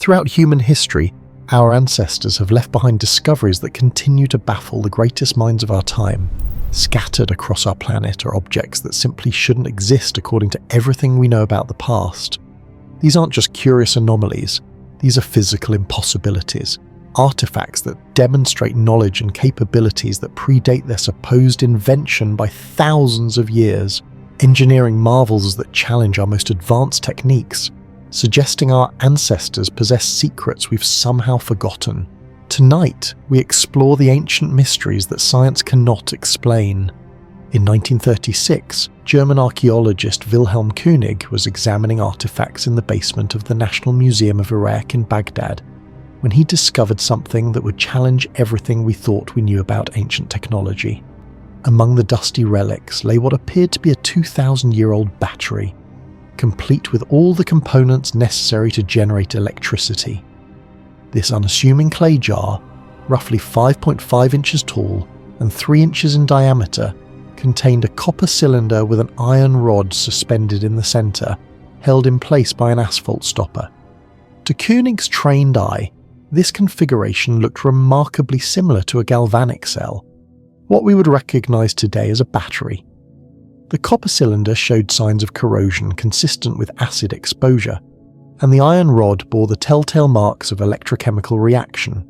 Throughout human history, our ancestors have left behind discoveries that continue to baffle the greatest minds of our time. Scattered across our planet are objects that simply shouldn't exist according to everything we know about the past. These aren't just curious anomalies, these are physical impossibilities, artifacts that demonstrate knowledge and capabilities that predate their supposed invention by thousands of years, engineering marvels that challenge our most advanced techniques, suggesting our ancestors possess secrets we've somehow forgotten. Tonight, we explore the ancient mysteries that science cannot explain. In 1936, German archaeologist Wilhelm König was examining artifacts in the basement of the National Museum of Iraq in Baghdad when he discovered something that would challenge everything we thought we knew about ancient technology. Among the dusty relics lay what appeared to be a 2,000-year-old battery, complete with all the components necessary to generate electricity. This unassuming clay jar, roughly 5.5 inches tall and 3 inches in diameter, contained a copper cylinder with an iron rod suspended in the centre, held in place by an asphalt stopper. To König's trained eye, this configuration looked remarkably similar to a galvanic cell, what we would recognise today as a battery. The copper cylinder showed signs of corrosion consistent with acid exposure, and the iron rod bore the telltale marks of electrochemical reaction.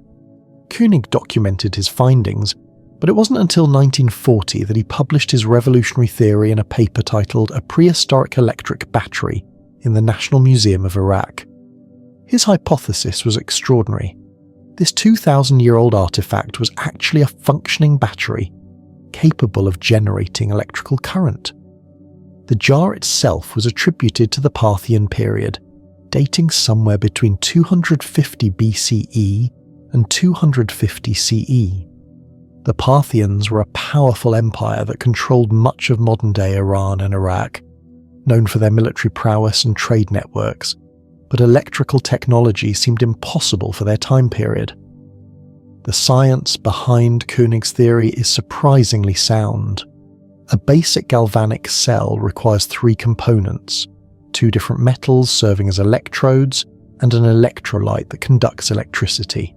König documented his findings, but it wasn't until 1940 that he published his revolutionary theory in a paper titled A Prehistoric Electric Battery in the National Museum of Iraq. His hypothesis was extraordinary. This 2,000-year-old artifact was actually a functioning battery, capable of generating electrical current. The jar itself was attributed to the Parthian period, dating somewhere between 250 BCE and 250 CE. The Parthians were a powerful empire that controlled much of modern-day Iran and Iraq, known for their military prowess and trade networks, but electrical technology seemed impossible for their time period. The science behind König's theory is surprisingly sound. A basic galvanic cell requires 3 components, 2 different metals serving as electrodes, and an electrolyte that conducts electricity.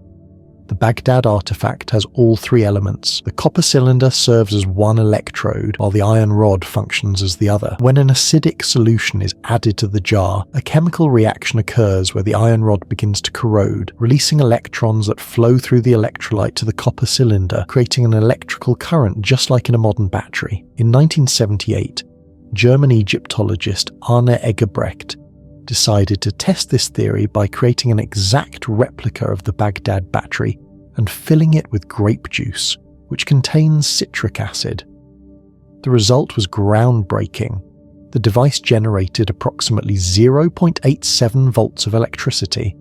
The Baghdad artifact has all 3 elements. The copper cylinder serves as one electrode, while the iron rod functions as the other. When an acidic solution is added to the jar, a chemical reaction occurs where the iron rod begins to corrode, releasing electrons that flow through the electrolyte to the copper cylinder, creating an electrical current just like in a modern battery. In 1978, German Egyptologist Arne Eggebrecht decided to test this theory by creating an exact replica of the Baghdad battery and filling it with grape juice, which contains citric acid. The result was groundbreaking. The device generated approximately 0.87 volts of electricity,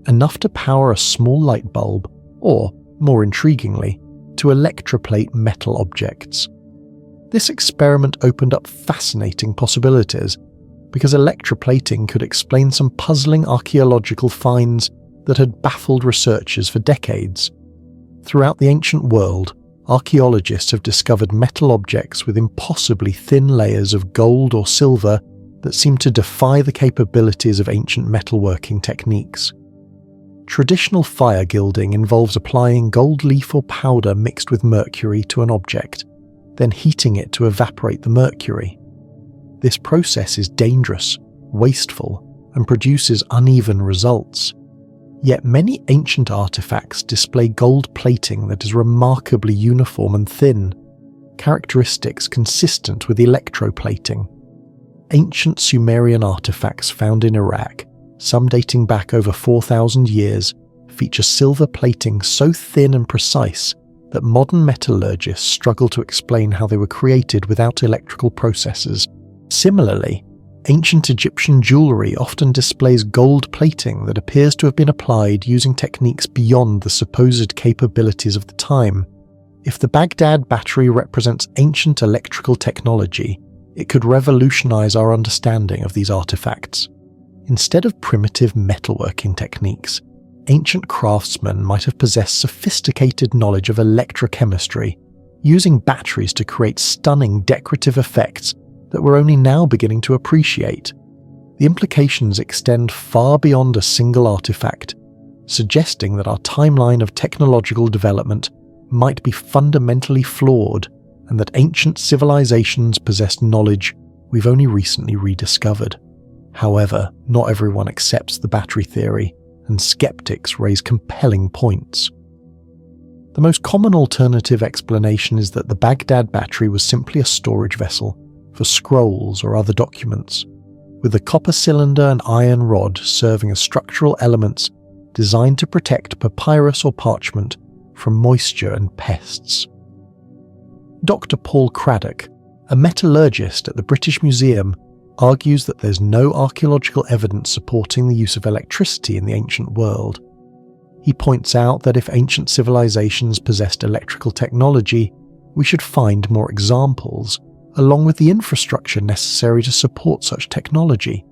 enough to power a small light bulb, or, more intriguingly, to electroplate metal objects. This experiment opened up fascinating possibilities, because electroplating could explain some puzzling archaeological finds that had baffled researchers for decades. Throughout the ancient world, archaeologists have discovered metal objects with impossibly thin layers of gold or silver that seem to defy the capabilities of ancient metalworking techniques. Traditional fire gilding involves applying gold leaf or powder mixed with mercury to an object, then heating it to evaporate the mercury. This process is dangerous, wasteful, and produces uneven results. Yet many ancient artifacts display gold plating that is remarkably uniform and thin, characteristics consistent with electroplating. Ancient Sumerian artifacts found in Iraq, some dating back over 4,000 years, feature silver plating so thin and precise that modern metallurgists struggle to explain how they were created without electrical processes. Similarly, ancient Egyptian jewellery often displays gold plating that appears to have been applied using techniques beyond the supposed capabilities of the time. If the Baghdad battery represents ancient electrical technology, it could revolutionize our understanding of these artifacts. Instead of primitive metalworking techniques, ancient craftsmen might have possessed sophisticated knowledge of electrochemistry, using batteries to create stunning decorative effects that we're only now beginning to appreciate. The implications extend far beyond a single artifact, suggesting that our timeline of technological development might be fundamentally flawed and that ancient civilizations possessed knowledge we've only recently rediscovered. However, not everyone accepts the battery theory, and skeptics raise compelling points. The most common alternative explanation is that the Baghdad battery was simply a storage vessel for scrolls or other documents, with the copper cylinder and iron rod serving as structural elements designed to protect papyrus or parchment from moisture and pests. Dr. Paul Craddock, a metallurgist at the British Museum, argues that there's no archaeological evidence supporting the use of electricity in the ancient world. He points out that if ancient civilizations possessed electrical technology, we should find more examples, along with the infrastructure necessary to support such technology: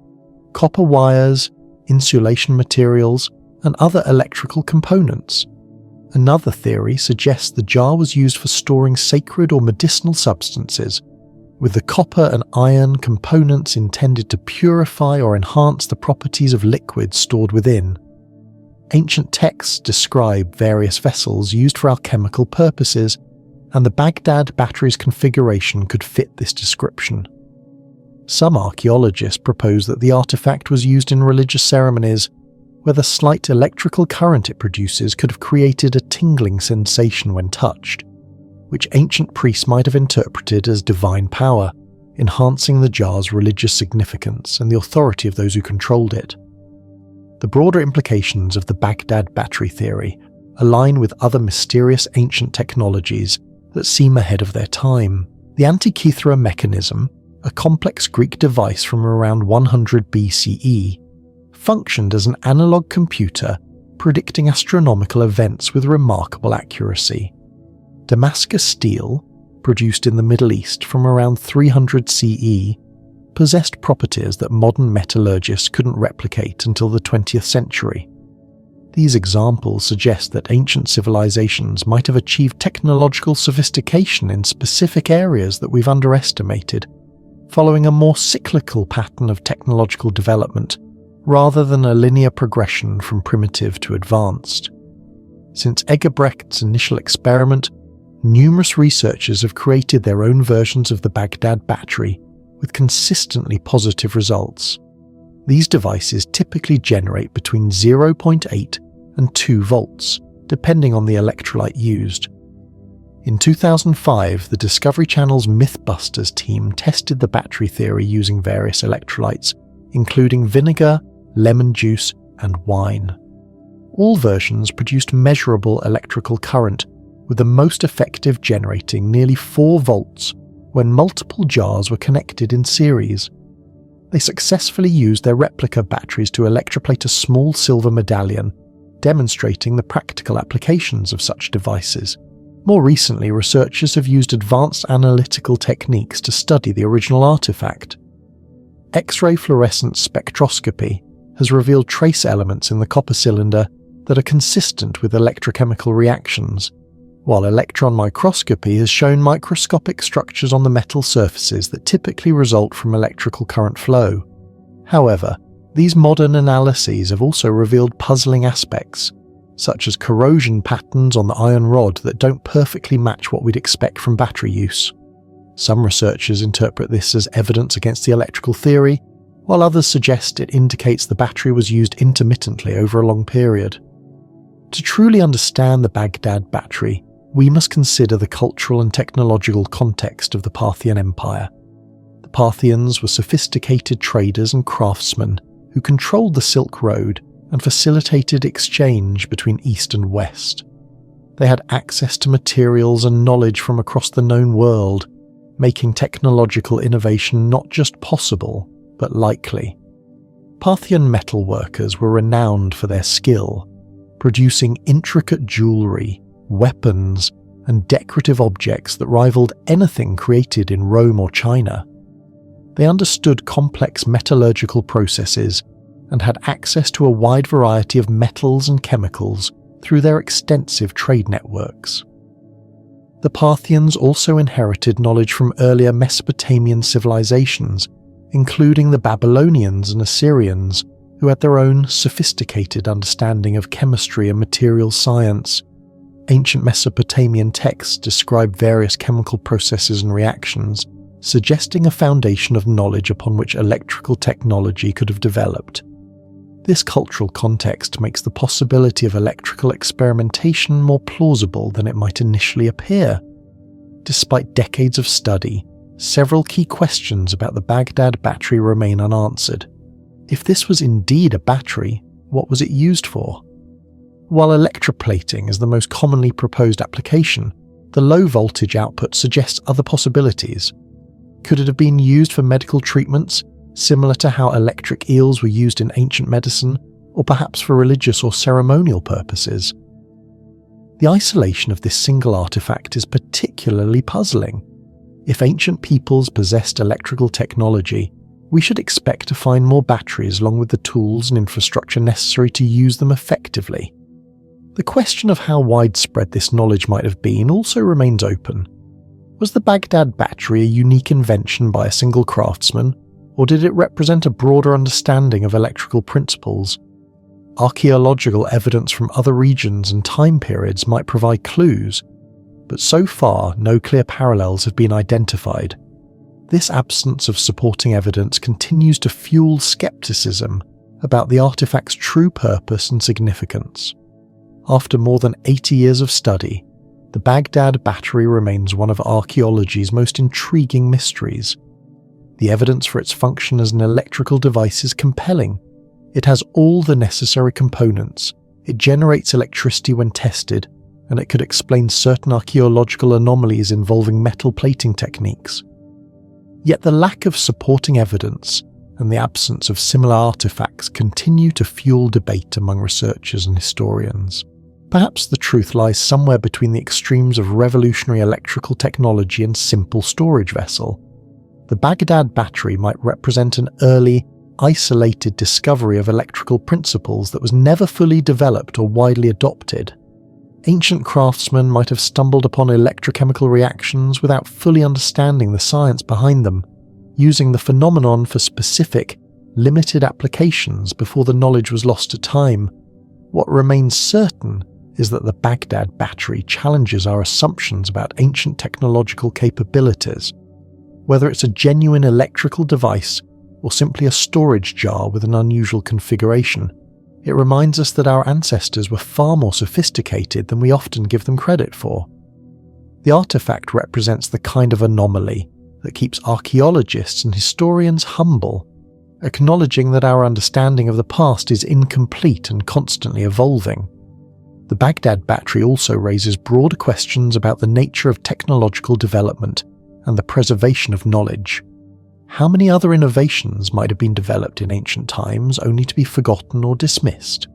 copper wires, insulation materials, and other electrical components. Another theory suggests the jar was used for storing sacred or medicinal substances, with the copper and iron components intended to purify or enhance the properties of liquids stored within. Ancient texts describe various vessels used for alchemical purposes, and the Baghdad battery's configuration could fit this description. Some archaeologists propose that the artifact was used in religious ceremonies, where the slight electrical current it produces could have created a tingling sensation when touched, which ancient priests might have interpreted as divine power, enhancing the jar's religious significance and the authority of those who controlled it. The broader implications of the Baghdad battery theory align with other mysterious ancient technologies that seem ahead of their time. The Antikythera mechanism, a complex Greek device from around 100 BCE, functioned as an analog computer predicting astronomical events with remarkable accuracy. Damascus steel, produced in the Middle East from around 300 CE, possessed properties that modern metallurgists couldn't replicate until the 20th century. These examples suggest that ancient civilizations might have achieved technological sophistication in specific areas that we've underestimated, following a more cyclical pattern of technological development rather than a linear progression from primitive to advanced. Since Egebrecht's initial experiment, numerous researchers have created their own versions of the Baghdad battery with consistently positive results. These devices typically generate between 0.8 and 2 volts, depending on the electrolyte used. In 2005, the Discovery Channel's Mythbusters team tested the battery theory using various electrolytes, including vinegar, lemon juice, and wine. All versions produced measurable electrical current, with the most effective generating nearly 4 volts when multiple jars were connected in series. They successfully used their replica batteries to electroplate a small silver medallion, demonstrating the practical applications of such devices. More recently, researchers have used advanced analytical techniques to study the original artifact. X-ray fluorescence spectroscopy has revealed trace elements in the copper cylinder that are consistent with electrochemical reactions, while electron microscopy has shown microscopic structures on the metal surfaces that typically result from electrical current flow. However, these modern analyses have also revealed puzzling aspects, such as corrosion patterns on the iron rod that don't perfectly match what we'd expect from battery use. Some researchers interpret this as evidence against the electrical theory, while others suggest it indicates the battery was used intermittently over a long period. To truly understand the Baghdad battery, we must consider the cultural and technological context of the Parthian Empire. The Parthians were sophisticated traders and craftsmen who controlled the Silk Road and facilitated exchange between East and West. They had access to materials and knowledge from across the known world, making technological innovation not just possible, but likely. Parthian metalworkers were renowned for their skill, producing intricate jewellery, weapons, and decorative objects that rivaled anything created in Rome or China. They understood complex metallurgical processes and had access to a wide variety of metals and chemicals through their extensive trade networks. The Parthians also inherited knowledge from earlier Mesopotamian civilizations, including the Babylonians and Assyrians, who had their own sophisticated understanding of chemistry and material science. Ancient Mesopotamian texts describe various chemical processes and reactions, suggesting a foundation of knowledge upon which electrical technology could have developed. This cultural context makes the possibility of electrical experimentation more plausible than it might initially appear. Despite decades of study, several key questions about the Baghdad battery remain unanswered. If this was indeed a battery, what was it used for? While electroplating is the most commonly proposed application, the low voltage output suggests other possibilities. Could it have been used for medical treatments, similar to how electric eels were used in ancient medicine, or perhaps for religious or ceremonial purposes? The isolation of this single artifact is particularly puzzling. If ancient peoples possessed electrical technology, we should expect to find more batteries along with the tools and infrastructure necessary to use them effectively. The question of how widespread this knowledge might have been also remains open. Was the Baghdad battery a unique invention by a single craftsman, or did it represent a broader understanding of electrical principles? Archaeological evidence from other regions and time periods might provide clues, but so far no clear parallels have been identified. This absence of supporting evidence continues to fuel skepticism about the artifact's true purpose and significance. After more than 80 years of study, the Baghdad battery remains one of archaeology's most intriguing mysteries. The evidence for its function as an electrical device is compelling. It has all the necessary components, it generates electricity when tested, and it could explain certain archaeological anomalies involving metal plating techniques. Yet the lack of supporting evidence and the absence of similar artifacts continue to fuel debate among researchers and historians. Perhaps the truth lies somewhere between the extremes of revolutionary electrical technology and simple storage vessel. The Baghdad battery might represent an early, isolated discovery of electrical principles that was never fully developed or widely adopted. Ancient craftsmen might have stumbled upon electrochemical reactions without fully understanding the science behind them, using the phenomenon for specific, limited applications before the knowledge was lost to time. What remains certain is that the Baghdad battery challenges our assumptions about ancient technological capabilities. Whether it's a genuine electrical device or simply a storage jar with an unusual configuration, it reminds us that our ancestors were far more sophisticated than we often give them credit for. The artifact represents the kind of anomaly that keeps archaeologists and historians humble, acknowledging that our understanding of the past is incomplete and constantly evolving. The Baghdad battery also raises broader questions about the nature of technological development and the preservation of knowledge. How many other innovations might have been developed in ancient times only to be forgotten or dismissed?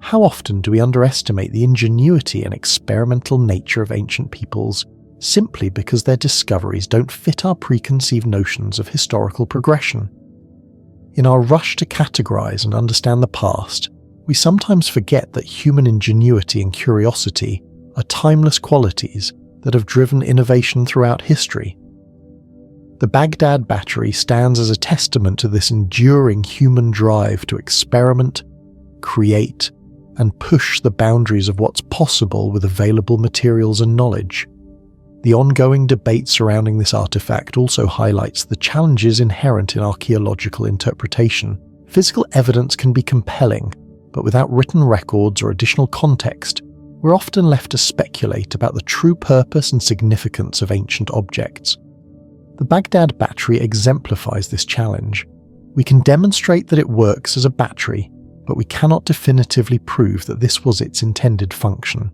How often do we underestimate the ingenuity and experimental nature of ancient peoples simply because their discoveries don't fit our preconceived notions of historical progression? In our rush to categorize and understand the past, we sometimes forget that human ingenuity and curiosity are timeless qualities that have driven innovation throughout history. The Baghdad battery stands as a testament to this enduring human drive to experiment, create, and push the boundaries of what's possible with available materials and knowledge. The ongoing debate surrounding this artifact also highlights the challenges inherent in archaeological interpretation. Physical evidence can be compelling, but without written records or additional context, we're often left to speculate about the true purpose and significance of ancient objects. The Baghdad battery exemplifies this challenge. We can demonstrate that it works as a battery, but we cannot definitively prove that this was its intended function.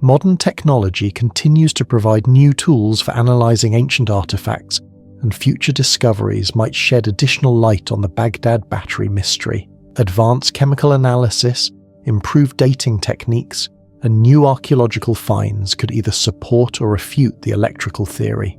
Modern technology continues to provide new tools for analysing ancient artifacts, and future discoveries might shed additional light on the Baghdad battery mystery. Advanced chemical analysis, improved dating techniques, and new archaeological finds could either support or refute the electrical theory.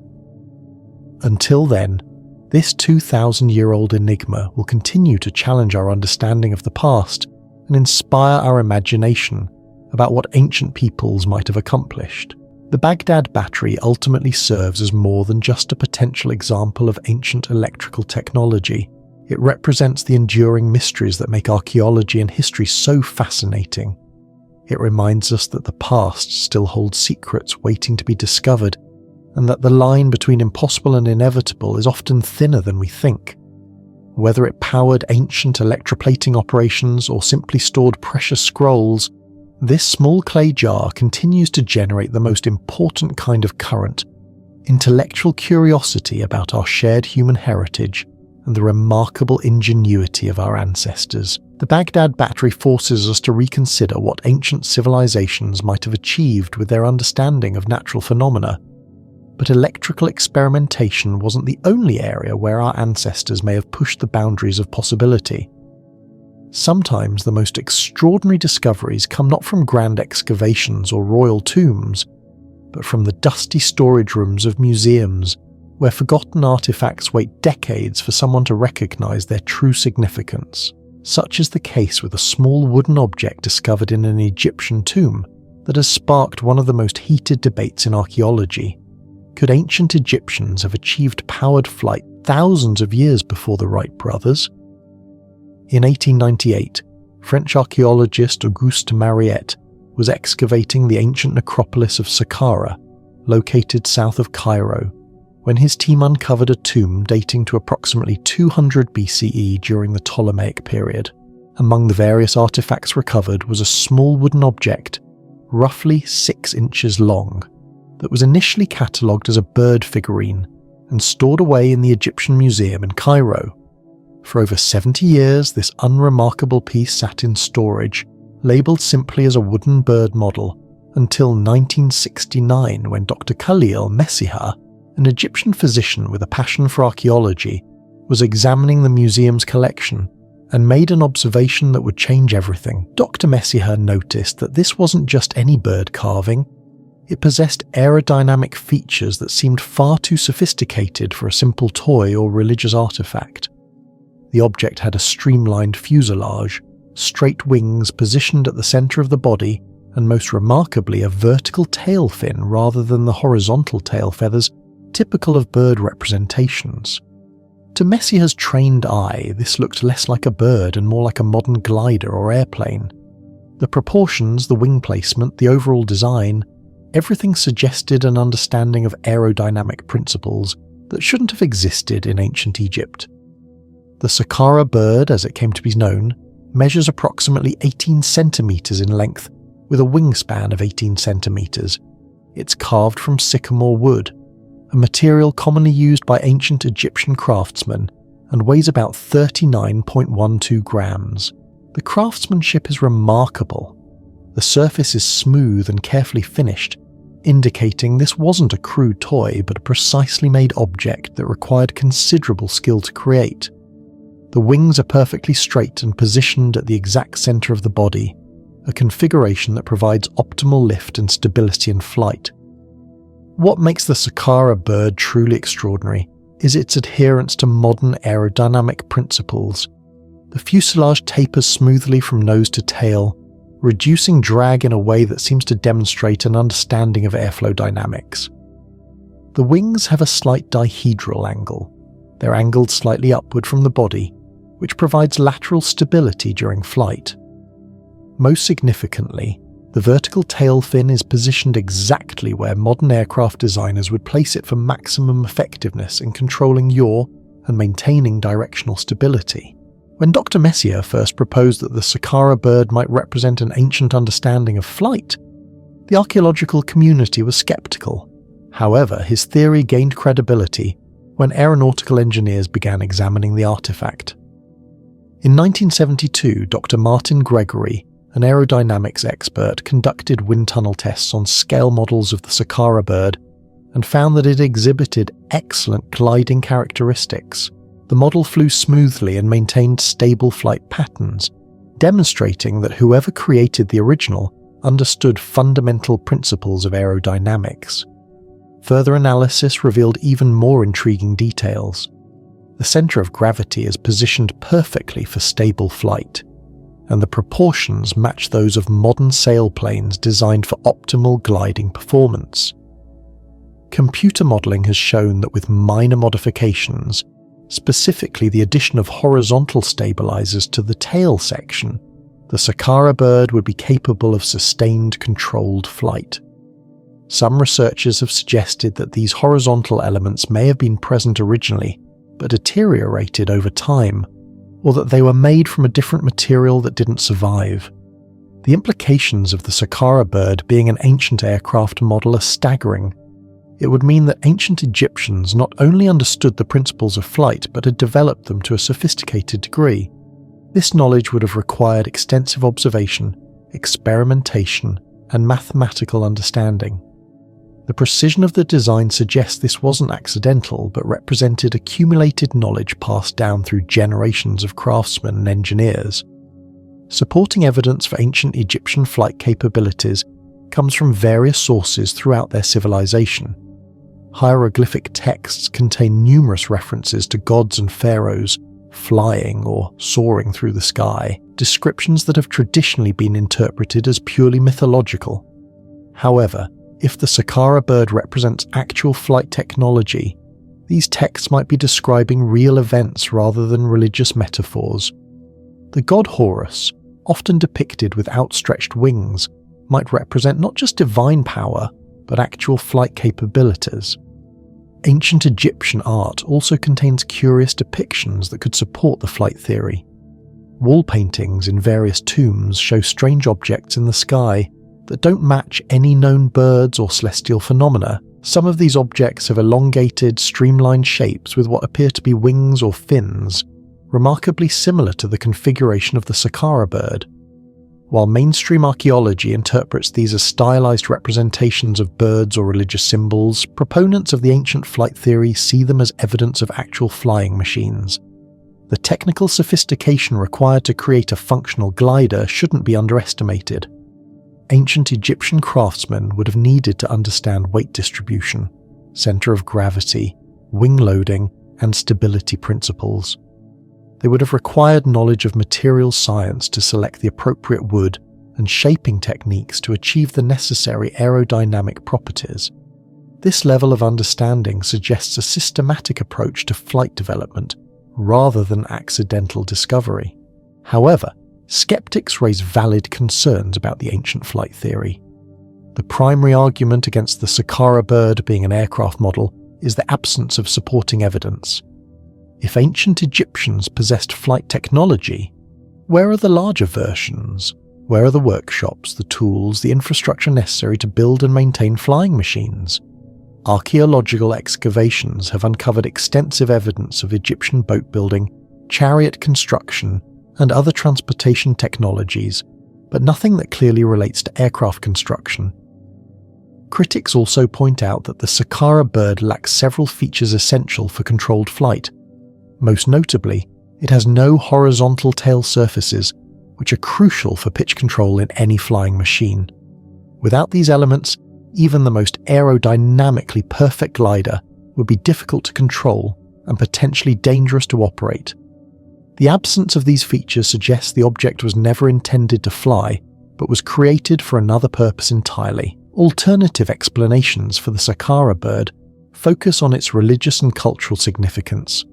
Until then, this 2,000-year-old enigma will continue to challenge our understanding of the past and inspire our imagination about what ancient peoples might have accomplished. The Baghdad battery ultimately serves as more than just a potential example of ancient electrical technology. It represents the enduring mysteries that make archaeology and history so fascinating. It reminds us that the past still holds secrets waiting to be discovered, and that the line between impossible and inevitable is often thinner than we think. Whether it powered ancient electroplating operations or simply stored precious scrolls, this small clay jar continues to generate the most important kind of current: intellectual curiosity about our shared human heritage and the remarkable ingenuity of our ancestors. The Baghdad battery forces us to reconsider what ancient civilizations might have achieved with their understanding of natural phenomena. But electrical experimentation wasn't the only area where our ancestors may have pushed the boundaries of possibility. Sometimes the most extraordinary discoveries come not from grand excavations or royal tombs, but from the dusty storage rooms of museums, where forgotten artifacts wait decades for someone to recognize their true significance. Such is the case with a small wooden object discovered in an Egyptian tomb that has sparked one of the most heated debates in archaeology. Could ancient Egyptians have achieved powered flight thousands of years before the Wright brothers? In 1898, French archaeologist Auguste Mariette was excavating the ancient necropolis of Saqqara, located south of Cairo, when his team uncovered a tomb dating to approximately 200 BCE during the Ptolemaic period. Among the various artifacts recovered was a small wooden object, roughly 6 inches long, that was initially catalogued as a bird figurine and stored away in the Egyptian Museum in Cairo. For over 70 years, this unremarkable piece sat in storage, labelled simply as a wooden bird model, until 1969, when Dr. Khalil Messiha, an Egyptian physician with a passion for archaeology, was examining the museum's collection and made an observation that would change everything. Dr. Messiha noticed that this wasn't just any bird carving. It possessed aerodynamic features that seemed far too sophisticated for a simple toy or religious artifact. The object had a streamlined fuselage, straight wings positioned at the centre of the body, and most remarkably a vertical tail fin rather than the horizontal tail feathers typical of bird representations. To Messiha's trained eye, this looked less like a bird and more like a modern glider or airplane. The proportions, the wing placement, the overall design, everything suggested an understanding of aerodynamic principles that shouldn't have existed in ancient Egypt. The Saqqara bird, as it came to be known, measures approximately 18 centimetres in length, with a wingspan of 18 centimetres. It's carved from sycamore wood, a material commonly used by ancient Egyptian craftsmen, and weighs about 39.12 grams. The craftsmanship is remarkable. The surface is smooth and carefully finished, indicating this wasn't a crude toy but a precisely made object that required considerable skill to create. The wings are perfectly straight and positioned at the exact centre of the body, a configuration that provides optimal lift and stability in flight. What makes the Saqqara bird truly extraordinary is its adherence to modern aerodynamic principles. The fuselage tapers smoothly from nose to tail, reducing drag in a way that seems to demonstrate an understanding of airflow dynamics. The wings have a slight dihedral angle. They're angled slightly upward from the body, which provides lateral stability during flight. Most significantly, the vertical tail fin is positioned exactly where modern aircraft designers would place it for maximum effectiveness in controlling yaw and maintaining directional stability. When Dr. Messiha first proposed that the Saqqara bird might represent an ancient understanding of flight, the archaeological community was skeptical. However, his theory gained credibility when aeronautical engineers began examining the artifact. In 1972, Dr. Martin Gregory, an aerodynamics expert, conducted wind tunnel tests on scale models of the Saqqara bird and found that it exhibited excellent gliding characteristics. The model flew smoothly and maintained stable flight patterns, demonstrating that whoever created the original understood fundamental principles of aerodynamics. Further analysis revealed even more intriguing details. The centre of gravity is positioned perfectly for stable flight, and the proportions match those of modern sailplanes designed for optimal gliding performance. Computer modelling has shown that with minor modifications, specifically the addition of horizontal stabilizers to the tail section, the Saqqara bird would be capable of sustained, controlled flight. Some researchers have suggested that these horizontal elements may have been present originally, but deteriorated over time, or that they were made from a different material that didn't survive. The implications of the Saqqara bird being an ancient aircraft model are staggering. It would mean that ancient Egyptians not only understood the principles of flight but had developed them to a sophisticated degree. This knowledge would have required extensive observation, experimentation, and mathematical understanding. The precision of the design suggests this wasn't accidental but represented accumulated knowledge passed down through generations of craftsmen and engineers. Supporting evidence for ancient Egyptian flight capabilities comes from various sources throughout their civilization. Hieroglyphic texts contain numerous references to gods and pharaohs flying or soaring through the sky, descriptions that have traditionally been interpreted as purely mythological. However, if the Saqqara bird represents actual flight technology, these texts might be describing real events rather than religious metaphors. The god Horus, often depicted with outstretched wings, might represent not just divine power, but actual flight capabilities. Ancient Egyptian art also contains curious depictions that could support the flight theory. Wall paintings in various tombs show strange objects in the sky that don't match any known birds or celestial phenomena. Some of these objects have elongated, streamlined shapes with what appear to be wings or fins, remarkably similar to the configuration of the Saqqara bird. While mainstream archaeology interprets these as stylized representations of birds or religious symbols, proponents of the ancient flight theory see them as evidence of actual flying machines. The technical sophistication required to create a functional glider shouldn't be underestimated. Ancient Egyptian craftsmen would have needed to understand weight distribution, center of gravity, wing loading, and stability principles. They would have required knowledge of materials science to select the appropriate wood and shaping techniques to achieve the necessary aerodynamic properties. This level of understanding suggests a systematic approach to flight development rather than accidental discovery. However, skeptics raise valid concerns about the ancient flight theory. The primary argument against the Saqqara bird being an aircraft model is the absence of supporting evidence. If ancient Egyptians possessed flight technology, where are the larger versions? Where are the workshops, the tools, the infrastructure necessary to build and maintain flying machines? Archaeological excavations have uncovered extensive evidence of Egyptian boat building, chariot construction, and other transportation technologies, but nothing that clearly relates to aircraft construction. Critics also point out that the Saqqara bird lacks several features essential for controlled flight. Most notably, it has no horizontal tail surfaces, which are crucial for pitch control in any flying machine. Without these elements, even the most aerodynamically perfect glider would be difficult to control and potentially dangerous to operate. The absence of these features suggests the object was never intended to fly, but was created for another purpose entirely. Alternative explanations for the Saqqara bird focus on its religious and cultural significance.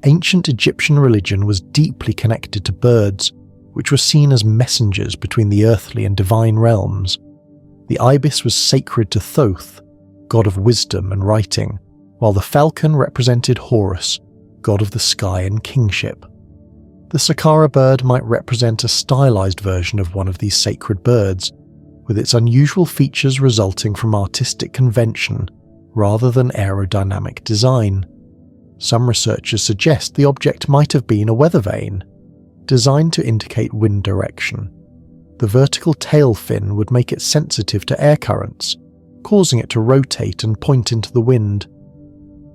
Ancient Egyptian religion was deeply connected to birds, which were seen as messengers between the earthly and divine realms. The ibis was sacred to Thoth, god of wisdom and writing, while the falcon represented Horus, god of the sky and kingship. The Saqqara bird might represent a stylized version of one of these sacred birds, with its unusual features resulting from artistic convention rather than aerodynamic design. Some researchers suggest the object might have been a weather vane, designed to indicate wind direction. The vertical tail fin would make it sensitive to air currents, causing it to rotate and point into the wind.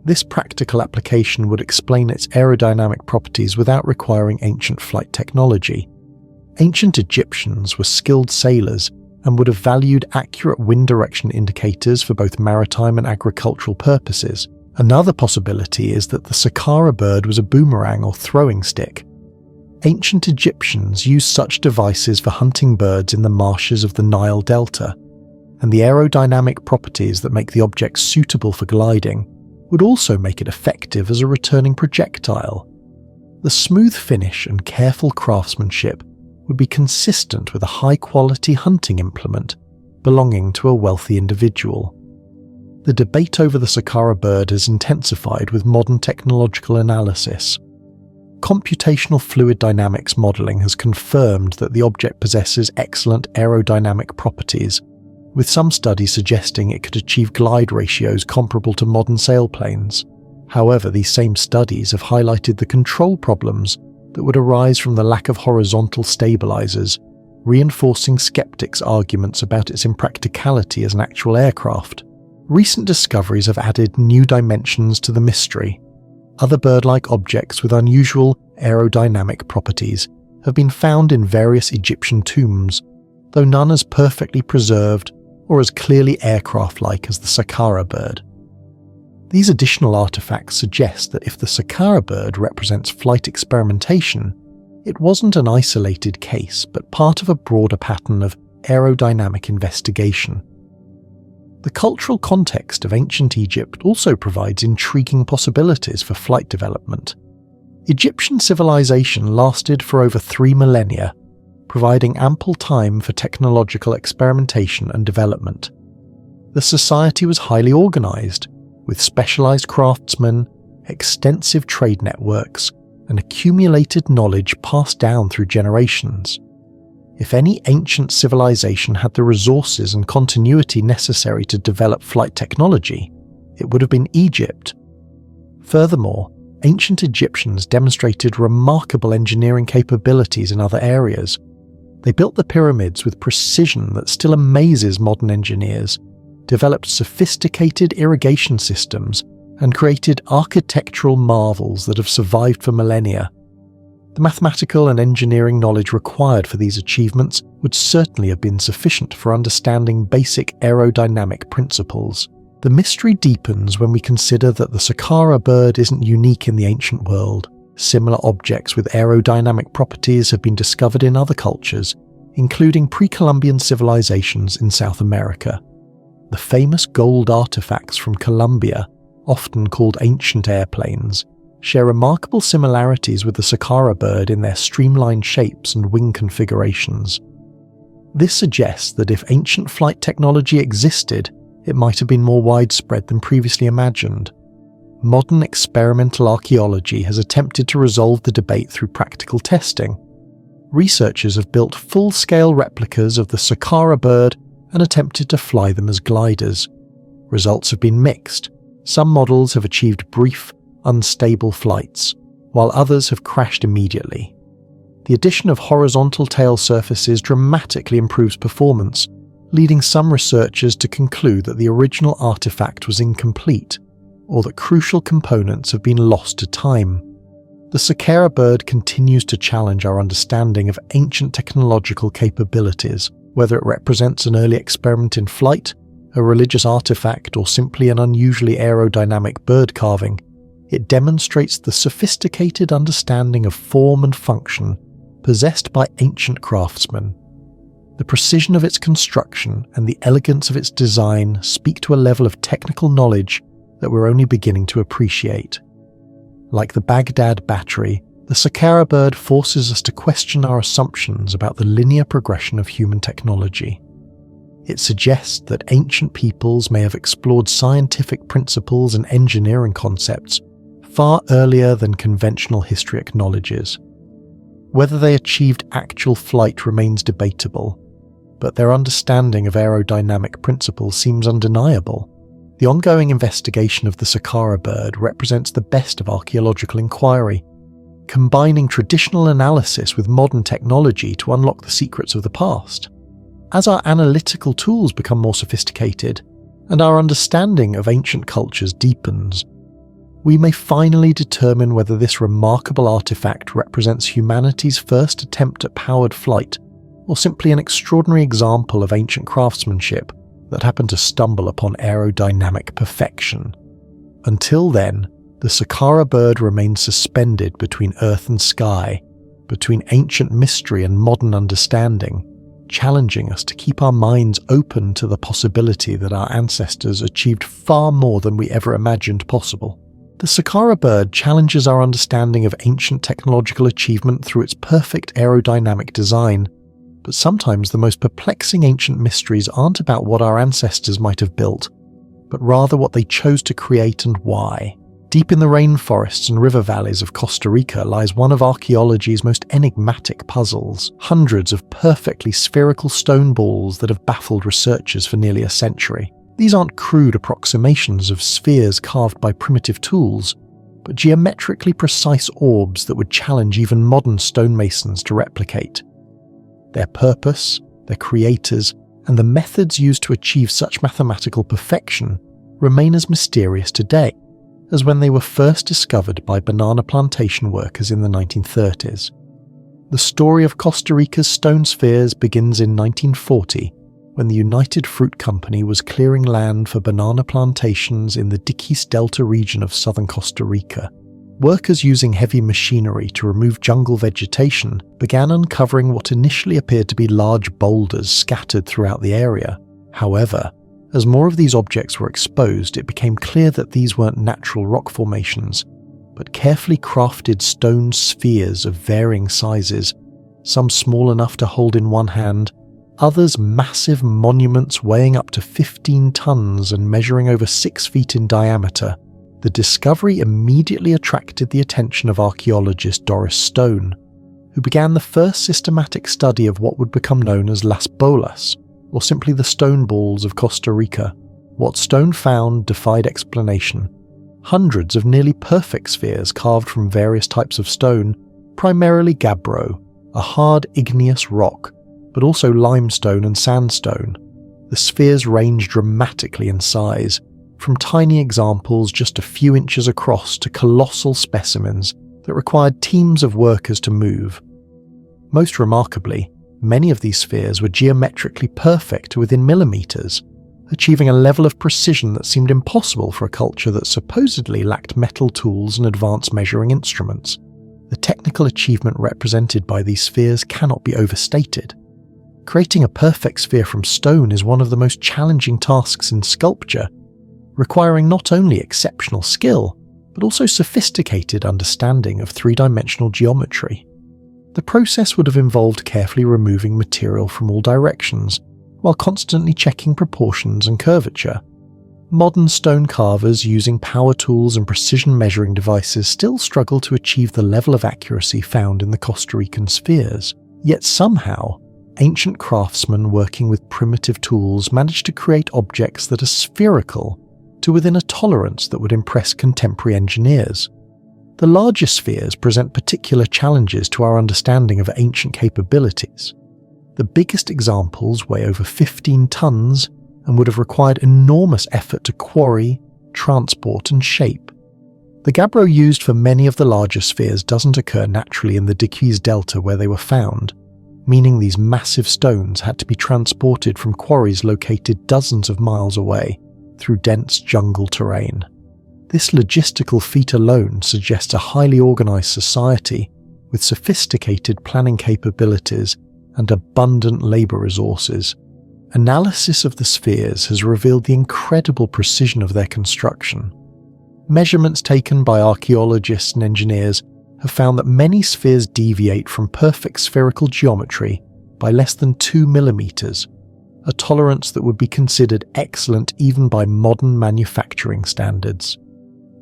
This practical application would explain its aerodynamic properties without requiring ancient flight technology. Ancient Egyptians were skilled sailors and would have valued accurate wind direction indicators for both maritime and agricultural purposes. Another possibility is that the Saqqara bird was a boomerang or throwing stick. Ancient Egyptians used such devices for hunting birds in the marshes of the Nile Delta. and the aerodynamic properties that make the object suitable for gliding would also make it effective as a returning projectile. The smooth finish and careful craftsmanship would be consistent with a high-quality hunting implement belonging to a wealthy individual. The debate over the Saqqara bird has intensified with modern technological analysis. Computational fluid dynamics modelling has confirmed that the object possesses excellent aerodynamic properties, with some studies suggesting it could achieve glide ratios comparable to modern sailplanes. However, these same studies have highlighted the control problems that would arise from the lack of horizontal stabilizers, reinforcing skeptics' arguments about its impracticality as an actual aircraft. Recent discoveries have added new dimensions to the mystery. Other bird-like objects with unusual aerodynamic properties have been found in various Egyptian tombs, though none as perfectly preserved or as clearly aircraft-like as the Saqqara bird. These additional artifacts suggest that if the Saqqara bird represents flight experimentation, it wasn't an isolated case, but part of a broader pattern of aerodynamic investigation. The cultural context of ancient Egypt also provides intriguing possibilities for flight development. Egyptian civilization lasted for over 3 millennia, providing ample time for technological experimentation and development. The society was highly organized, with specialized craftsmen, extensive trade networks, and accumulated knowledge passed down through generations. If any ancient civilization had the resources and continuity necessary to develop flight technology, it would have been Egypt. Furthermore, ancient Egyptians demonstrated remarkable engineering capabilities in other areas. They built the pyramids with precision that still amazes modern engineers, developed sophisticated irrigation systems, and created architectural marvels that have survived for millennia. The mathematical and engineering knowledge required for these achievements would certainly have been sufficient for understanding basic aerodynamic principles. The mystery deepens when we consider that the Saqqara bird isn't unique in the ancient world. Similar objects with aerodynamic properties have been discovered in other cultures, including pre-Columbian civilizations in South America. The famous gold artifacts from Colombia, often called ancient airplanes, share remarkable similarities with the Saqqara bird in their streamlined shapes and wing configurations. This suggests that if ancient flight technology existed, it might have been more widespread than previously imagined. Modern experimental archaeology has attempted to resolve the debate through practical testing. Researchers have built full-scale replicas of the Saqqara bird and attempted to fly them as gliders. Results have been mixed. Some models have achieved brief, unstable flights, while others have crashed immediately. The addition of horizontal tail surfaces dramatically improves performance, leading some researchers to conclude that the original artifact was incomplete, or that crucial components have been lost to time. The Saqqara bird continues to challenge our understanding of ancient technological capabilities, whether it represents an early experiment in flight, a religious artifact, or simply an unusually aerodynamic bird carving. It demonstrates the sophisticated understanding of form and function possessed by ancient craftsmen. The precision of its construction and the elegance of its design speak to a level of technical knowledge that we're only beginning to appreciate. Like the Baghdad battery, the Saqqara bird forces us to question our assumptions about the linear progression of human technology. It suggests that ancient peoples may have explored scientific principles and engineering concepts far earlier than conventional history acknowledges. Whether they achieved actual flight remains debatable, but their understanding of aerodynamic principles seems undeniable. The ongoing investigation of the Saqqara bird represents the best of archaeological inquiry, combining traditional analysis with modern technology to unlock the secrets of the past. As our analytical tools become more sophisticated, and our understanding of ancient cultures deepens, we may finally determine whether this remarkable artifact represents humanity's first attempt at powered flight, or simply an extraordinary example of ancient craftsmanship that happened to stumble upon aerodynamic perfection. Until then, the Saqqara bird remains suspended between earth and sky, between ancient mystery and modern understanding, challenging us to keep our minds open to the possibility that our ancestors achieved far more than we ever imagined possible. The Saqqara bird challenges our understanding of ancient technological achievement through its perfect aerodynamic design, but sometimes the most perplexing ancient mysteries aren't about what our ancestors might have built, but rather what they chose to create and why. Deep in the rainforests and river valleys of Costa Rica lies one of archaeology's most enigmatic puzzles, hundreds of perfectly spherical stone balls that have baffled researchers for nearly a century. These aren't crude approximations of spheres carved by primitive tools, but geometrically precise orbs that would challenge even modern stonemasons to replicate. Their purpose, their creators, and the methods used to achieve such mathematical perfection remain as mysterious today as when they were first discovered by banana plantation workers in the 1930s. The story of Costa Rica's stone spheres begins in 1940, when the United Fruit Company was clearing land for banana plantations in the Diquís Delta region of southern Costa Rica. Workers using heavy machinery to remove jungle vegetation began uncovering what initially appeared to be large boulders scattered throughout the area. However, as more of these objects were exposed, it became clear that these weren't natural rock formations, but carefully crafted stone spheres of varying sizes, some small enough to hold in one hand, others massive monuments weighing up to 15 tons and measuring over 6 feet in diameter. The discovery immediately attracted the attention of archaeologist Doris Stone, who began the first systematic study of what would become known as Las Bolas, or simply the stone balls of Costa Rica. What Stone found defied explanation. Hundreds of nearly perfect spheres carved from various types of stone, primarily gabbro, a hard igneous rock, but also limestone and sandstone. The spheres range dramatically in size, from tiny examples just a few inches across to colossal specimens that required teams of workers to move. Most remarkably, many of these spheres were geometrically perfect to within millimeters, achieving a level of precision that seemed impossible for a culture that supposedly lacked metal tools and advanced measuring instruments. The technical achievement represented by these spheres cannot be overstated. Creating a perfect sphere from stone is one of the most challenging tasks in sculpture, requiring not only exceptional skill, but also sophisticated understanding of three-dimensional geometry. The process would have involved carefully removing material from all directions, while constantly checking proportions and curvature. Modern stone carvers using power tools and precision measuring devices still struggle to achieve the level of accuracy found in the Costa Rican spheres. Yet somehow, ancient craftsmen working with primitive tools managed to create objects that are spherical to within a tolerance that would impress contemporary engineers. The larger spheres present particular challenges to our understanding of ancient capabilities. The biggest examples weigh over 15 tons and would have required enormous effort to quarry, transport, and shape. The gabbro used for many of the larger spheres doesn't occur naturally in the Diquís Delta where they were found, meaning these massive stones had to be transported from quarries located dozens of miles away through dense jungle terrain. This logistical feat alone suggests a highly organized society with sophisticated planning capabilities and abundant labor resources. Analysis of the spheres has revealed the incredible precision of their construction. Measurements taken by archaeologists and engineers have found that many spheres deviate from perfect spherical geometry by less than 2 millimeters, a tolerance that would be considered excellent even by modern manufacturing standards.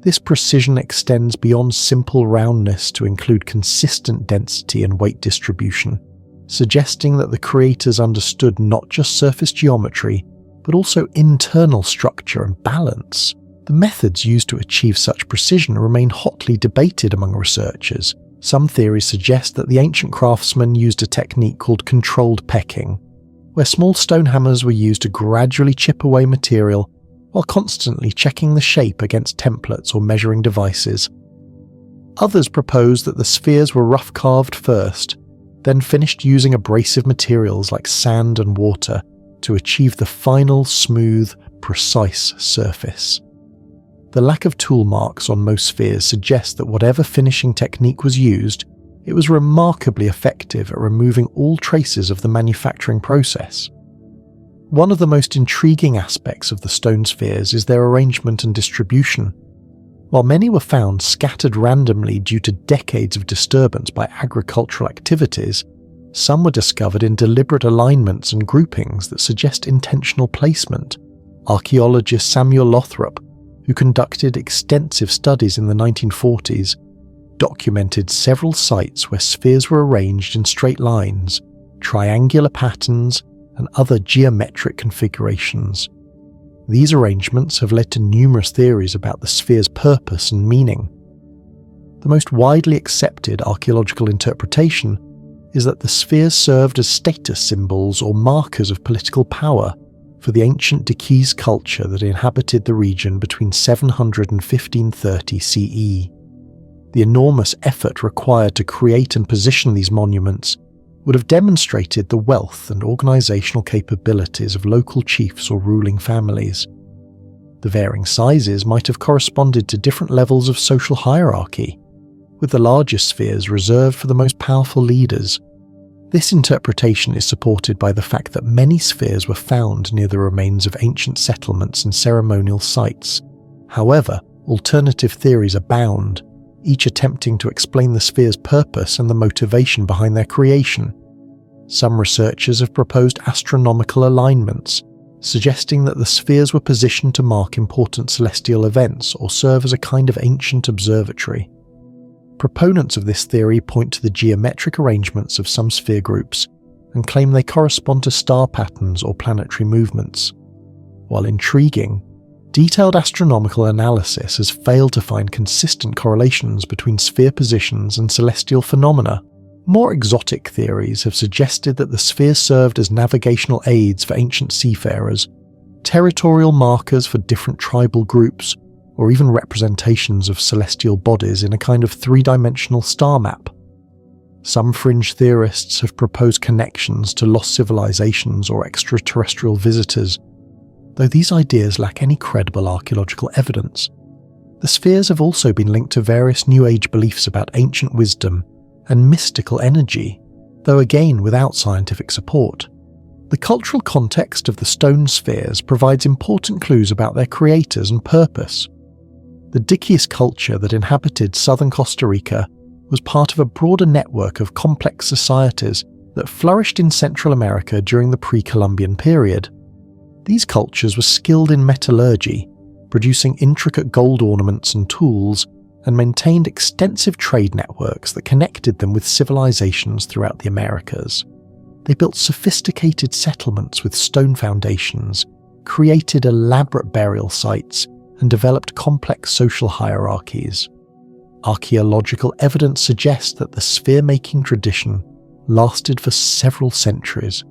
This precision extends beyond simple roundness to include consistent density and weight distribution, suggesting that the creators understood not just surface geometry, but also internal structure and balance. The methods used to achieve such precision remain hotly debated among researchers. Some theories suggest that the ancient craftsmen used a technique called controlled pecking, where small stone hammers were used to gradually chip away material while constantly checking the shape against templates or measuring devices. Others propose that the spheres were rough carved first, then finished using abrasive materials like sand and water to achieve the final smooth, precise surface. The lack of tool marks on most spheres suggests that whatever finishing technique was used, it was remarkably effective at removing all traces of the manufacturing process. One of the most intriguing aspects of the stone spheres is their arrangement and distribution. While many were found scattered randomly due to decades of disturbance by agricultural activities, some were discovered in deliberate alignments and groupings that suggest intentional placement. Archaeologist Samuel Lothrop, who conducted extensive studies in the 1940s, documented several sites where spheres were arranged in straight lines, triangular patterns, and other geometric configurations. These arrangements have led to numerous theories about the sphere's purpose and meaning. The most widely accepted archaeological interpretation is that the spheres served as status symbols or markers of political power for the ancient Decese culture that inhabited the region between 700 and 1530 CE. The enormous effort required to create and position these monuments would have demonstrated the wealth and organizational capabilities of local chiefs or ruling families. The varying sizes might have corresponded to different levels of social hierarchy, with the largest spheres reserved for the most powerful leaders. This interpretation is supported by the fact that many spheres were found near the remains of ancient settlements and ceremonial sites. However, alternative theories abound, each attempting to explain the sphere's purpose and the motivation behind their creation. Some researchers have proposed astronomical alignments, suggesting that the spheres were positioned to mark important celestial events or serve as a kind of ancient observatory. Proponents of this theory point to the geometric arrangements of some sphere groups and claim they correspond to star patterns or planetary movements. While intriguing, detailed astronomical analysis has failed to find consistent correlations between sphere positions and celestial phenomena. More exotic theories have suggested that the spheres served as navigational aids for ancient seafarers, territorial markers for different tribal groups, or even representations of celestial bodies in a kind of three-dimensional star map. Some fringe theorists have proposed connections to lost civilizations or extraterrestrial visitors, though these ideas lack any credible archaeological evidence. The spheres have also been linked to various New Age beliefs about ancient wisdom and mystical energy, though again without scientific support. The cultural context of the stone spheres provides important clues about their creators and purpose. The Decese culture that inhabited southern Costa Rica was part of a broader network of complex societies that flourished in Central America during the pre-Columbian period. These cultures were skilled in metallurgy, producing intricate gold ornaments and tools, and maintained extensive trade networks that connected them with civilizations throughout the Americas. They built sophisticated settlements with stone foundations, created elaborate burial sites, and developed complex social hierarchies. Archaeological evidence suggests that the sphere-making tradition lasted for several centuries,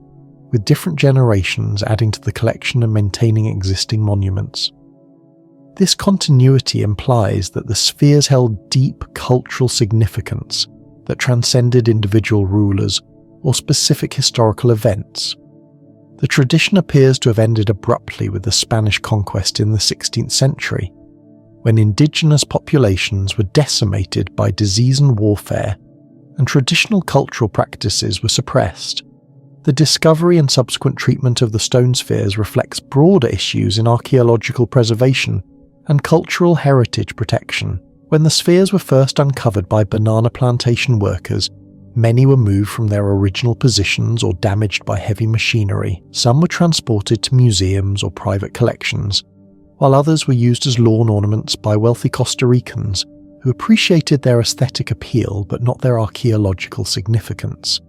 with different generations adding to the collection and maintaining existing monuments. This continuity implies that the spheres held deep cultural significance that transcended individual rulers or specific historical events. The tradition appears to have ended abruptly with the Spanish conquest in the 16th century, when indigenous populations were decimated by disease and warfare, and traditional cultural practices were suppressed. The discovery and subsequent treatment of the stone spheres reflects broader issues in archaeological preservation and cultural heritage protection. When the spheres were first uncovered by banana plantation workers, many were moved from their original positions or damaged by heavy machinery. Some were transported to museums or private collections, while others were used as lawn ornaments by wealthy Costa Ricans who appreciated their aesthetic appeal but not their archaeological significance.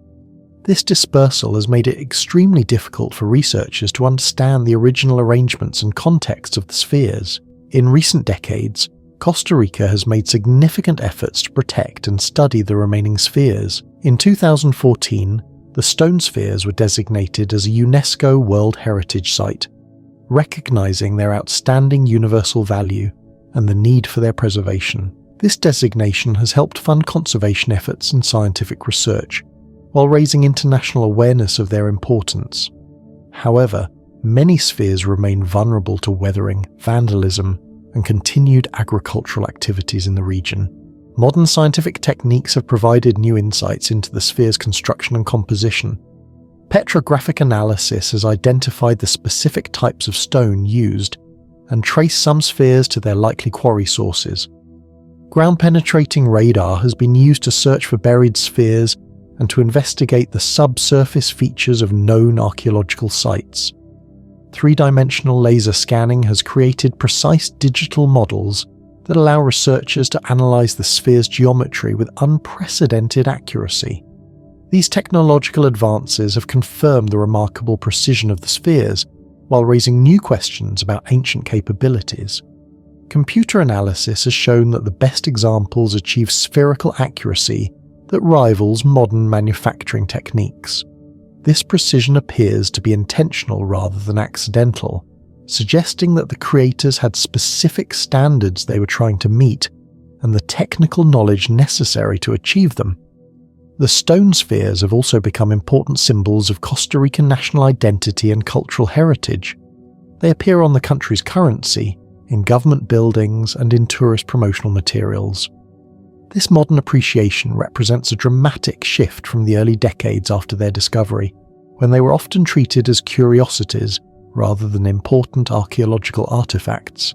This dispersal has made it extremely difficult for researchers to understand the original arrangements and context of the spheres. In recent decades, Costa Rica has made significant efforts to protect and study the remaining spheres. In 2014, the stone spheres were designated as a UNESCO World Heritage Site, recognizing their outstanding universal value and the need for their preservation. This designation has helped fund conservation efforts and scientific research, while raising international awareness of their importance. However, many spheres remain vulnerable to weathering, vandalism, and continued agricultural activities in the region. Modern scientific techniques have provided new insights into the sphere's construction and composition. Petrographic analysis has identified the specific types of stone used and traced some spheres to their likely quarry sources. Ground-penetrating radar has been used to search for buried spheres and to investigate the subsurface features of known archaeological sites. Three-dimensional laser scanning has created precise digital models that allow researchers to analyze the sphere's geometry with unprecedented accuracy. These technological advances have confirmed the remarkable precision of the spheres, while raising new questions about ancient capabilities. Computer analysis has shown that the best examples achieve spherical accuracy that rivals modern manufacturing techniques. This precision appears to be intentional rather than accidental, suggesting that the creators had specific standards they were trying to meet and the technical knowledge necessary to achieve them. The stone spheres have also become important symbols of Costa Rican national identity and cultural heritage. They appear on the country's currency, in government buildings, and in tourist promotional materials. This modern appreciation represents a dramatic shift from the early decades after their discovery, when they were often treated as curiosities rather than important archaeological artifacts.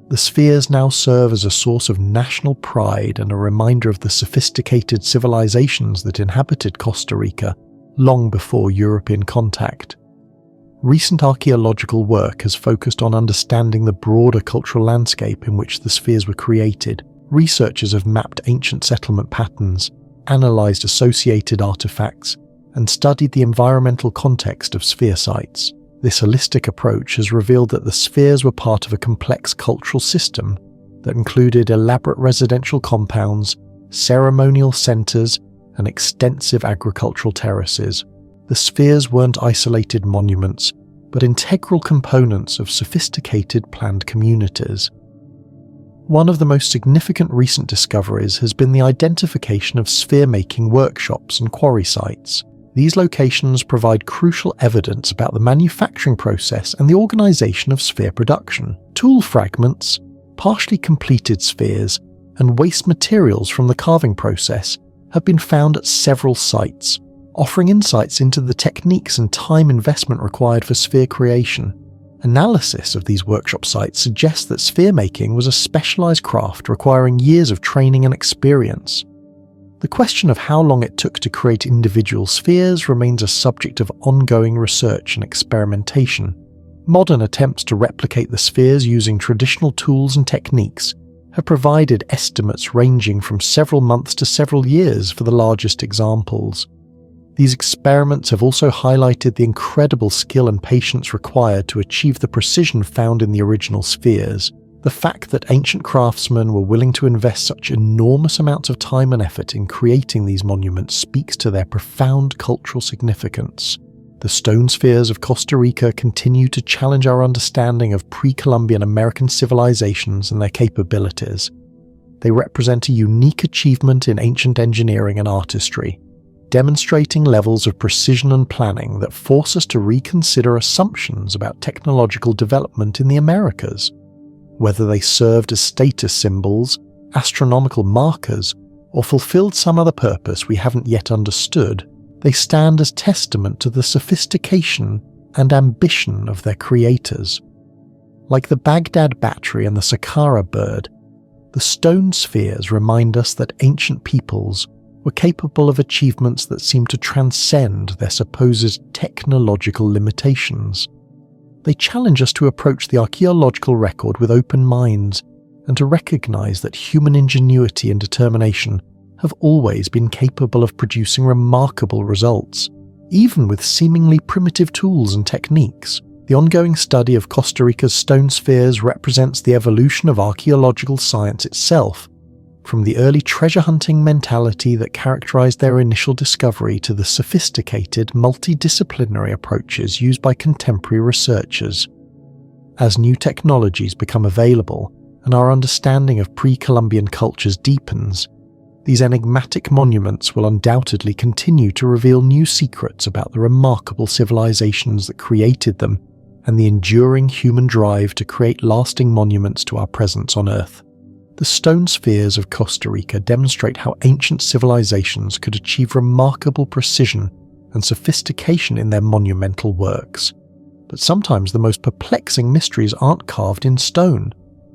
The spheres now serve as a source of national pride and a reminder of the sophisticated civilizations that inhabited Costa Rica long before European contact. Recent archaeological work has focused on understanding the broader cultural landscape in which the spheres were created. Researchers have mapped ancient settlement patterns, analysed associated artifacts, and studied the environmental context of sphere sites. This holistic approach has revealed that the spheres were part of a complex cultural system that included elaborate residential compounds, ceremonial centres, and extensive agricultural terraces. The spheres weren't isolated monuments, but integral components of sophisticated planned communities. One of the most significant recent discoveries has been the identification of sphere-making workshops and quarry sites. These locations provide crucial evidence about the manufacturing process and the organisation of sphere production. Tool fragments, partially completed spheres, and waste materials from the carving process have been found at several sites, offering insights into the techniques and time investment required for sphere creation. Analysis of these workshop sites suggests that sphere making was a specialised craft requiring years of training and experience. The question of how long it took to create individual spheres remains a subject of ongoing research and experimentation. Modern attempts to replicate the spheres using traditional tools and techniques have provided estimates ranging from several months to several years for the largest examples. These experiments have also highlighted the incredible skill and patience required to achieve the precision found in the original spheres. The fact that ancient craftsmen were willing to invest such enormous amounts of time and effort in creating these monuments speaks to their profound cultural significance. The stone spheres of Costa Rica continue to challenge our understanding of pre-Columbian American civilizations and their capabilities. They represent a unique achievement in ancient engineering and artistry, demonstrating levels of precision and planning that force us to reconsider assumptions about technological development in the Americas. Whether they served as status symbols, astronomical markers, or fulfilled some other purpose we haven't yet understood, they stand as testament to the sophistication and ambition of their creators. Like the Baghdad Battery and the Saqqara bird, the stone spheres remind us that ancient peoples were capable of achievements that seem to transcend their supposed technological limitations. They challenge us to approach the archaeological record with open minds and to recognize that human ingenuity and determination have always been capable of producing remarkable results, even with seemingly primitive tools and techniques. The ongoing study of Costa Rica's stone spheres represents the evolution of archaeological science itself, from the early treasure hunting mentality that characterized their initial discovery to the sophisticated, multidisciplinary approaches used by contemporary researchers. As new technologies become available and our understanding of pre-Columbian cultures deepens, these enigmatic monuments will undoubtedly continue to reveal new secrets about the remarkable civilizations that created them and the enduring human drive to create lasting monuments to our presence on Earth. The stone spheres of Costa Rica demonstrate how ancient civilizations could achieve remarkable precision and sophistication in their monumental works. But sometimes the most perplexing mysteries aren't carved in stone,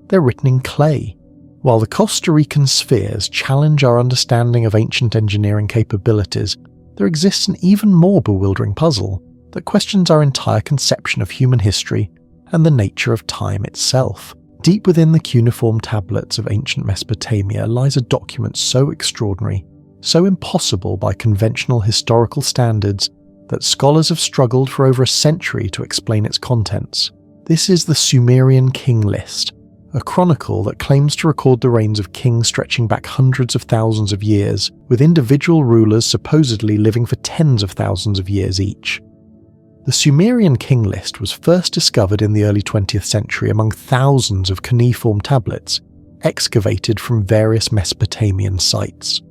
they're written in clay. While the Costa Rican spheres challenge our understanding of ancient engineering capabilities, there exists an even more bewildering puzzle that questions our entire conception of human history and the nature of time itself. Deep within the cuneiform tablets of ancient Mesopotamia lies a document so extraordinary, so impossible by conventional historical standards, that scholars have struggled for over a century to explain its contents. This is the Sumerian King List, a chronicle that claims to record the reigns of kings stretching back hundreds of thousands of years, with individual rulers supposedly living for tens of thousands of years each. The Sumerian King List was first discovered in the early 20th century among thousands of cuneiform tablets excavated from various Mesopotamian sites.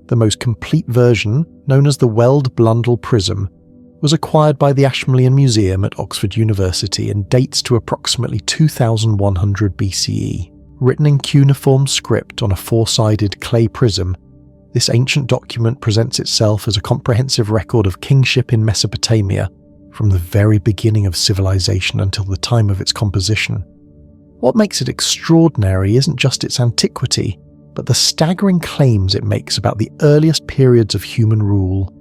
The most complete version, known as the Weld Blundell Prism, was acquired by the Ashmolean Museum at Oxford University and dates to approximately 2100 BCE. Written in cuneiform script on a four-sided clay prism, this ancient document presents itself as a comprehensive record of kingship in Mesopotamia from the very beginning of civilization until the time of its composition. What makes it extraordinary isn't just its antiquity, but the staggering claims it makes about the earliest periods of human rule.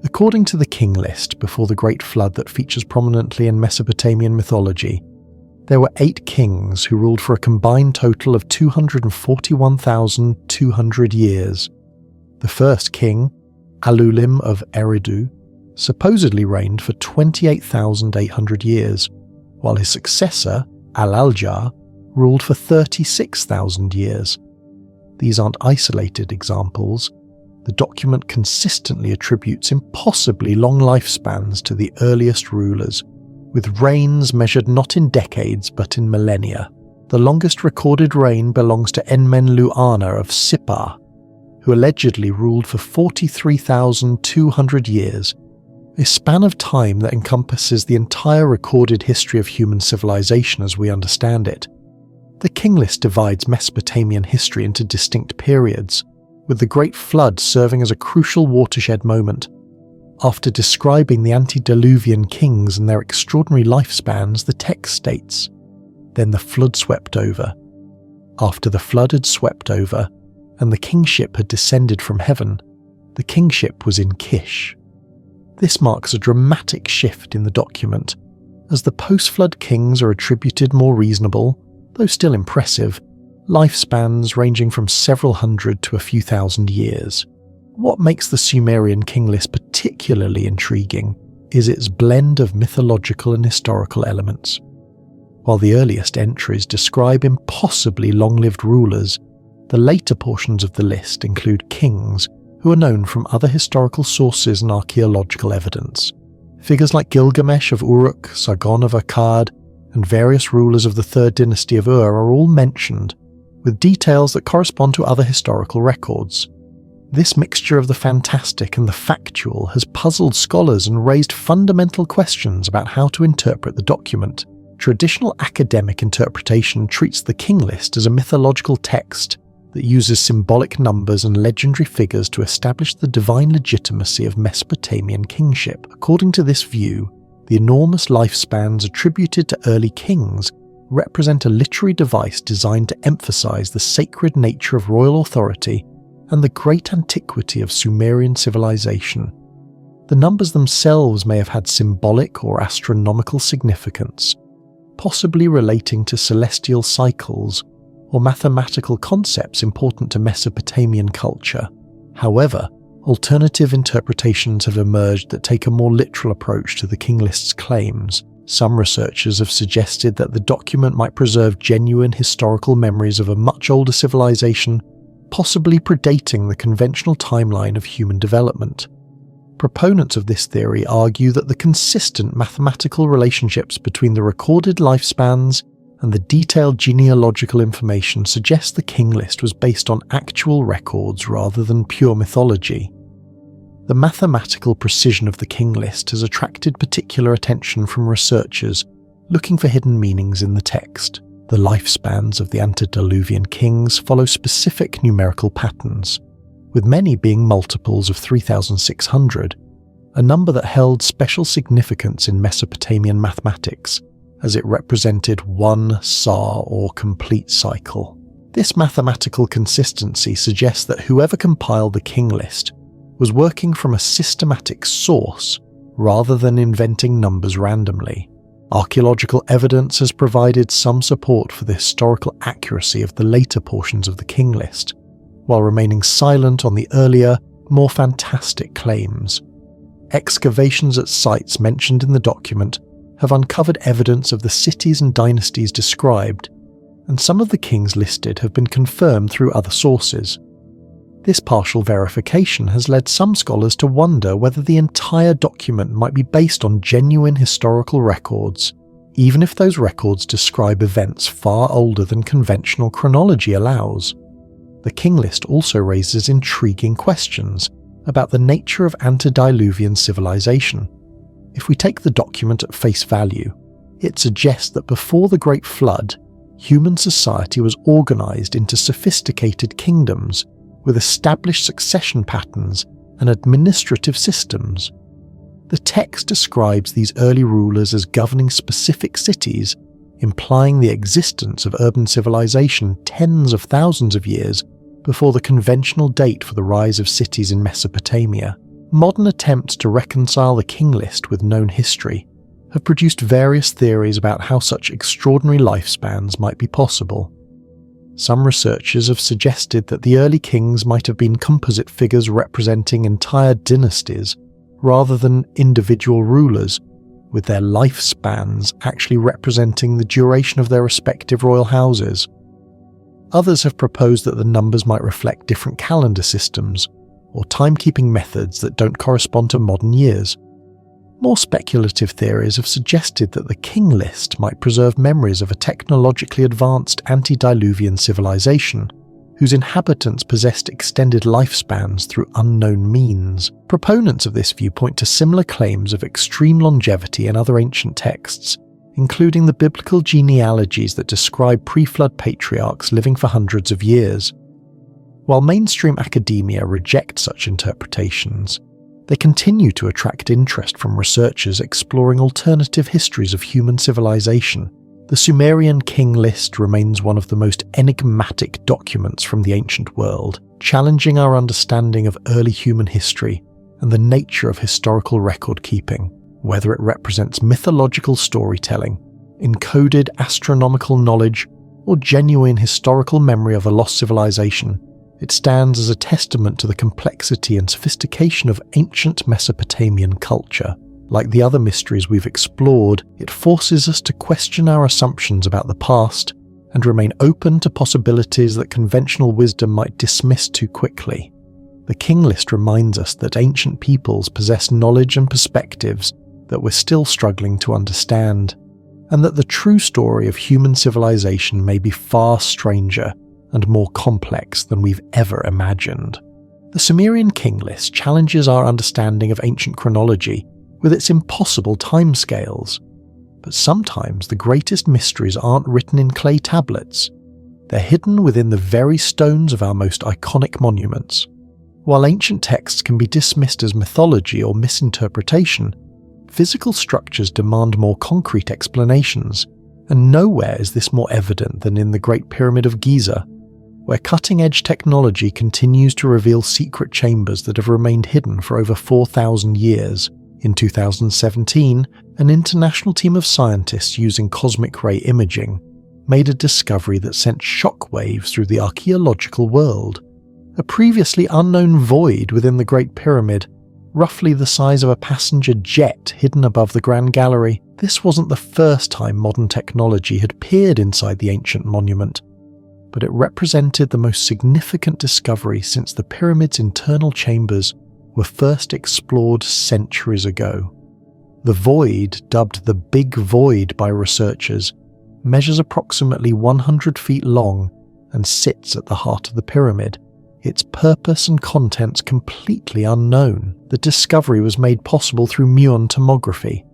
According to the King List, before the Great Flood that features prominently in Mesopotamian mythology, there were 8 kings who ruled for a combined total of 241,200 years. The first king, Alulim of Eridu, supposedly reigned for 28,800 years, while his successor, Al-Aljar, ruled for 36,000 years. These aren't isolated examples. The document consistently attributes impossibly long lifespans to the earliest rulers, with reigns measured not in decades but in millennia. The longest recorded reign belongs to Enmenlu-Ana of Sippar, who allegedly ruled for 43,200 years, a span of time that encompasses the entire recorded history of human civilization as we understand it. The King List divides Mesopotamian history into distinct periods, with the Great Flood serving as a crucial watershed moment. After describing the antediluvian kings and their extraordinary lifespans, the text states, "Then the flood swept over. After the flood had swept over, and the kingship had descended from heaven, the kingship was in Kish." This marks a dramatic shift in the document, as the post-flood kings are attributed more reasonable, though still impressive, lifespans ranging from several hundred to a few thousand years. What makes the Sumerian King List particularly intriguing is its blend of mythological and historical elements. While the earliest entries describe impossibly long-lived rulers, the later portions of the list include kings who are known from other historical sources and archaeological evidence. Figures like Gilgamesh of Uruk, Sargon of Akkad, and various rulers of the 3rd dynasty of Ur are all mentioned, with details that correspond to other historical records. This mixture of the fantastic and the factual has puzzled scholars and raised fundamental questions about how to interpret the document. Traditional academic interpretation treats the King List as a mythological text that uses symbolic numbers and legendary figures to establish the divine legitimacy of Mesopotamian kingship. According to this view, the enormous lifespans attributed to early kings represent a literary device designed to emphasize the sacred nature of royal authority and the great antiquity of Sumerian civilization. The numbers themselves may have had symbolic or astronomical significance, possibly relating to celestial cycles or mathematical concepts important to Mesopotamian culture. However, alternative interpretations have emerged that take a more literal approach to the King List's claims. Some researchers have suggested that the document might preserve genuine historical memories of a much older civilization, possibly predating the conventional timeline of human development. Proponents of this theory argue that the consistent mathematical relationships between the recorded lifespans and the detailed genealogical information suggests the King List was based on actual records rather than pure mythology. The mathematical precision of the King List has attracted particular attention from researchers looking for hidden meanings in the text. The lifespans of the antediluvian kings follow specific numerical patterns, with many being multiples of 3,600, a number that held special significance in Mesopotamian mathematics, as it represented one Sar or complete cycle. This mathematical consistency suggests that whoever compiled the king list was working from a systematic source rather than inventing numbers randomly. Archaeological evidence has provided some support for the historical accuracy of the later portions of the king list, while remaining silent on the earlier, more fantastic claims. Excavations at sites mentioned in the document have uncovered evidence of the cities and dynasties described, and some of the kings listed have been confirmed through other sources. This partial verification has led some scholars to wonder whether the entire document might be based on genuine historical records, even if those records describe events far older than conventional chronology allows. The king list also raises intriguing questions about the nature of antediluvian civilization. If we take the document at face value, it suggests that before the Great Flood, human society was organized into sophisticated kingdoms with established succession patterns and administrative systems. The text describes these early rulers as governing specific cities, implying the existence of urban civilization tens of thousands of years before the conventional date for the rise of cities in Mesopotamia. Modern attempts to reconcile the king list with known history have produced various theories about how such extraordinary lifespans might be possible. Some researchers have suggested that the early kings might have been composite figures representing entire dynasties rather than individual rulers, with their lifespans actually representing the duration of their respective royal houses. Others have proposed that the numbers might reflect different calendar systems or timekeeping methods that don't correspond to modern years. More speculative theories have suggested that the king list might preserve memories of a technologically advanced antediluvian civilization whose inhabitants possessed extended lifespans through unknown means. Proponents of this view point to similar claims of extreme longevity in other ancient texts, including the biblical genealogies that describe pre-flood patriarchs living for hundreds of years. While mainstream academia reject such interpretations, they continue to attract interest from researchers exploring alternative histories of human civilization. The Sumerian king list remains one of the most enigmatic documents from the ancient world, challenging our understanding of early human history and the nature of historical record keeping. Whether it represents mythological storytelling, encoded astronomical knowledge, or genuine historical memory of a lost civilization, it stands as a testament to the complexity and sophistication of ancient Mesopotamian culture. Like the other mysteries we've explored, it forces us to question our assumptions about the past and remain open to possibilities that conventional wisdom might dismiss too quickly. The king list reminds us that ancient peoples possess knowledge and perspectives that we're still struggling to understand, and that the true story of human civilization may be far stranger and more complex than we've ever imagined. The Sumerian king list challenges our understanding of ancient chronology with its impossible timescales. But sometimes the greatest mysteries aren't written in clay tablets. They're hidden within the very stones of our most iconic monuments. While ancient texts can be dismissed as mythology or misinterpretation, physical structures demand more concrete explanations, and nowhere is this more evident than in the Great Pyramid of Giza, where cutting-edge technology continues to reveal secret chambers that have remained hidden for over 4,000 years. In 2017, an international team of scientists using cosmic ray imaging made a discovery that sent shockwaves through the archaeological world. A previously unknown void within the Great Pyramid, roughly the size of a passenger jet hidden above the Grand Gallery. This wasn't the first time modern technology had peered inside the ancient monument, but it represented the most significant discovery since the pyramid's internal chambers were first explored centuries ago. The void, dubbed the Big Void by researchers, measures approximately 100 feet long and sits at the heart of the pyramid, its purpose and contents completely unknown. The discovery was made possible through muon tomography,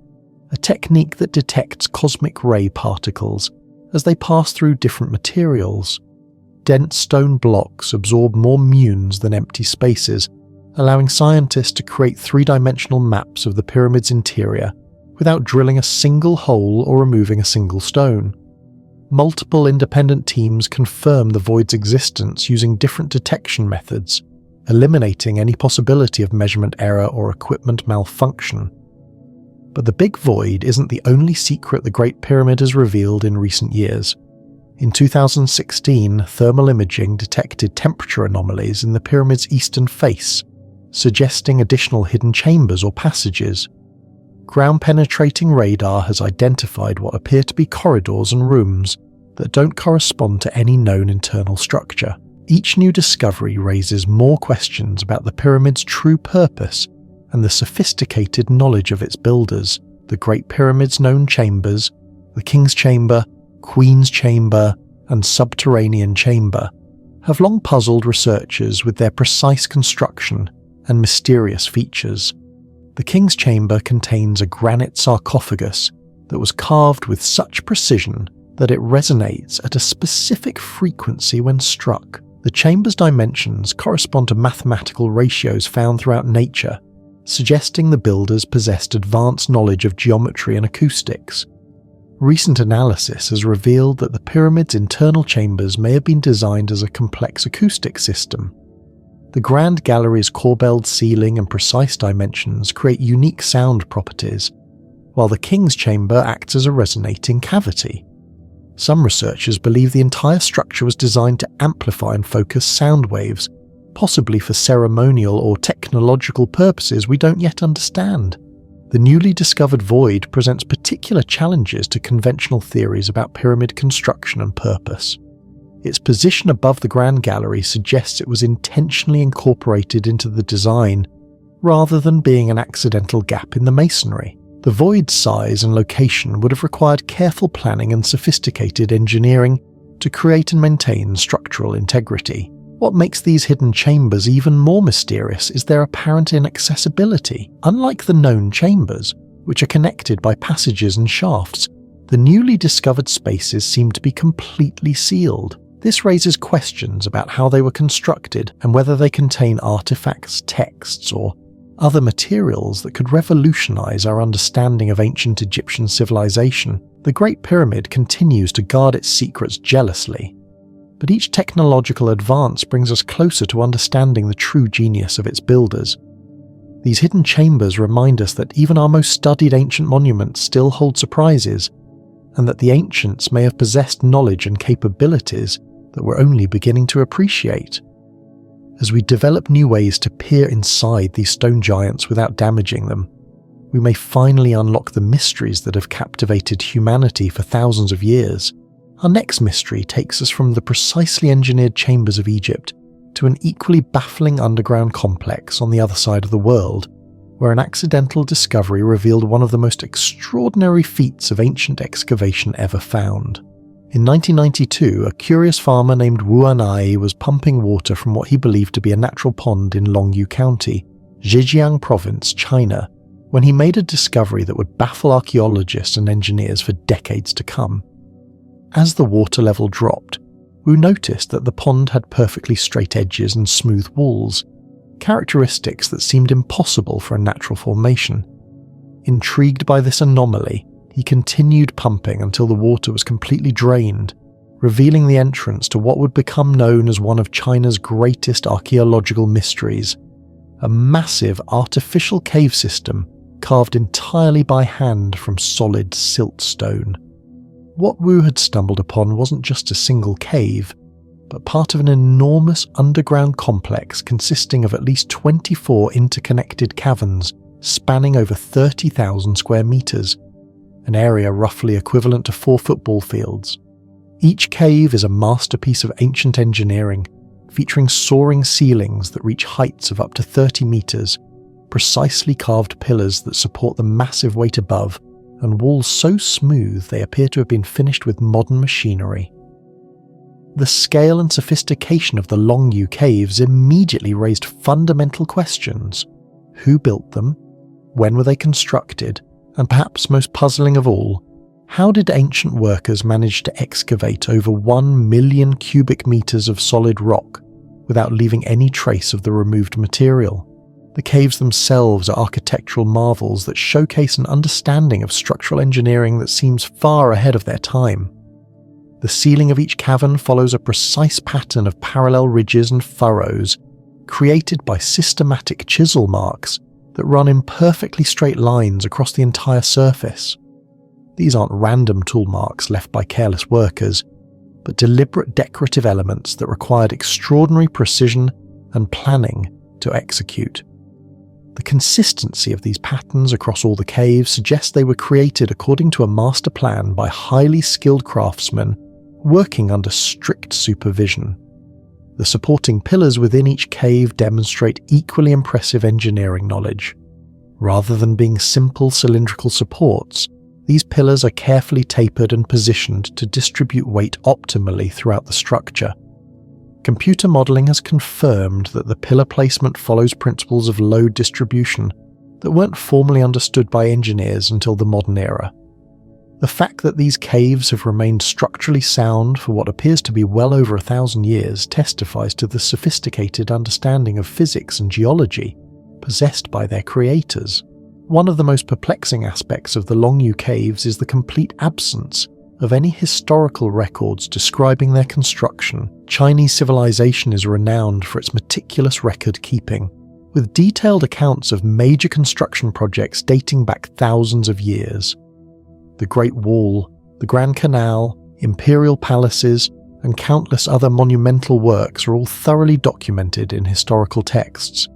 a technique that detects cosmic ray particles as they pass through different materials. Dense stone blocks absorb more muons than empty spaces, allowing scientists to create three-dimensional maps of the pyramid's interior without drilling a single hole or removing a single stone. Multiple independent teams confirm the void's existence using different detection methods, eliminating any possibility of measurement error or equipment malfunction. But the big void isn't the only secret the Great Pyramid has revealed in recent years. In 2016, thermal imaging detected temperature anomalies in the pyramid's eastern face, suggesting additional hidden chambers or passages. Ground-penetrating radar has identified what appear to be corridors and rooms that don't correspond to any known internal structure. Each new discovery raises more questions about the pyramid's true purpose and the sophisticated knowledge of its builders. The Great Pyramid's known chambers, the King's Chamber, Queen's Chamber, and Subterranean Chamber, have long puzzled researchers with their precise construction and mysterious features. The King's Chamber contains a granite sarcophagus that was carved with such precision that it resonates at a specific frequency when struck. The chamber's dimensions correspond to mathematical ratios found throughout nature, suggesting the builders possessed advanced knowledge of geometry and acoustics. Recent analysis has revealed that the pyramid's internal chambers may have been designed as a complex acoustic system. The Grand Gallery's corbelled ceiling and precise dimensions create unique sound properties, while the King's Chamber acts as a resonating cavity. Some researchers believe the entire structure was designed to amplify and focus sound waves, possibly for ceremonial or technological purposes we don't yet understand. The newly discovered void presents particular challenges to conventional theories about pyramid construction and purpose. Its position above the Grand Gallery suggests it was intentionally incorporated into the design, rather than being an accidental gap in the masonry. The void's size and location would have required careful planning and sophisticated engineering to create and maintain structural integrity. What makes these hidden chambers even more mysterious is their apparent inaccessibility. Unlike the known chambers, which are connected by passages and shafts, the newly discovered spaces seem to be completely sealed. This raises questions about how they were constructed and whether they contain artifacts, texts, or other materials that could revolutionize our understanding of ancient Egyptian civilization. The Great Pyramid continues to guard its secrets jealously, but each technological advance brings us closer to understanding the true genius of its builders. These hidden chambers remind us that even our most studied ancient monuments still hold surprises, and that the ancients may have possessed knowledge and capabilities that we're only beginning to appreciate. As we develop new ways to peer inside these stone giants without damaging them, we may finally unlock the mysteries that have captivated humanity for thousands of years. Our next mystery takes us from the precisely engineered chambers of Egypt to an equally baffling underground complex on the other side of the world, where an accidental discovery revealed one of the most extraordinary feats of ancient excavation ever found. In 1992, a curious farmer named Wu Anai was pumping water from what he believed to be a natural pond in Longyu County, Zhejiang Province, China, when he made a discovery that would baffle archaeologists and engineers for decades to come. As the water level dropped, Wu noticed that the pond had perfectly straight edges and smooth walls, characteristics that seemed impossible for a natural formation. Intrigued by this anomaly, he continued pumping until the water was completely drained, revealing the entrance to what would become known as one of China's greatest archaeological mysteries, a massive artificial cave system carved entirely by hand from solid siltstone. What Wu had stumbled upon wasn't just a single cave, but part of an enormous underground complex consisting of at least 24 interconnected caverns spanning over 30,000 square meters, an area roughly equivalent to 4 football fields. Each cave is a masterpiece of ancient engineering, featuring soaring ceilings that reach heights of up to 30 meters, precisely carved pillars that support the massive weight above, and walls so smooth they appear to have been finished with modern machinery. The scale and sophistication of the Longyu caves immediately raised fundamental questions. Who built them? When were they constructed? And perhaps most puzzling of all, How did ancient workers manage to excavate over 1 million cubic meters of solid rock without leaving any trace of the removed material? The caves themselves are architectural marvels that showcase an understanding of structural engineering that seems far ahead of their time. The ceiling of each cavern follows a precise pattern of parallel ridges and furrows, created by systematic chisel marks that run in perfectly straight lines across the entire surface. These aren't random tool marks left by careless workers, but deliberate decorative elements that required extraordinary precision and planning to execute. The consistency of these patterns across all the caves suggests they were created according to a master plan by highly skilled craftsmen working under strict supervision. The supporting pillars within each cave demonstrate equally impressive engineering knowledge. Rather than being simple cylindrical supports, these pillars are carefully tapered and positioned to distribute weight optimally throughout the structure. Computer modelling has confirmed that the pillar placement follows principles of load distribution that weren't formally understood by engineers until the modern era. The fact that these caves have remained structurally sound for what appears to be well over 1,000 years testifies to the sophisticated understanding of physics and geology possessed by their creators. One of the most perplexing aspects of the Longyu caves is the complete absence of any historical records describing their construction. Chinese civilization is renowned for its meticulous record-keeping, with detailed accounts of major construction projects dating back thousands of years. The Great Wall, the Grand Canal, imperial palaces, and countless other monumental works are all thoroughly documented in historical texts.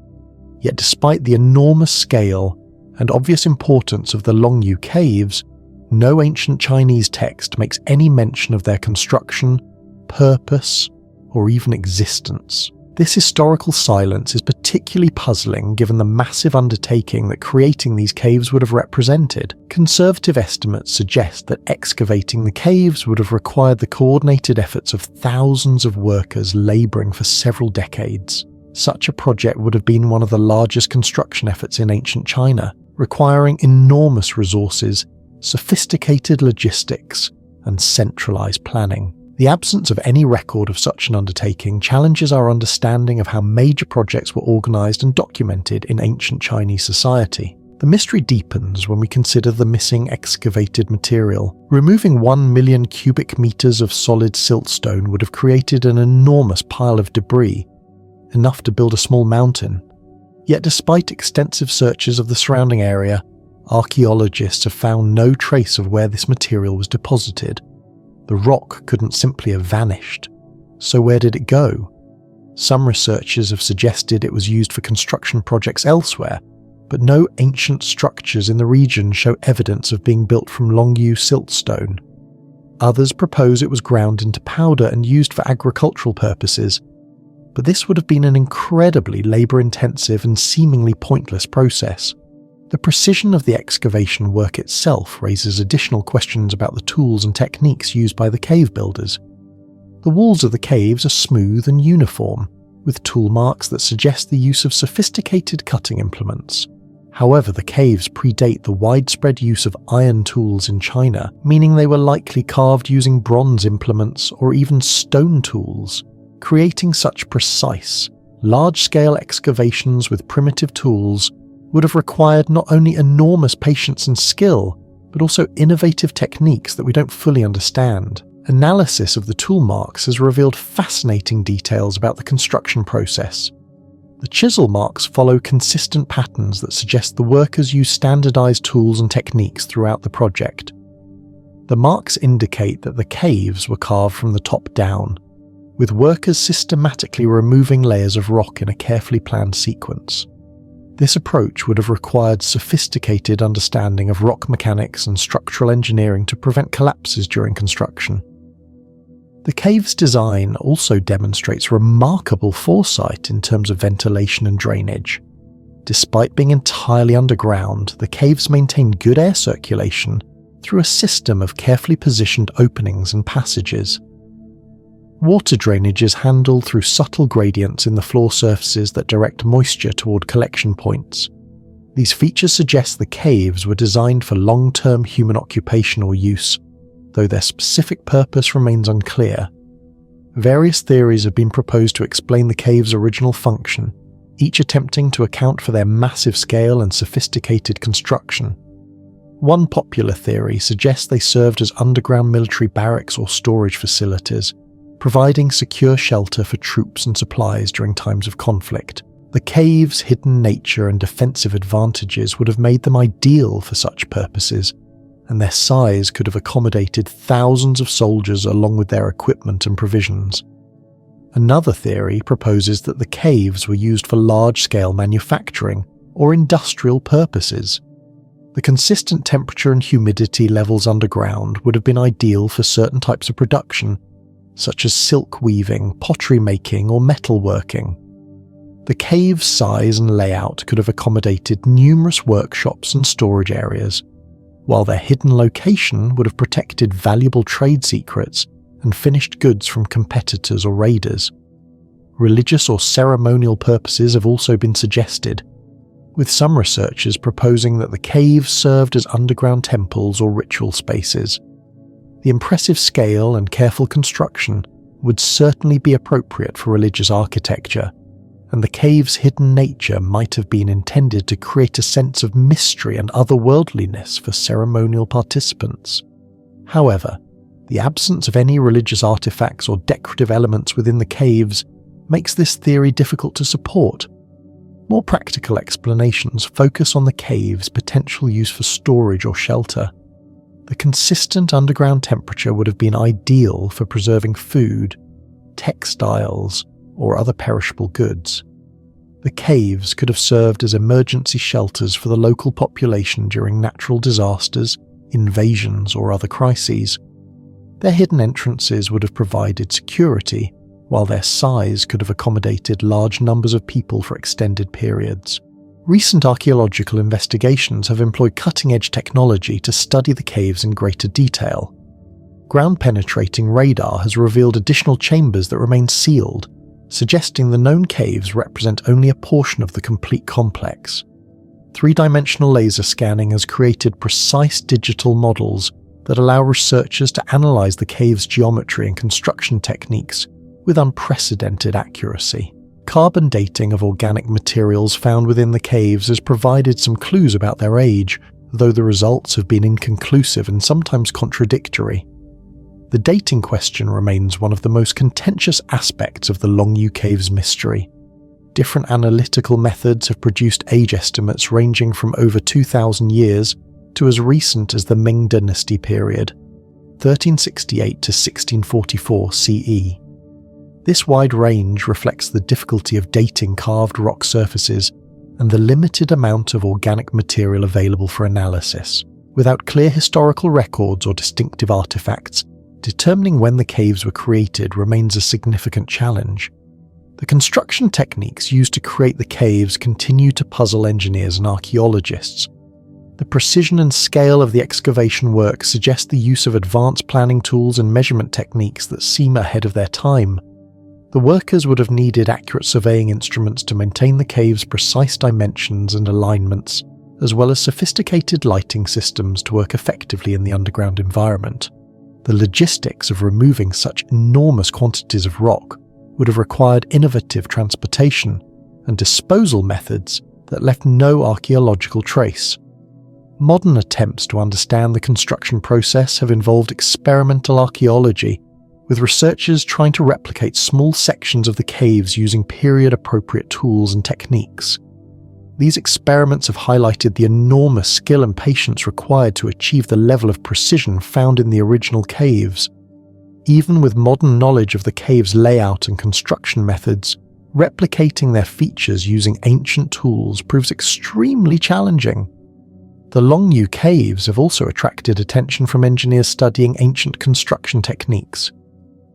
Yet despite the enormous scale and obvious importance of the Longyu caves, no ancient Chinese text makes any mention of their construction, purpose, or even existence. This historical silence is particularly puzzling given the massive undertaking that creating these caves would have represented. Conservative estimates suggest that excavating the caves would have required the coordinated efforts of thousands of workers labouring for several decades. Such a project would have been one of the largest construction efforts in ancient China, requiring enormous resources, sophisticated logistics, and centralised planning. The absence of any record of such an undertaking challenges our understanding of how major projects were organised and documented in ancient Chinese society. The mystery deepens when we consider the missing excavated material. Removing 1 million cubic metres of solid siltstone would have created an enormous pile of debris, enough to build a small mountain. Yet despite extensive searches of the surrounding area, archaeologists have found no trace of where this material was deposited. The rock couldn't simply have vanished. So where did it go? Some researchers have suggested it was used for construction projects elsewhere, but no ancient structures in the region show evidence of being built from Longyu siltstone. Others propose it was ground into powder and used for agricultural purposes, but this would have been an incredibly labour-intensive and seemingly pointless process. The precision of the excavation work itself raises additional questions about the tools and techniques used by the cave builders. The walls of the caves are smooth and uniform, with tool marks that suggest the use of sophisticated cutting implements. However, the caves predate the widespread use of iron tools in China, meaning they were likely carved using bronze implements or even stone tools. Creating such precise, large-scale excavations with primitive tools would have required not only enormous patience and skill, but also innovative techniques that we don't fully understand. Analysis of the tool marks has revealed fascinating details about the construction process. The chisel marks follow consistent patterns that suggest the workers used standardized tools and techniques throughout the project. The marks indicate that the caves were carved from the top down, with workers systematically removing layers of rock in a carefully planned sequence. This approach would have required sophisticated understanding of rock mechanics and structural engineering to prevent collapses during construction. The cave's design also demonstrates remarkable foresight in terms of ventilation and drainage. Despite being entirely underground, the caves maintain good air circulation through a system of carefully positioned openings and passages. Water drainage is handled through subtle gradients in the floor surfaces that direct moisture toward collection points. These features suggest the caves were designed for long-term human occupation or use, though their specific purpose remains unclear. Various theories have been proposed to explain the caves' original function, each attempting to account for their massive scale and sophisticated construction. One popular theory suggests they served as underground military barracks or storage facilities, providing secure shelter for troops and supplies during times of conflict. The caves' hidden nature and defensive advantages would have made them ideal for such purposes, and their size could have accommodated thousands of soldiers along with their equipment and provisions. Another theory proposes that the caves were used for large-scale manufacturing or industrial purposes. The consistent temperature and humidity levels underground would have been ideal for certain types of production, such as silk weaving, pottery making, or metalworking. The cave's size and layout could have accommodated numerous workshops and storage areas, while their hidden location would have protected valuable trade secrets and finished goods from competitors or raiders. Religious or ceremonial purposes have also been suggested, with some researchers proposing that the caves served as underground temples or ritual spaces. The impressive scale and careful construction would certainly be appropriate for religious architecture, and the cave's hidden nature might have been intended to create a sense of mystery and otherworldliness for ceremonial participants. However, the absence of any religious artifacts or decorative elements within the caves makes this theory difficult to support. More practical explanations focus on the cave's potential use for storage or shelter. The consistent underground temperature would have been ideal for preserving food, textiles, or other perishable goods. The caves could have served as emergency shelters for the local population during natural disasters, invasions, or other crises. Their hidden entrances would have provided security, while their size could have accommodated large numbers of people for extended periods. Recent archaeological investigations have employed cutting-edge technology to study the caves in greater detail. Ground-penetrating radar has revealed additional chambers that remain sealed, suggesting the known caves represent only a portion of the complete complex. Three-dimensional laser scanning has created precise digital models that allow researchers to analyze the cave's geometry and construction techniques with unprecedented accuracy. Carbon dating of organic materials found within the caves has provided some clues about their age, though the results have been inconclusive and sometimes contradictory. The dating question remains one of the most contentious aspects of the Longyu Caves mystery. Different analytical methods have produced age estimates ranging from over 2,000 years to as recent as the Ming Dynasty period, 1368 to 1644 CE. This wide range reflects the difficulty of dating carved rock surfaces and the limited amount of organic material available for analysis. Without clear historical records or distinctive artifacts, determining when the caves were created remains a significant challenge. The construction techniques used to create the caves continue to puzzle engineers and archaeologists. The precision and scale of the excavation work suggest the use of advanced planning tools and measurement techniques that seem ahead of their time. The workers would have needed accurate surveying instruments to maintain the cave's precise dimensions and alignments, as well as sophisticated lighting systems to work effectively in the underground environment. The logistics of removing such enormous quantities of rock would have required innovative transportation and disposal methods that left no archaeological trace. Modern attempts to understand the construction process have involved experimental archaeology, with researchers trying to replicate small sections of the caves using period-appropriate tools and techniques. These experiments have highlighted the enormous skill and patience required to achieve the level of precision found in the original caves. Even with modern knowledge of the cave's layout and construction methods, replicating their features using ancient tools proves extremely challenging. The Longyu Caves have also attracted attention from engineers studying ancient construction techniques.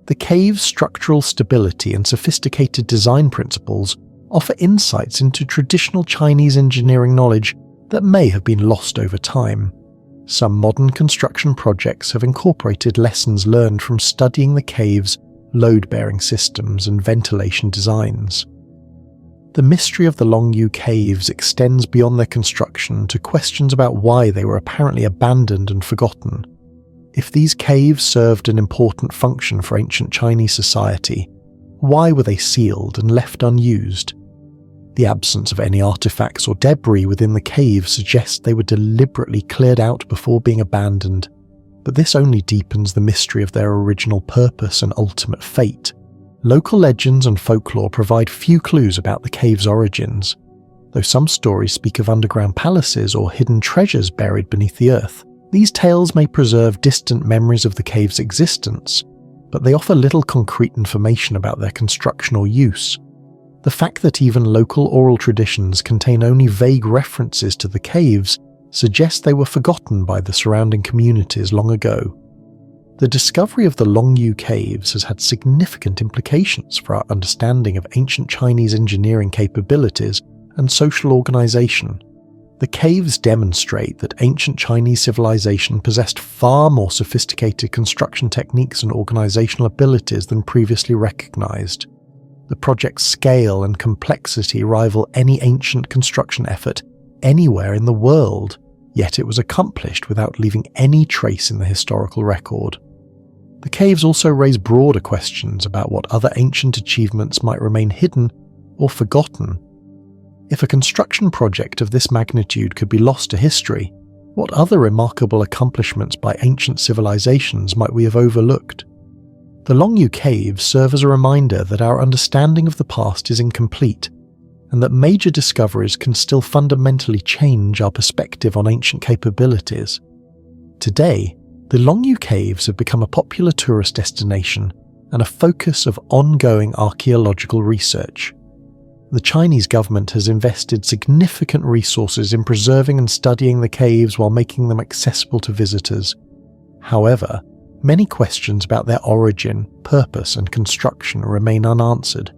The cave's structural stability and sophisticated design principles offer insights into traditional Chinese engineering knowledge that may have been lost over time. Some modern construction projects have incorporated lessons learned from studying the cave's load-bearing systems and ventilation designs. The mystery of the Longyu Caves extends beyond their construction to questions about why they were apparently abandoned and forgotten. If these caves served an important function for ancient Chinese society, why were they sealed and left unused? The absence of any artifacts or debris within the cave suggests they were deliberately cleared out before being abandoned, but this only deepens the mystery of their original purpose and ultimate fate. Local legends and folklore provide few clues about the cave's origins, though some stories speak of underground palaces or hidden treasures buried beneath the earth. These tales may preserve distant memories of the cave's existence, but they offer little concrete information about their construction or use. The fact that even local oral traditions contain only vague references to the caves suggests they were forgotten by the surrounding communities long ago. The discovery of the Longyu Caves has had significant implications for our understanding of ancient Chinese engineering capabilities and social organization. The caves demonstrate that ancient Chinese civilization possessed far more sophisticated construction techniques and organizational abilities than previously recognized. The project's scale and complexity rival any ancient construction effort anywhere in the world, yet it was accomplished without leaving any trace in the historical record. The caves also raise broader questions about what other ancient achievements might remain hidden or forgotten. If a construction project of this magnitude could be lost to history, what other remarkable accomplishments by ancient civilizations might we have overlooked? The Longyu Caves serve as a reminder that our understanding of the past is incomplete, and that major discoveries can still fundamentally change our perspective on ancient capabilities. Today, the Longyu Caves have become a popular tourist destination and a focus of ongoing archaeological research. The Chinese government has invested significant resources in preserving and studying the caves while making them accessible to visitors. However, many questions about their origin, purpose, and construction remain unanswered,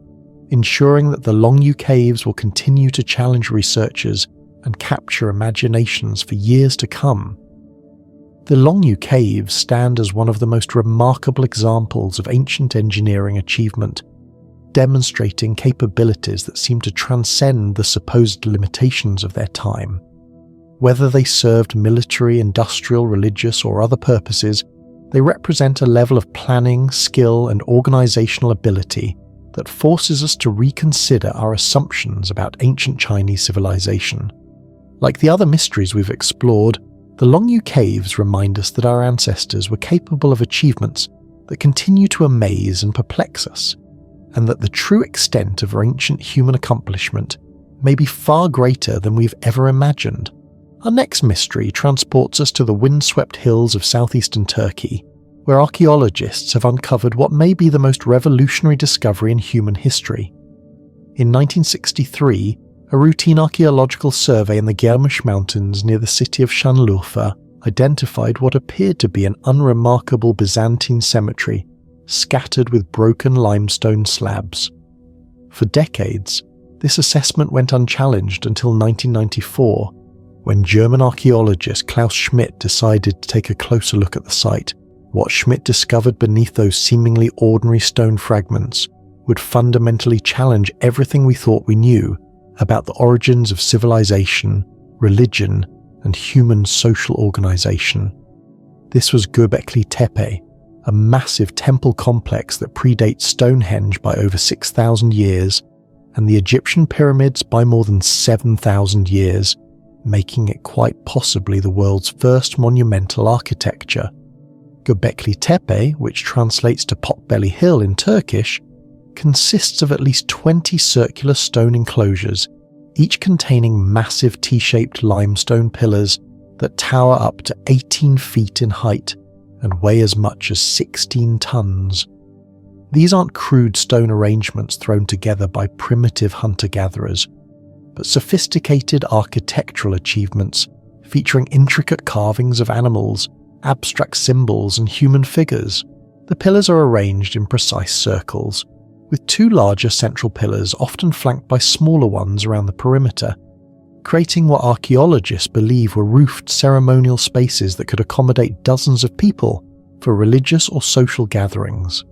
ensuring that the Longyu Caves will continue to challenge researchers and capture imaginations for years to come. The Longyu Caves stand as one of the most remarkable examples of ancient engineering achievement, demonstrating capabilities that seem to transcend the supposed limitations of their time. Whether they served military, industrial, religious, or other purposes, they represent a level of planning, skill, and organizational ability that forces us to reconsider our assumptions about ancient Chinese civilization. Like the other mysteries we've explored, the Longyu Caves remind us that our ancestors were capable of achievements that continue to amaze and perplex us, and that the true extent of ancient human accomplishment may be far greater than we've ever imagined. Our next mystery transports us to the windswept hills of southeastern Turkey, where archaeologists have uncovered what may be the most revolutionary discovery in human history. In 1963, a routine archaeological survey in the Germisch Mountains near the city of Şanlıurfa identified what appeared to be an unremarkable Byzantine cemetery scattered with broken limestone slabs. For decades, this assessment went unchallenged until 1994, when German archaeologist Klaus Schmidt decided to take a closer look at the site. What Schmidt discovered beneath those seemingly ordinary stone fragments would fundamentally challenge everything we thought we knew about the origins of civilization, religion, and human social organization. This was Göbekli Tepe, a massive temple complex that predates Stonehenge by over 6,000 years and the Egyptian pyramids by more than 7,000 years, making it quite possibly the world's first monumental architecture. Göbekli Tepe, which translates to Potbelly Hill in Turkish, consists of at least 20 circular stone enclosures, each containing massive T-shaped limestone pillars that tower up to 18 feet in height and weigh as much as 16 tons. These aren't crude stone arrangements thrown together by primitive hunter-gatherers, but sophisticated architectural achievements featuring intricate carvings of animals, abstract symbols, and human figures. The pillars are arranged in precise circles, with two larger central pillars often flanked by smaller ones around the perimeter, creating what archaeologists believe were roofed ceremonial spaces that could accommodate dozens of people for religious or social gatherings.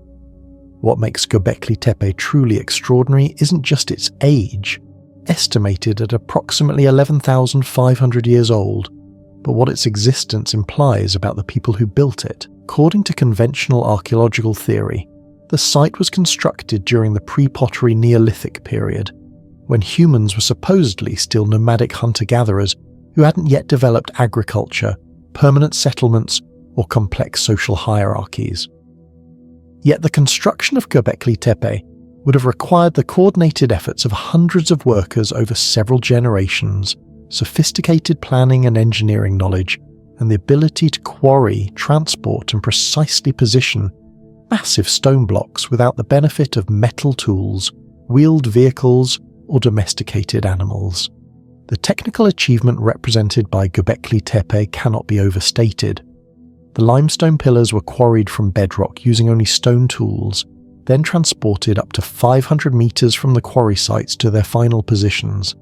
What makes Göbekli Tepe truly extraordinary isn't just its age, estimated at approximately 11,500 years old, but what its existence implies about the people who built it. According to conventional archaeological theory, the site was constructed during the pre-pottery Neolithic period, when humans were supposedly still nomadic hunter-gatherers who hadn't yet developed agriculture, permanent settlements, or complex social hierarchies. Yet the construction of Göbekli Tepe would have required the coordinated efforts of hundreds of workers over several generations, sophisticated planning and engineering knowledge, and the ability to quarry, transport, and precisely position massive stone blocks without the benefit of metal tools, wheeled vehicles, or domesticated animals. The technical achievement represented by Göbekli Tepe cannot be overstated. The limestone pillars were quarried from bedrock using only stone tools, then transported up to 500 meters from the quarry sites to their final positions.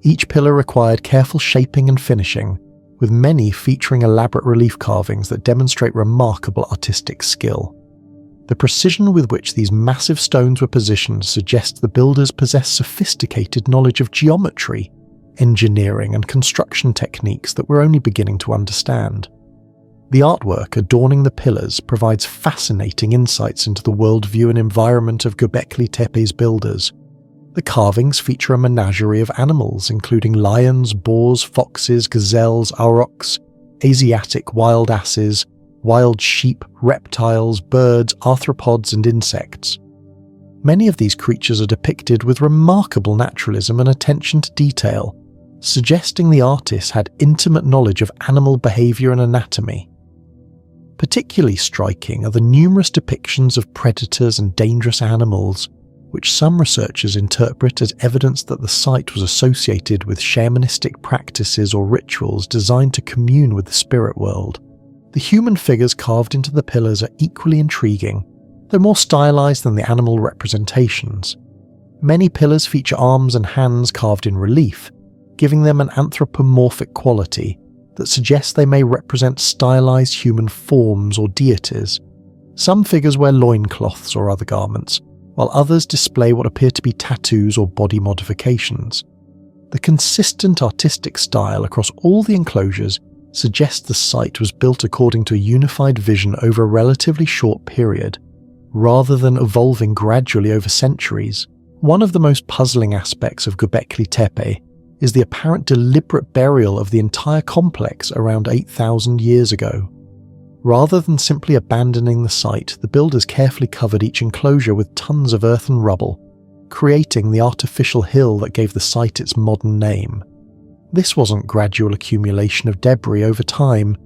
Each pillar required careful shaping and finishing, with many featuring elaborate relief carvings that demonstrate remarkable artistic skill. The precision with which these massive stones were positioned suggests the builders possessed sophisticated knowledge of geometry, engineering, and construction techniques that we're only beginning to understand. The artwork adorning the pillars provides fascinating insights into the worldview and environment of Göbekli Tepe's builders. The carvings feature a menagerie of animals, including lions, boars, foxes, gazelles, aurochs, Asiatic wild asses, wild sheep, reptiles, birds, arthropods, and insects. Many of these creatures are depicted with remarkable naturalism and attention to detail, suggesting the artist had intimate knowledge of animal behavior and anatomy. Particularly striking are the numerous depictions of predators and dangerous animals, which some researchers interpret as evidence that the site was associated with shamanistic practices or rituals designed to commune with the spirit world. The human figures carved into the pillars are equally intriguing, though more stylized than the animal representations. Many pillars feature arms and hands carved in relief, giving them an anthropomorphic quality that suggests they may represent stylized human forms or deities. Some figures wear loincloths or other garments, while others display what appear to be tattoos or body modifications. The consistent artistic style across all the enclosures suggests the site was built according to a unified vision over a relatively short period, rather than evolving gradually over centuries. One of the most puzzling aspects of Göbekli Tepe is the apparent deliberate burial of the entire complex around 8,000 years ago. Rather than simply abandoning the site, the builders carefully covered each enclosure with tons of earth and rubble, creating the artificial hill that gave the site its modern name. This wasn't gradual accumulation of debris over time,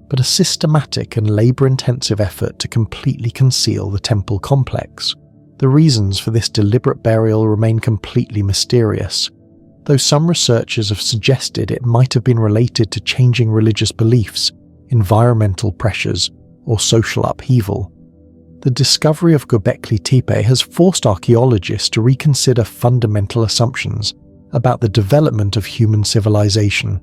but a systematic and labour-intensive effort to completely conceal the temple complex. The reasons for this deliberate burial remain completely mysterious, though some researchers have suggested it might have been related to changing religious beliefs, environmental pressures, or social upheaval. The discovery of Göbekli Tepe has forced archaeologists to reconsider fundamental assumptions about the development of human civilization.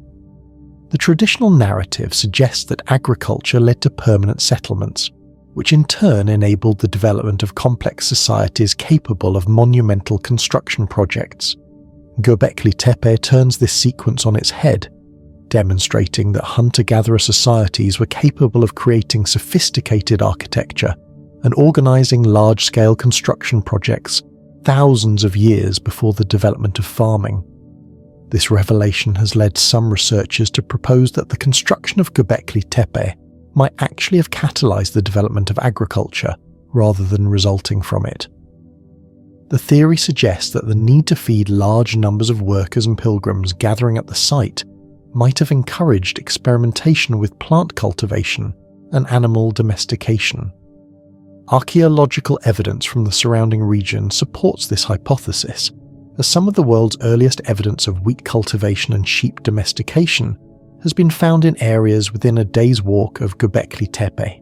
The traditional narrative suggests that agriculture led to permanent settlements, which in turn enabled the development of complex societies capable of monumental construction projects. Göbekli Tepe turns this sequence on its head, demonstrating that hunter-gatherer societies were capable of creating sophisticated architecture and organizing large-scale construction projects thousands of years before the development of farming. This revelation has led some researchers to propose that the construction of Göbekli Tepe might actually have catalyzed the development of agriculture rather than resulting from it. The theory suggests that the need to feed large numbers of workers and pilgrims gathering at the site might have encouraged experimentation with plant cultivation and animal domestication. Archaeological evidence from the surrounding region supports this hypothesis, as some of the world's earliest evidence of wheat cultivation and sheep domestication has been found in areas within a day's walk of Göbekli Tepe.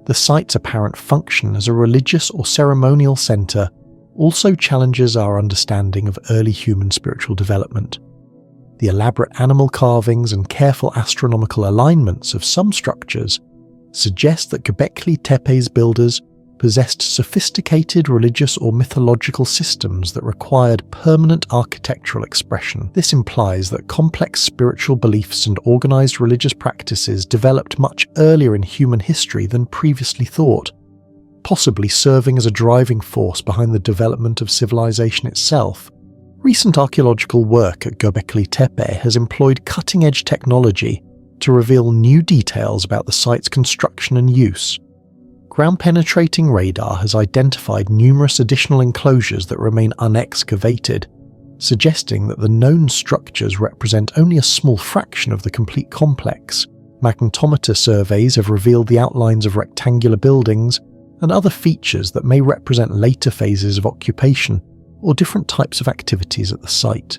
The site's apparent function as a religious or ceremonial centre also challenges our understanding of early human spiritual development. The elaborate animal carvings and careful astronomical alignments of some structures suggest that Göbekli Tepe's builders possessed sophisticated religious or mythological systems that required permanent architectural expression. This implies that complex spiritual beliefs and organized religious practices developed much earlier in human history than previously thought, possibly serving as a driving force behind the development of civilization itself. Recent archaeological work at Göbekli Tepe has employed cutting-edge technology to reveal new details about the site's construction and use. Ground-penetrating radar has identified numerous additional enclosures that remain unexcavated, suggesting that the known structures represent only a small fraction of the complete complex. Magnetometer surveys have revealed the outlines of rectangular buildings and other features that may represent later phases of occupation or different types of activities at the site.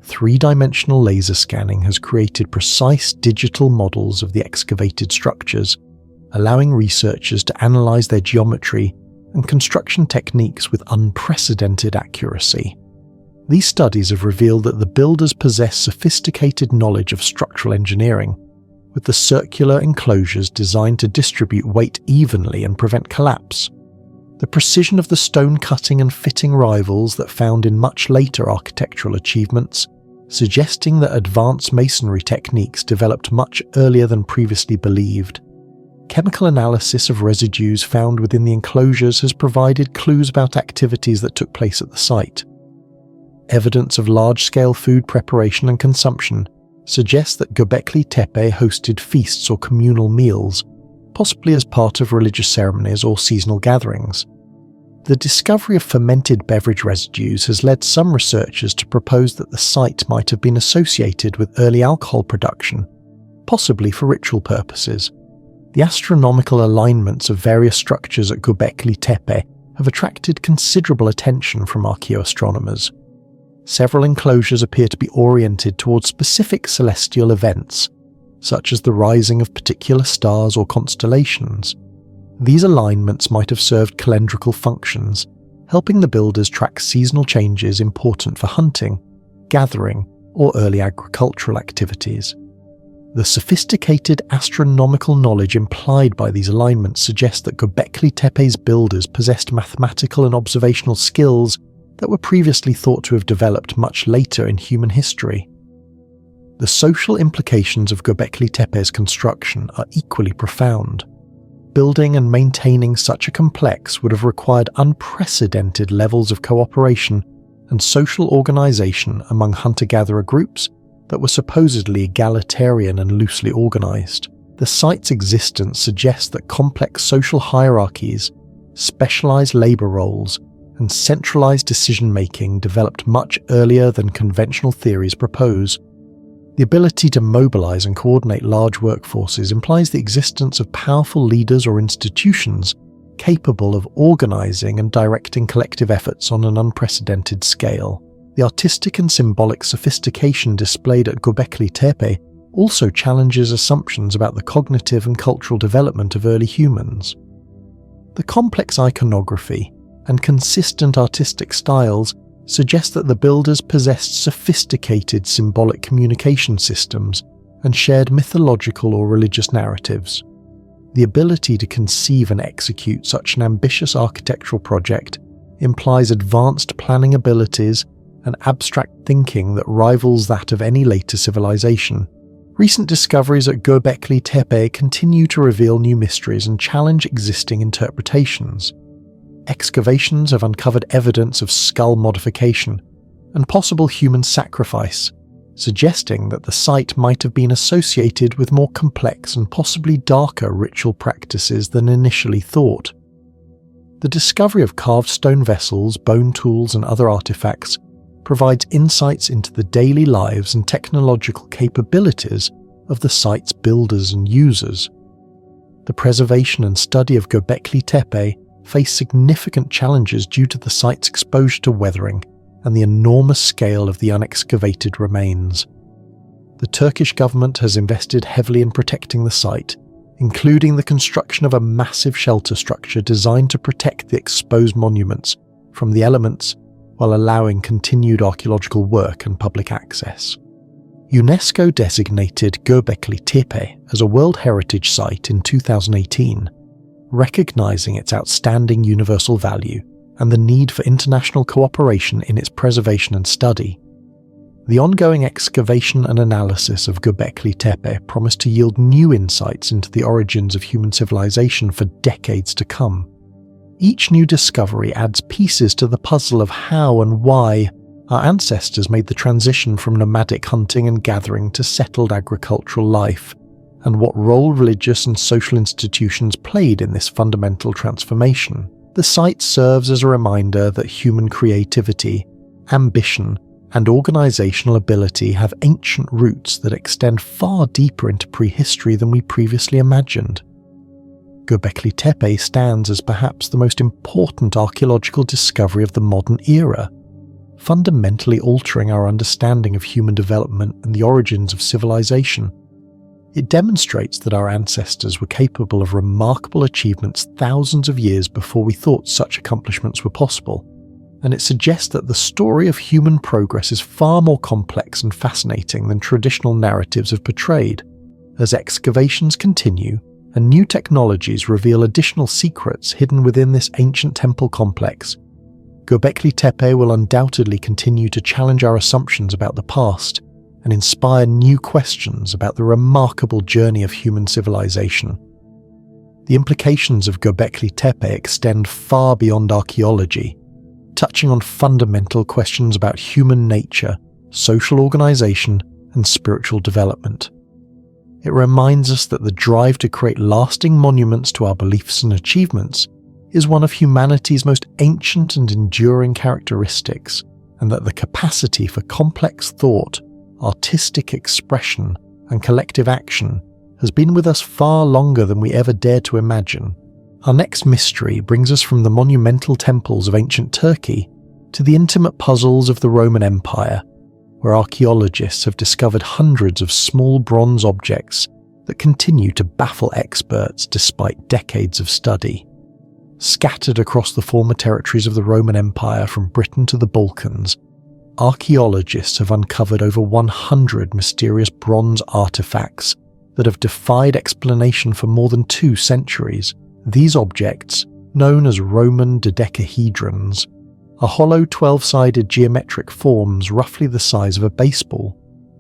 Three-dimensional laser scanning has created precise digital models of the excavated structures, allowing researchers to analyze their geometry and construction techniques with unprecedented accuracy. These studies have revealed that the builders possess sophisticated knowledge of structural engineering, with the circular enclosures designed to distribute weight evenly and prevent collapse. The precision of the stone cutting and fitting rivals that found in much later architectural achievements, suggesting that advanced masonry techniques developed much earlier than previously believed. Chemical analysis of residues found within the enclosures has provided clues about activities that took place at the site. Evidence of large-scale food preparation and consumption suggests that Göbekli Tepe hosted feasts or communal meals, possibly as part of religious ceremonies or seasonal gatherings. The discovery of fermented beverage residues has led some researchers to propose that the site might have been associated with early alcohol production, possibly for ritual purposes. The astronomical alignments of various structures at Göbekli Tepe have attracted considerable attention from archaeoastronomers. Several enclosures appear to be oriented towards specific celestial events, such as the rising of particular stars or constellations. These alignments might have served calendrical functions, helping the builders track seasonal changes important for hunting, gathering, or early agricultural activities. The sophisticated astronomical knowledge implied by these alignments suggests that Göbekli Tepe's builders possessed mathematical and observational skills that were previously thought to have developed much later in human history. The social implications of Göbekli Tepe's construction are equally profound. Building and maintaining such a complex would have required unprecedented levels of cooperation and social organization among hunter-gatherer groups that were supposedly egalitarian and loosely organized. The site's existence suggests that complex social hierarchies, specialized labor roles, and centralized decision-making developed much earlier than conventional theories propose. The ability to mobilize and coordinate large workforces implies the existence of powerful leaders or institutions capable of organizing and directing collective efforts on an unprecedented scale. The artistic and symbolic sophistication displayed at Göbekli Tepe also challenges assumptions about the cognitive and cultural development of early humans. The complex iconography and consistent artistic styles suggest that the builders possessed sophisticated symbolic communication systems and shared mythological or religious narratives. The ability to conceive and execute such an ambitious architectural project implies advanced planning abilities and abstract thinking that rivals that of any later civilization. Recent discoveries at Göbekli Tepe continue to reveal new mysteries and challenge existing interpretations. Excavations have uncovered evidence of skull modification and possible human sacrifice, suggesting that the site might have been associated with more complex and possibly darker ritual practices than initially thought. The discovery of carved stone vessels, bone tools, and other artifacts provides insights into the daily lives and technological capabilities of the site's builders and users. The preservation and study of Göbekli Tepe face significant challenges due to the site's exposure to weathering and the enormous scale of the unexcavated remains. The Turkish government has invested heavily in protecting the site, including the construction of a massive shelter structure designed to protect the exposed monuments from the elements while allowing continued archaeological work and public access. UNESCO designated Göbekli Tepe as a World Heritage Site in 2018. recognizing its outstanding universal value and the need for international cooperation in its preservation and study. The ongoing excavation and analysis of Göbekli Tepe promise to yield new insights into the origins of human civilization for decades to come. Each new discovery adds pieces to the puzzle of how and why our ancestors made the transition from nomadic hunting and gathering to settled agricultural life, and what role religious and social institutions played in this fundamental transformation. The site serves as a reminder that human creativity, ambition, and organizational ability have ancient roots that extend far deeper into prehistory than we previously imagined. Göbekli Tepe stands as perhaps the most important archaeological discovery of the modern era, fundamentally altering our understanding of human development and the origins of civilization. It demonstrates that our ancestors were capable of remarkable achievements thousands of years before we thought such accomplishments were possible, and it suggests that the story of human progress is far more complex and fascinating than traditional narratives have portrayed. As excavations continue, and new technologies reveal additional secrets hidden within this ancient temple complex, Göbekli Tepe will undoubtedly continue to challenge our assumptions about the past and inspire new questions about the remarkable journey of human civilization. The implications of Göbekli Tepe extend far beyond archaeology, touching on fundamental questions about human nature, social organization, and spiritual development. It reminds us that the drive to create lasting monuments to our beliefs and achievements is one of humanity's most ancient and enduring characteristics, and that the capacity for complex thought, artistic expression, and collective action has been with us far longer than we ever dared to imagine. Our next mystery brings us from the monumental temples of ancient Turkey to the intimate puzzles of the Roman Empire, where archaeologists have discovered hundreds of small bronze objects that continue to baffle experts despite decades of study. Scattered across the former territories of the Roman Empire from Britain to the Balkans, archaeologists have uncovered over 100 mysterious bronze artifacts that have defied explanation for more than 2 centuries. These objects, known as Roman dodecahedrons, are hollow 12-sided geometric forms roughly the size of a baseball,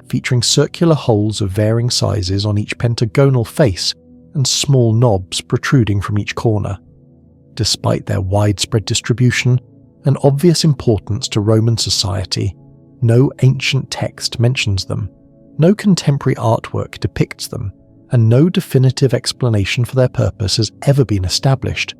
featuring circular holes of varying sizes on each pentagonal face and small knobs protruding from each corner. Despite their widespread distribution and obvious importance to Roman society, no ancient text mentions them, no contemporary artwork depicts them, and no definitive explanation for their purpose has ever been established,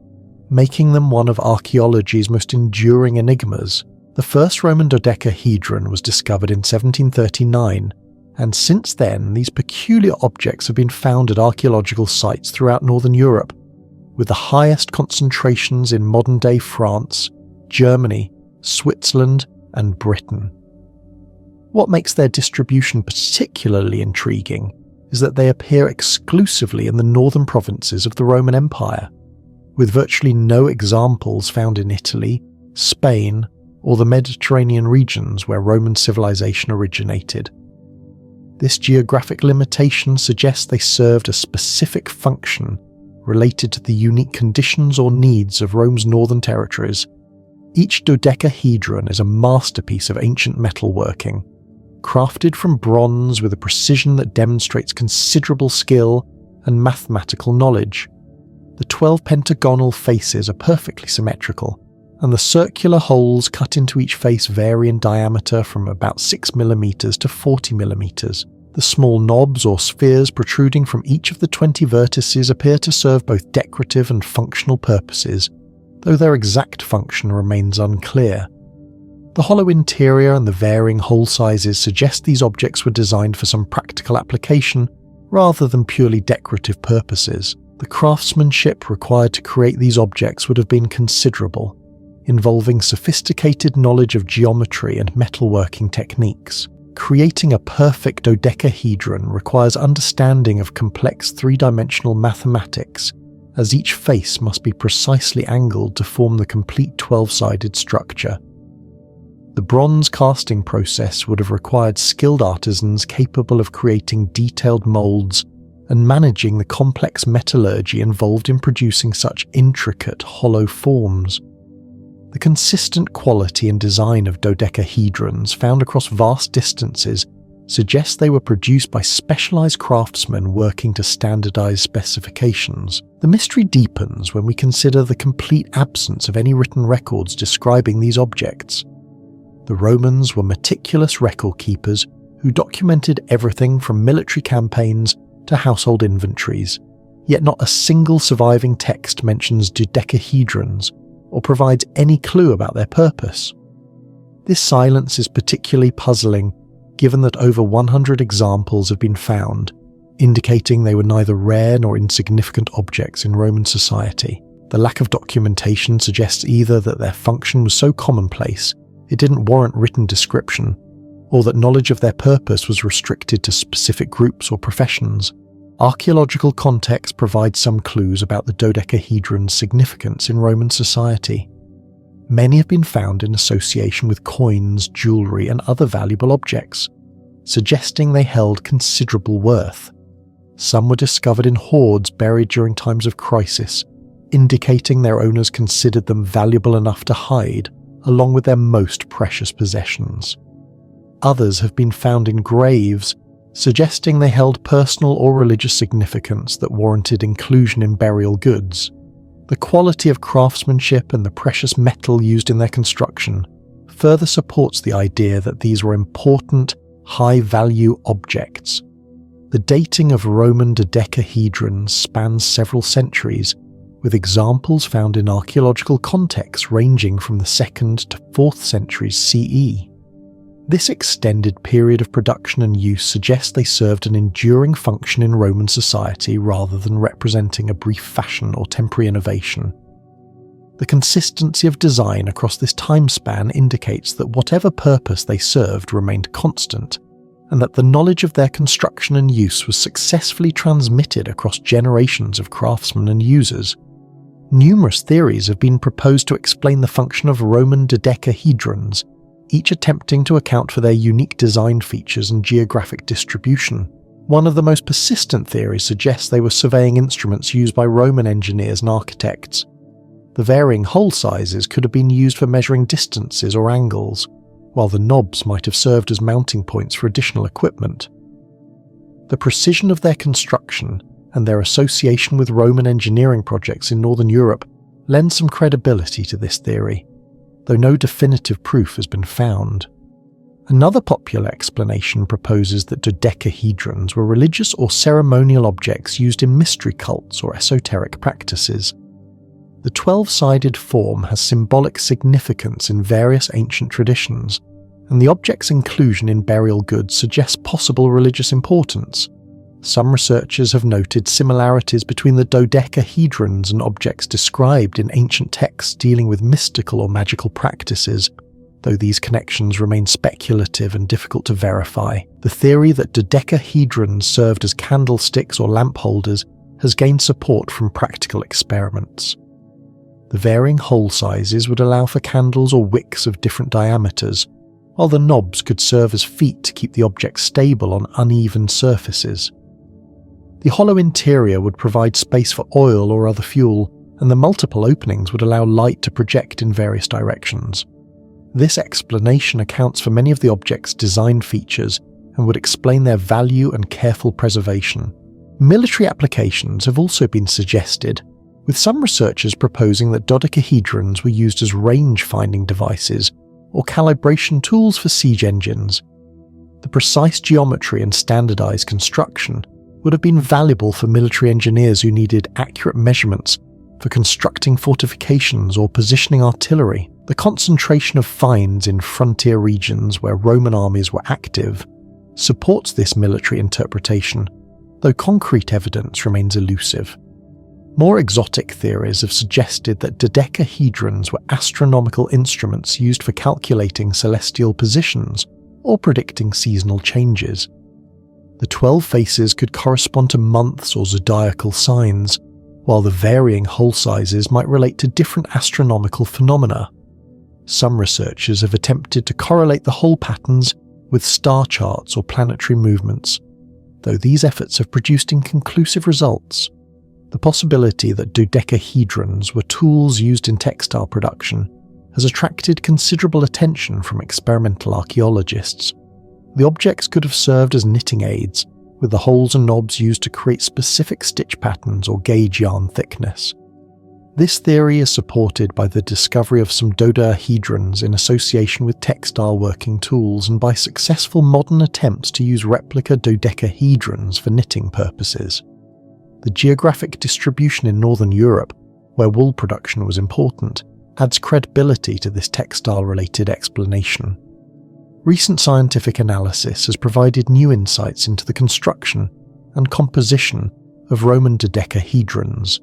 making them one of archaeology's most enduring enigmas. The first Roman dodecahedron was discovered in 1739, and since then these peculiar objects have been found at archaeological sites throughout northern Europe, with the highest concentrations in modern-day France, Germany, Switzerland, and Britain. What makes their distribution particularly intriguing is that they appear exclusively in the northern provinces of the Roman Empire, with virtually no examples found in Italy, Spain, or the Mediterranean regions where Roman civilization originated. This geographic limitation suggests they served a specific function related to the unique conditions or needs of Rome's northern territories. Each dodecahedron is a masterpiece of ancient metalworking, crafted from bronze with a precision that demonstrates considerable skill and mathematical knowledge. The 12 pentagonal faces are perfectly symmetrical, and the circular holes cut into each face vary in diameter from about 6 mm to 40 mm. The small knobs or spheres protruding from each of the 20 vertices appear to serve both decorative and functional purposes, though their exact function remains unclear. The hollow interior and the varying hole sizes suggest these objects were designed for some practical application rather than purely decorative purposes. The craftsmanship required to create these objects would have been considerable, involving sophisticated knowledge of geometry and metalworking techniques. Creating a perfect dodecahedron requires understanding of complex three-dimensional mathematics, as each face must be precisely angled to form the complete 12-sided structure. The bronze casting process would have required skilled artisans capable of creating detailed molds and managing the complex metallurgy involved in producing such intricate, hollow forms. The consistent quality and design of dodecahedrons found across vast distances suggests they were produced by specialized craftsmen working to standardize specifications. The mystery deepens when we consider the complete absence of any written records describing these objects. The Romans were meticulous record keepers who documented everything from military campaigns to household inventories, yet not a single surviving text mentions dodecahedrons or provides any clue about their purpose. This silence is particularly puzzling given that over 100 examples have been found, indicating they were neither rare nor insignificant objects in Roman society. The lack of documentation suggests either that their function was so commonplace it didn't warrant written description, or that knowledge of their purpose was restricted to specific groups or professions. Archaeological context provides some clues about the dodecahedron's significance in Roman society. Many have been found in association with coins, jewellery, and other valuable objects, suggesting they held considerable worth. Some were discovered in hoards buried during times of crisis, indicating their owners considered them valuable enough to hide, along with their most precious possessions. Others have been found in graves, suggesting they held personal or religious significance that warranted inclusion in burial goods. The quality of craftsmanship and the precious metal used in their construction further supports the idea that these were important, high-value objects. The dating of Roman dodecahedrons spans several centuries, with examples found in archaeological contexts ranging from the 2nd to 4th centuries CE. This extended period of production and use suggests they served an enduring function in Roman society rather than representing a brief fashion or temporary innovation. The consistency of design across this time span indicates that whatever purpose they served remained constant, and that the knowledge of their construction and use was successfully transmitted across generations of craftsmen and users. Numerous theories have been proposed to explain the function of Roman dodecahedrons, each attempting to account for their unique design features and geographic distribution. One of the most persistent theories suggests they were surveying instruments used by Roman engineers and architects. The varying hole sizes could have been used for measuring distances or angles, while the knobs might have served as mounting points for additional equipment. The precision of their construction and their association with Roman engineering projects in Northern Europe lend some credibility to this theory, though no definitive proof has been found. Another popular explanation proposes that dodecahedrons were religious or ceremonial objects used in mystery cults or esoteric practices. The 12-sided form has symbolic significance in various ancient traditions, and the object's inclusion in burial goods suggests possible religious importance. Some researchers have noted similarities between the dodecahedrons and objects described in ancient texts dealing with mystical or magical practices, though these connections remain speculative and difficult to verify. The theory that dodecahedrons served as candlesticks or lamp holders has gained support from practical experiments. The varying hole sizes would allow for candles or wicks of different diameters, while the knobs could serve as feet to keep the object stable on uneven surfaces. The hollow interior would provide space for oil or other fuel, and the multiple openings would allow light to project in various directions. This explanation accounts for many of the object's design features and would explain their value and careful preservation. Military applications have also been suggested, with some researchers proposing that dodecahedrons were used as range-finding devices or calibration tools for siege engines. The precise geometry and standardized construction would have been valuable for military engineers who needed accurate measurements for constructing fortifications or positioning artillery. The concentration of finds in frontier regions where Roman armies were active supports this military interpretation, though concrete evidence remains elusive. More exotic theories have suggested that dodecahedrons were astronomical instruments used for calculating celestial positions or predicting seasonal changes. The 12 faces could correspond to months or zodiacal signs, while the varying hole sizes might relate to different astronomical phenomena. Some researchers have attempted to correlate the hole patterns with star charts or planetary movements, though these efforts have produced inconclusive results. The possibility that dodecahedrons were tools used in textile production has attracted considerable attention from experimental archaeologists. The objects could have served as knitting aids, with the holes and knobs used to create specific stitch patterns or gauge yarn thickness. This theory is supported by the discovery of some dodecahedrons in association with textile working tools and by successful modern attempts to use replica dodecahedrons for knitting purposes. The geographic distribution in Northern Europe, where wool production was important, adds credibility to this textile-related explanation. Recent scientific analysis has provided new insights into the construction and composition of Roman dodecahedrons.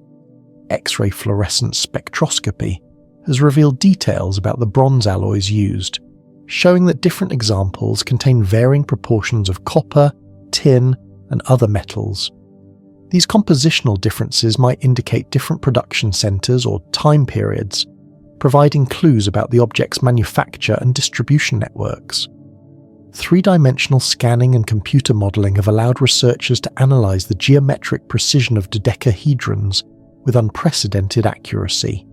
X-ray fluorescence spectroscopy has revealed details about the bronze alloys used, showing that different examples contain varying proportions of copper, tin, and other metals. These compositional differences might indicate different production centres or time periods, providing clues about the object's manufacture and distribution networks. Three-dimensional scanning and computer modelling have allowed researchers to analyse the geometric precision of dodecahedrons with unprecedented accuracy.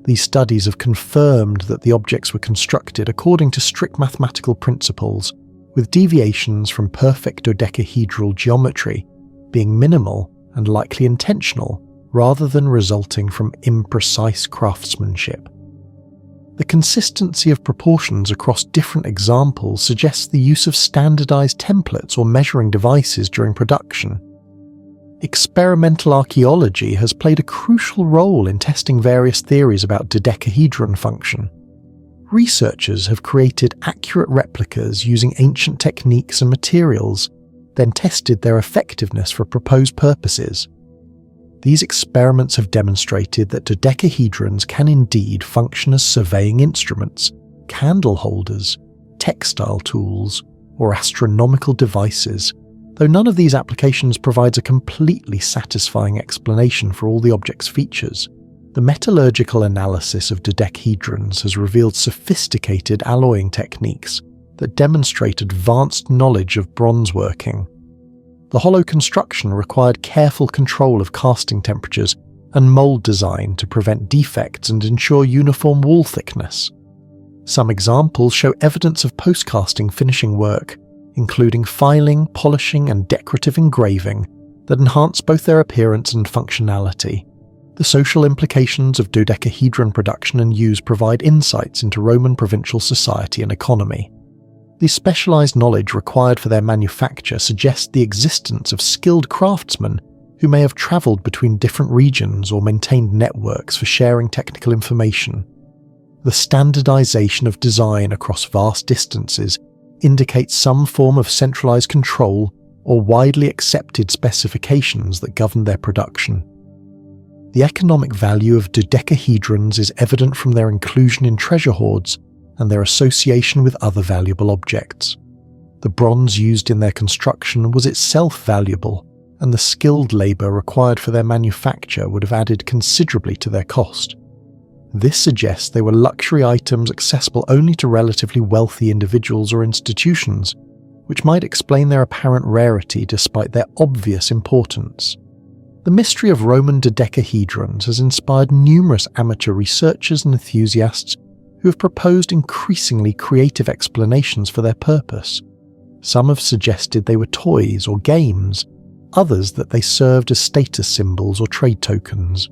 These studies have confirmed that the objects were constructed according to strict mathematical principles, with deviations from perfect dodecahedral geometry being minimal and likely intentional rather than resulting from imprecise craftsmanship. The consistency of proportions across different examples suggests the use of standardized templates or measuring devices during production. Experimental archaeology has played a crucial role in testing various theories about dodecahedron function. Researchers have created accurate replicas using ancient techniques and materials, then tested their effectiveness for proposed purposes. These experiments have demonstrated that dodecahedrons can indeed function as surveying instruments, candle holders, textile tools, or astronomical devices, though none of these applications provides a completely satisfying explanation for all the object's features. The metallurgical analysis of dodecahedrons has revealed sophisticated alloying techniques that demonstrate advanced knowledge of bronze working. The hollow construction required careful control of casting temperatures and mould design to prevent defects and ensure uniform wool thickness. Some examples show evidence of post-casting finishing work, including filing, polishing, and decorative engraving that enhance both their appearance and functionality. The social implications of dodecahedron production and use provide insights into Roman provincial society and economy. The specialized knowledge required for their manufacture suggests the existence of skilled craftsmen who may have traveled between different regions or maintained networks for sharing technical information. The standardization of design across vast distances indicates some form of centralized control or widely accepted specifications that govern their production. The economic value of dodecahedrons is evident from their inclusion in treasure hoards and their association with other valuable objects. The bronze used in their construction was itself valuable, and the skilled labour required for their manufacture would have added considerably to their cost. This suggests they were luxury items accessible only to relatively wealthy individuals or institutions, which might explain their apparent rarity despite their obvious importance. The mystery of Roman dodecahedrons has inspired numerous amateur researchers and enthusiasts who have proposed increasingly creative explanations for their purpose. Some have suggested they were toys or games, others that they served as status symbols or trade tokens.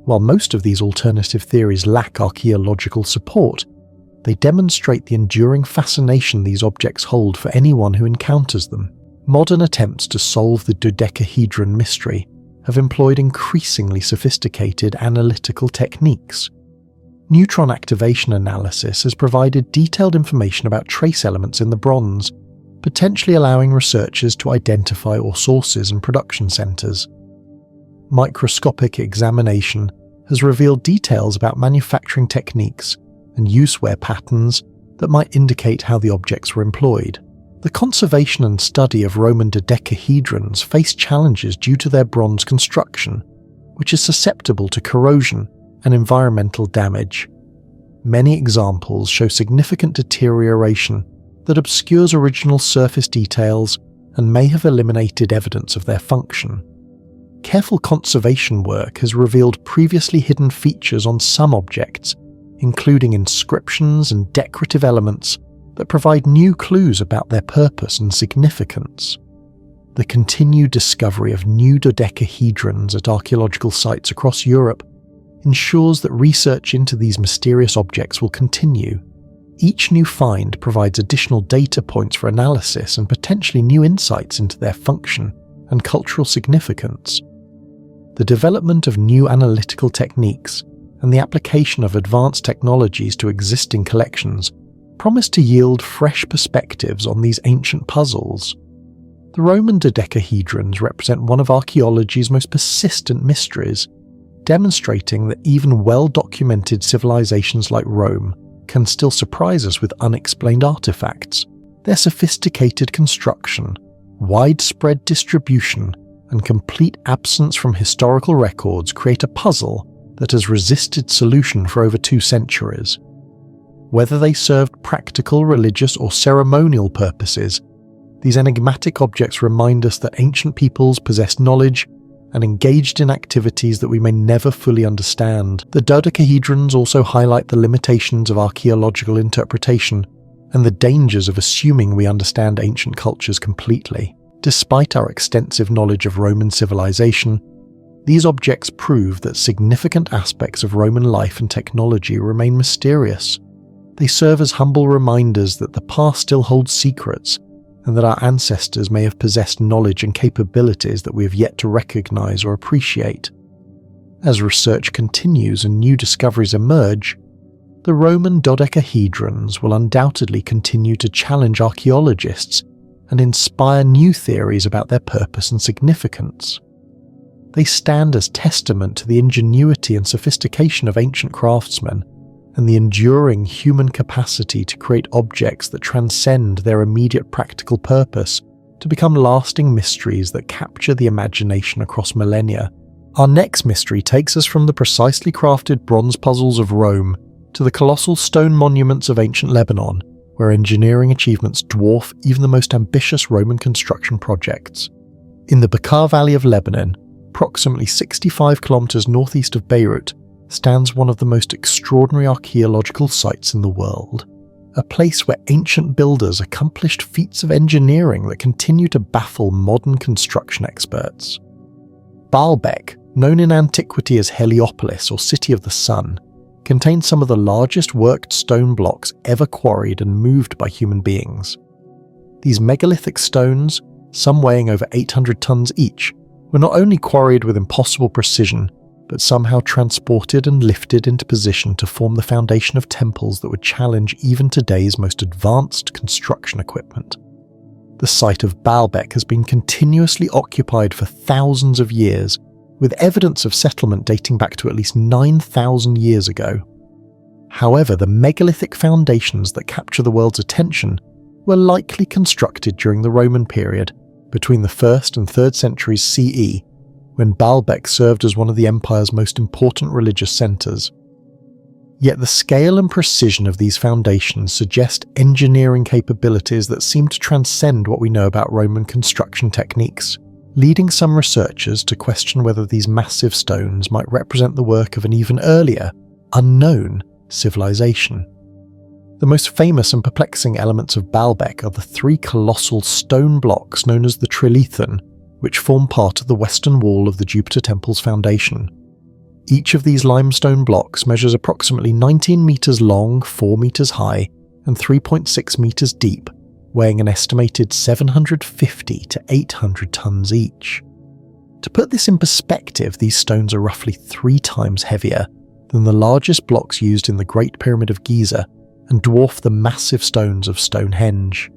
While most of these alternative theories lack archaeological support, they demonstrate the enduring fascination these objects hold for anyone who encounters them. Modern attempts to solve the dodecahedron mystery have employed increasingly sophisticated analytical techniques. Neutron activation analysis has provided detailed information about trace elements in the bronze, potentially allowing researchers to identify ore sources and production centres. Microscopic examination has revealed details about manufacturing techniques and use-wear patterns that might indicate how the objects were employed. The conservation and study of Roman dodecahedrons face challenges due to their bronze construction, which is susceptible to corrosion and environmental damage. Many examples show significant deterioration that obscures original surface details and may have eliminated evidence of their function. Careful conservation work has revealed previously hidden features on some objects, including inscriptions and decorative elements that provide new clues about their purpose and significance. The continued discovery of new dodecahedrons at archaeological sites across Europe ensures that research into these mysterious objects will continue. Each new find provides additional data points for analysis and potentially new insights into their function and cultural significance. The development of new analytical techniques and the application of advanced technologies to existing collections promise to yield fresh perspectives on these ancient puzzles. The Roman dodecahedrons represent one of archaeology's most persistent mysteries, demonstrating that even well-documented civilizations like Rome can still surprise us with unexplained artifacts. Their sophisticated construction, widespread distribution, and complete absence from historical records create a puzzle that has resisted solution for over 2 centuries. Whether they served practical, religious, or ceremonial purposes, these enigmatic objects remind us that ancient peoples possessed knowledge and engaged in activities that we may never fully understand. The dodecahedrons also highlight the limitations of archaeological interpretation and the dangers of assuming we understand ancient cultures completely. Despite our extensive knowledge of Roman civilization, these objects prove that significant aspects of Roman life and technology remain mysterious. They serve as humble reminders that the past still holds secrets, and that our ancestors may have possessed knowledge and capabilities that we have yet to recognize or appreciate. As research continues and new discoveries emerge, the Roman dodecahedrons will undoubtedly continue to challenge archaeologists and inspire new theories about their purpose and significance. They stand as testament to the ingenuity and sophistication of ancient craftsmen and the enduring human capacity to create objects that transcend their immediate practical purpose to become lasting mysteries that capture the imagination across millennia. Our next mystery takes us from the precisely crafted bronze puzzles of Rome to the colossal stone monuments of ancient Lebanon, where engineering achievements dwarf even the most ambitious Roman construction projects. In the Bekaa Valley of Lebanon, approximately 65 kilometers northeast of Beirut, stands one of the most extraordinary archaeological sites in the world, a place where ancient builders accomplished feats of engineering that continue to baffle modern construction experts. Baalbek, known in antiquity as Heliopolis or City of the Sun, contains some of the largest worked stone blocks ever quarried and moved by human beings. These megalithic stones, some weighing over 800 tons each, were not only quarried with impossible precision, but somehow transported and lifted into position to form the foundation of temples that would challenge even today's most advanced construction equipment. The site of Baalbek has been continuously occupied for thousands of years, with evidence of settlement dating back to at least 9,000 years ago. However, the megalithic foundations that capture the world's attention were likely constructed during the Roman period, between the 1st and 3rd centuries CE, when Baalbek served as one of the empire's most important religious centres. Yet the scale and precision of these foundations suggest engineering capabilities that seem to transcend what we know about Roman construction techniques, leading some researchers to question whether these massive stones might represent the work of an even earlier, unknown civilization. The most famous and perplexing elements of Baalbek are the 3 colossal stone blocks known as the Trilithon, which form part of the western wall of the Jupiter Temple's foundation. Each of these limestone blocks measures approximately 19 meters long, 4 meters high, and 3.6 meters deep, weighing an estimated 750 to 800 tons each. To put this in perspective, these stones are roughly 3 times heavier than the largest blocks used in the Great Pyramid of Giza and dwarf the massive stones of Stonehenge.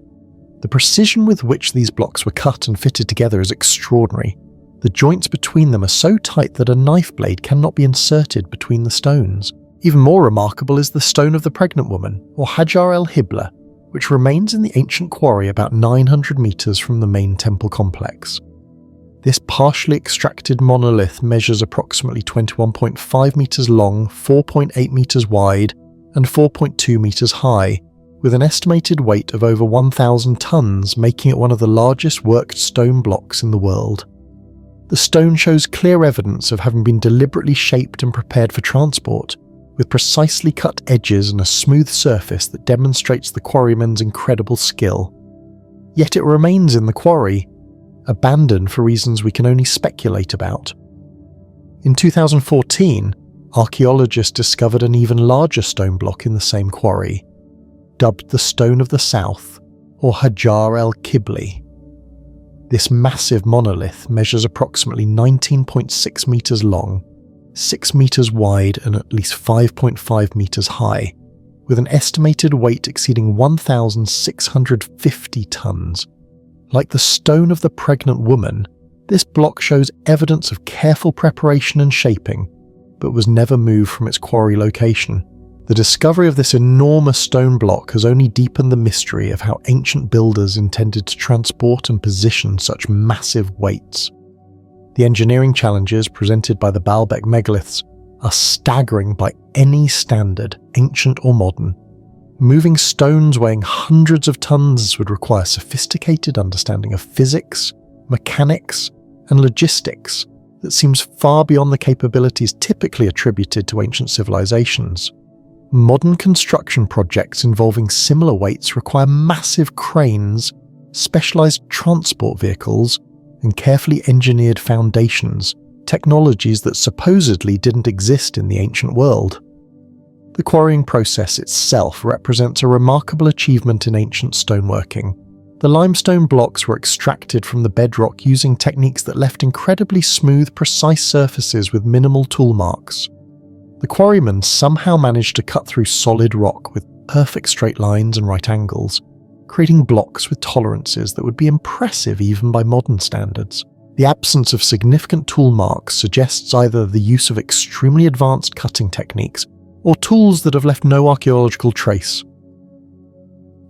The precision with which these blocks were cut and fitted together is extraordinary. The joints between them are so tight that a knife blade cannot be inserted between the stones. Even more remarkable is the Stone of the Pregnant Woman, or Hajar el-Hibla, which remains in the ancient quarry about 900 meters from the main temple complex. This partially extracted monolith measures approximately 21.5 meters long, 4.8 meters wide, and 4.2 meters high, with an estimated weight of over 1,000 tons, making it one of the largest worked stone blocks in the world. The stone shows clear evidence of having been deliberately shaped and prepared for transport, with precisely cut edges and a smooth surface that demonstrates the quarryman's incredible skill. Yet it remains in the quarry, abandoned for reasons we can only speculate about. In 2014, archaeologists discovered an even larger stone block in the same quarry, dubbed the Stone of the South, or Hajar el-Qibli. This massive monolith measures approximately 19.6 meters long, 6 meters wide and at least 5.5 meters high, with an estimated weight exceeding 1,650 tons. Like the stone of the pregnant woman, this block shows evidence of careful preparation and shaping, but was never moved from its quarry location. The discovery of this enormous stone block has only deepened the mystery of how ancient builders intended to transport and position such massive weights. The engineering challenges presented by the Baalbek megaliths are staggering by any standard, ancient or modern. Moving stones weighing hundreds of tons would require sophisticated understanding of physics, mechanics, and logistics that seems far beyond the capabilities typically attributed to ancient civilizations. Modern construction projects involving similar weights require massive cranes, specialized transport vehicles, and carefully engineered foundations, technologies that supposedly didn't exist in the ancient world. The quarrying process itself represents a remarkable achievement in ancient stoneworking. The limestone blocks were extracted from the bedrock using techniques that left incredibly smooth, precise surfaces with minimal tool marks. The quarrymen somehow managed to cut through solid rock with perfect straight lines and right angles, creating blocks with tolerances that would be impressive even by modern standards. The absence of significant tool marks suggests either the use of extremely advanced cutting techniques or tools that have left no archaeological trace.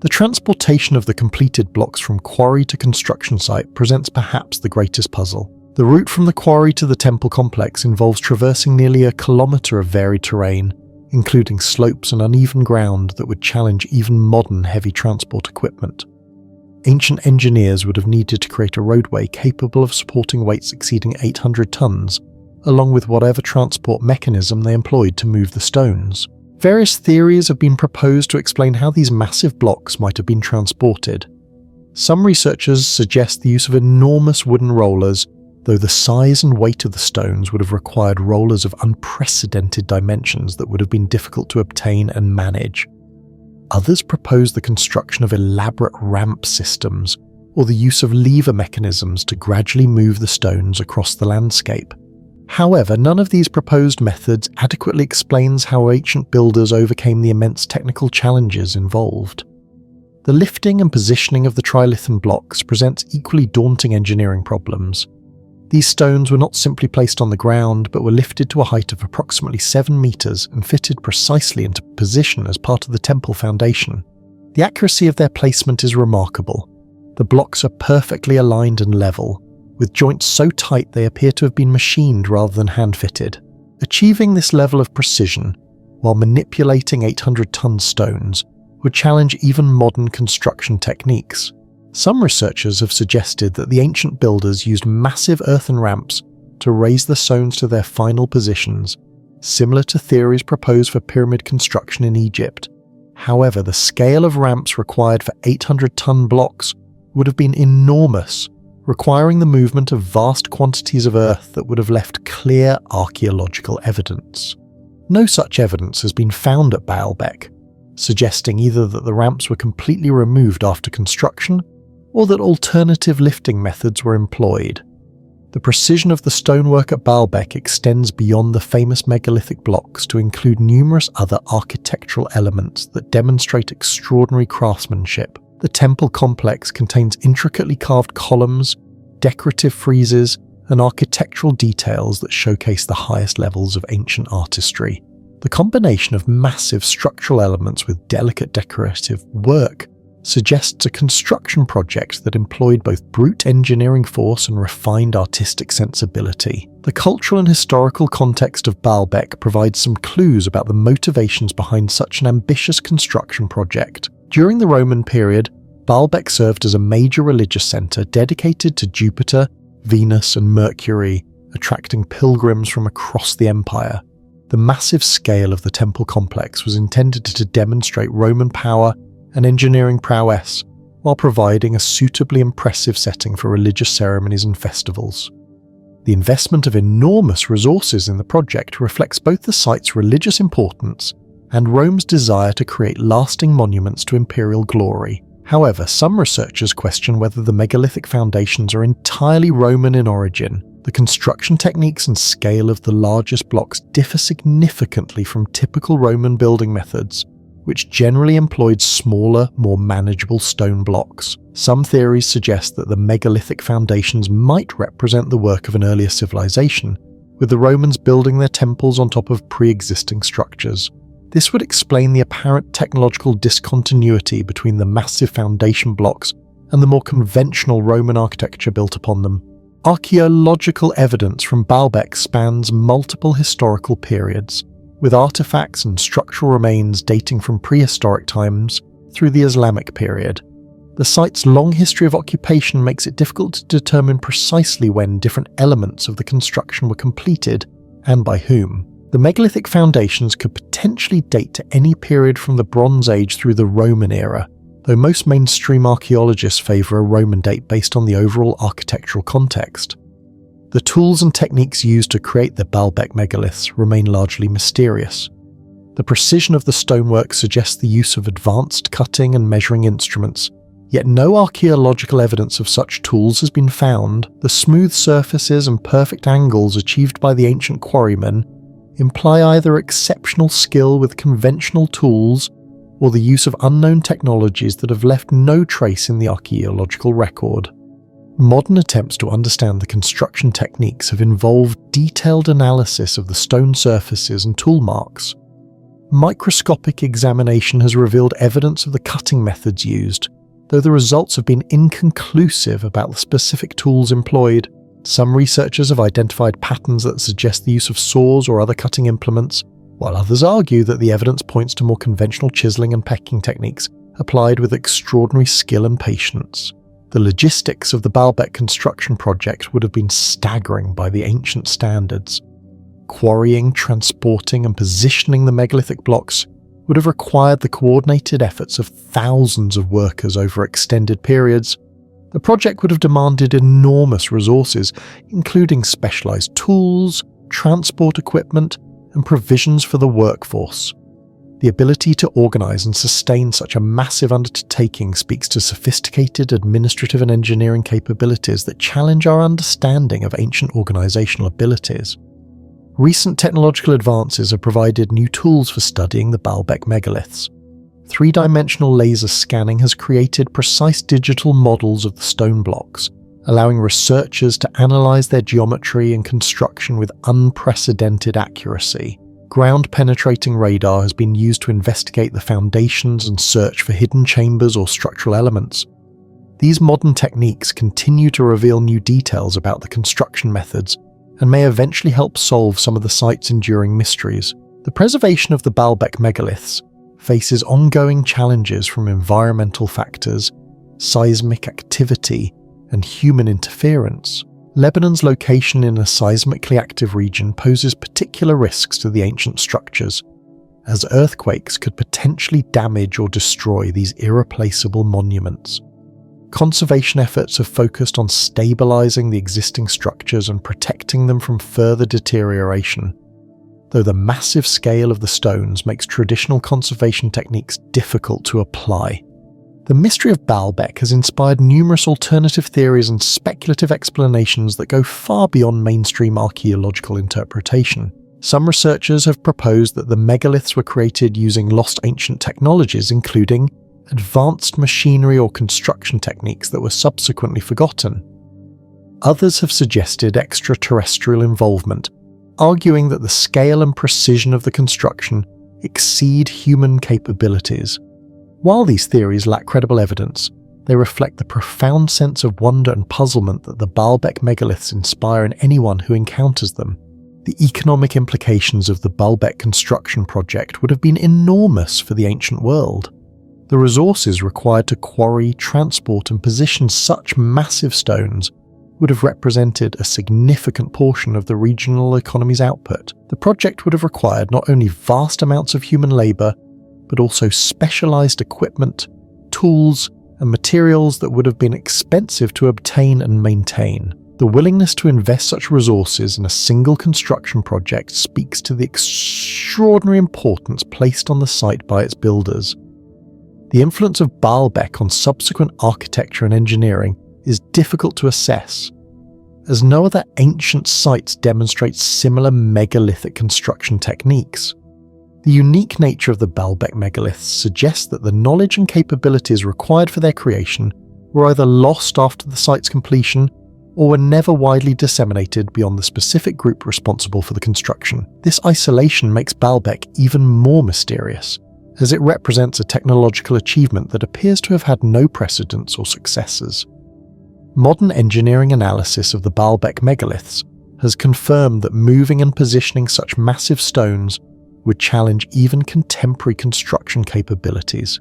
The transportation of the completed blocks from quarry to construction site presents perhaps the greatest puzzle. The route from the quarry to the temple complex involves traversing nearly a kilometre of varied terrain, including slopes and uneven ground that would challenge even modern heavy transport equipment. Ancient engineers would have needed to create a roadway capable of supporting weights exceeding 800 tons, along with whatever transport mechanism they employed to move the stones. Various theories have been proposed to explain how these massive blocks might have been transported. Some researchers suggest the use of enormous wooden rollers, though the size and weight of the stones would have required rollers of unprecedented dimensions that would have been difficult to obtain and manage. Others propose the construction of elaborate ramp systems, or the use of lever mechanisms to gradually move the stones across the landscape. However, none of these proposed methods adequately explains how ancient builders overcame the immense technical challenges involved. The lifting and positioning of the trilithon blocks presents equally daunting engineering problems. These stones were not simply placed on the ground, but were lifted to a height of approximately 7 meters and fitted precisely into position as part of the temple foundation. The accuracy of their placement is remarkable. The blocks are perfectly aligned and level, with joints so tight they appear to have been machined rather than hand-fitted. Achieving this level of precision, while manipulating 800-ton stones, would challenge even modern construction techniques. Some researchers have suggested that the ancient builders used massive earthen ramps to raise the stones to their final positions, similar to theories proposed for pyramid construction in Egypt. However, the scale of ramps required for 800-ton blocks would have been enormous, requiring the movement of vast quantities of earth that would have left clear archaeological evidence. No such evidence has been found at Baalbek, suggesting either that the ramps were completely removed after construction, or that alternative lifting methods were employed. The precision of the stonework at Baalbek extends beyond the famous megalithic blocks to include numerous other architectural elements that demonstrate extraordinary craftsmanship. The temple complex contains intricately carved columns, decorative friezes, and architectural details that showcase the highest levels of ancient artistry. The combination of massive structural elements with delicate decorative work suggests a construction project that employed both brute engineering force and refined artistic sensibility. The cultural and historical context of Baalbek provides some clues about the motivations behind such an ambitious construction project. During the Roman period, Baalbek served as a major religious centre dedicated to Jupiter, Venus and Mercury, attracting pilgrims from across the empire. The massive scale of the temple complex was intended to demonstrate Roman power and engineering prowess, while providing a suitably impressive setting for religious ceremonies and festivals. The investment of enormous resources in the project reflects both the site's religious importance and Rome's desire to create lasting monuments to imperial glory. However, some researchers question whether the megalithic foundations are entirely Roman in origin. The construction techniques and scale of the largest blocks differ significantly from typical Roman building methods, which generally employed smaller, more manageable stone blocks. Some theories suggest that the megalithic foundations might represent the work of an earlier civilization, with the Romans building their temples on top of pre-existing structures. This would explain the apparent technological discontinuity between the massive foundation blocks and the more conventional Roman architecture built upon them. Archaeological evidence from Baalbek spans multiple historical periods, with artifacts and structural remains dating from prehistoric times through the Islamic period. The site's long history of occupation makes it difficult to determine precisely when different elements of the construction were completed and by whom. The megalithic foundations could potentially date to any period from the Bronze Age through the Roman era, though most mainstream archaeologists favour a Roman date based on the overall architectural context. The tools and techniques used to create the Baalbek megaliths remain largely mysterious. The precision of the stonework suggests the use of advanced cutting and measuring instruments, yet no archaeological evidence of such tools has been found. The smooth surfaces and perfect angles achieved by the ancient quarrymen imply either exceptional skill with conventional tools or the use of unknown technologies that have left no trace in the archaeological record. Modern attempts to understand the construction techniques have involved detailed analysis of the stone surfaces and tool marks. Microscopic examination has revealed evidence of the cutting methods used, though the results have been inconclusive about the specific tools employed. Some researchers have identified patterns that suggest the use of saws or other cutting implements, while others argue that the evidence points to more conventional chiseling and pecking techniques applied with extraordinary skill and patience. The logistics of the Baalbek construction project would have been staggering by the ancient standards. Quarrying, transporting, and positioning the megalithic blocks would have required the coordinated efforts of thousands of workers over extended periods. The project would have demanded enormous resources, including specialized tools, transport equipment, and provisions for the workforce. The ability to organize and sustain such a massive undertaking speaks to sophisticated administrative and engineering capabilities that challenge our understanding of ancient organizational abilities. Recent technological advances have provided new tools for studying the Baalbek megaliths. Three-dimensional laser scanning has created precise digital models of the stone blocks, allowing researchers to analyze their geometry and construction with unprecedented accuracy. Ground-penetrating radar has been used to investigate the foundations and search for hidden chambers or structural elements. These modern techniques continue to reveal new details about the construction methods and may eventually help solve some of the site's enduring mysteries. The preservation of the Baalbek megaliths faces ongoing challenges from environmental factors, seismic activity, and human interference. Lebanon's location in a seismically active region poses particular risks to the ancient structures, as earthquakes could potentially damage or destroy these irreplaceable monuments. Conservation efforts have focused on stabilizing the existing structures and protecting them from further deterioration, though the massive scale of the stones makes traditional conservation techniques difficult to apply. The mystery of Baalbek has inspired numerous alternative theories and speculative explanations that go far beyond mainstream archaeological interpretation. Some researchers have proposed that the megaliths were created using lost ancient technologies, including advanced machinery or construction techniques that were subsequently forgotten. Others have suggested extraterrestrial involvement, arguing that the scale and precision of the construction exceed human capabilities. While these theories lack credible evidence, they reflect the profound sense of wonder and puzzlement that the Baalbek megaliths inspire in anyone who encounters them. The economic implications of the Baalbek construction project would have been enormous for the ancient world. The resources required to quarry, transport and position such massive stones would have represented a significant portion of the regional economy's output. The project would have required not only vast amounts of human labour, but also specialised equipment, tools and materials that would have been expensive to obtain and maintain. The willingness to invest such resources in a single construction project speaks to the extraordinary importance placed on the site by its builders. The influence of Baalbek on subsequent architecture and engineering is difficult to assess, as no other ancient sites demonstrate similar megalithic construction techniques. The unique nature of the Baalbek megaliths suggests that the knowledge and capabilities required for their creation were either lost after the site's completion or were never widely disseminated beyond the specific group responsible for the construction. This isolation makes Baalbek even more mysterious, as it represents a technological achievement that appears to have had no precedents or successors. Modern engineering analysis of the Baalbek megaliths has confirmed that moving and positioning such massive stones would challenge even contemporary construction capabilities.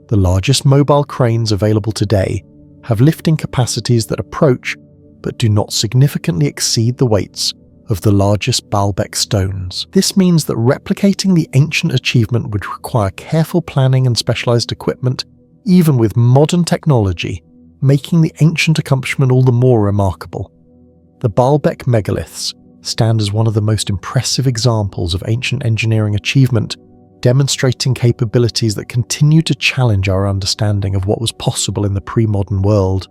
The largest mobile cranes available today have lifting capacities that approach but do not significantly exceed the weights of the largest Baalbek stones. This means that replicating the ancient achievement would require careful planning and specialized equipment, even with modern technology, making the ancient accomplishment all the more remarkable. The Baalbek megaliths stand as one of the most impressive examples of ancient engineering achievement, demonstrating capabilities that continue to challenge our understanding of what was possible in the pre-modern world.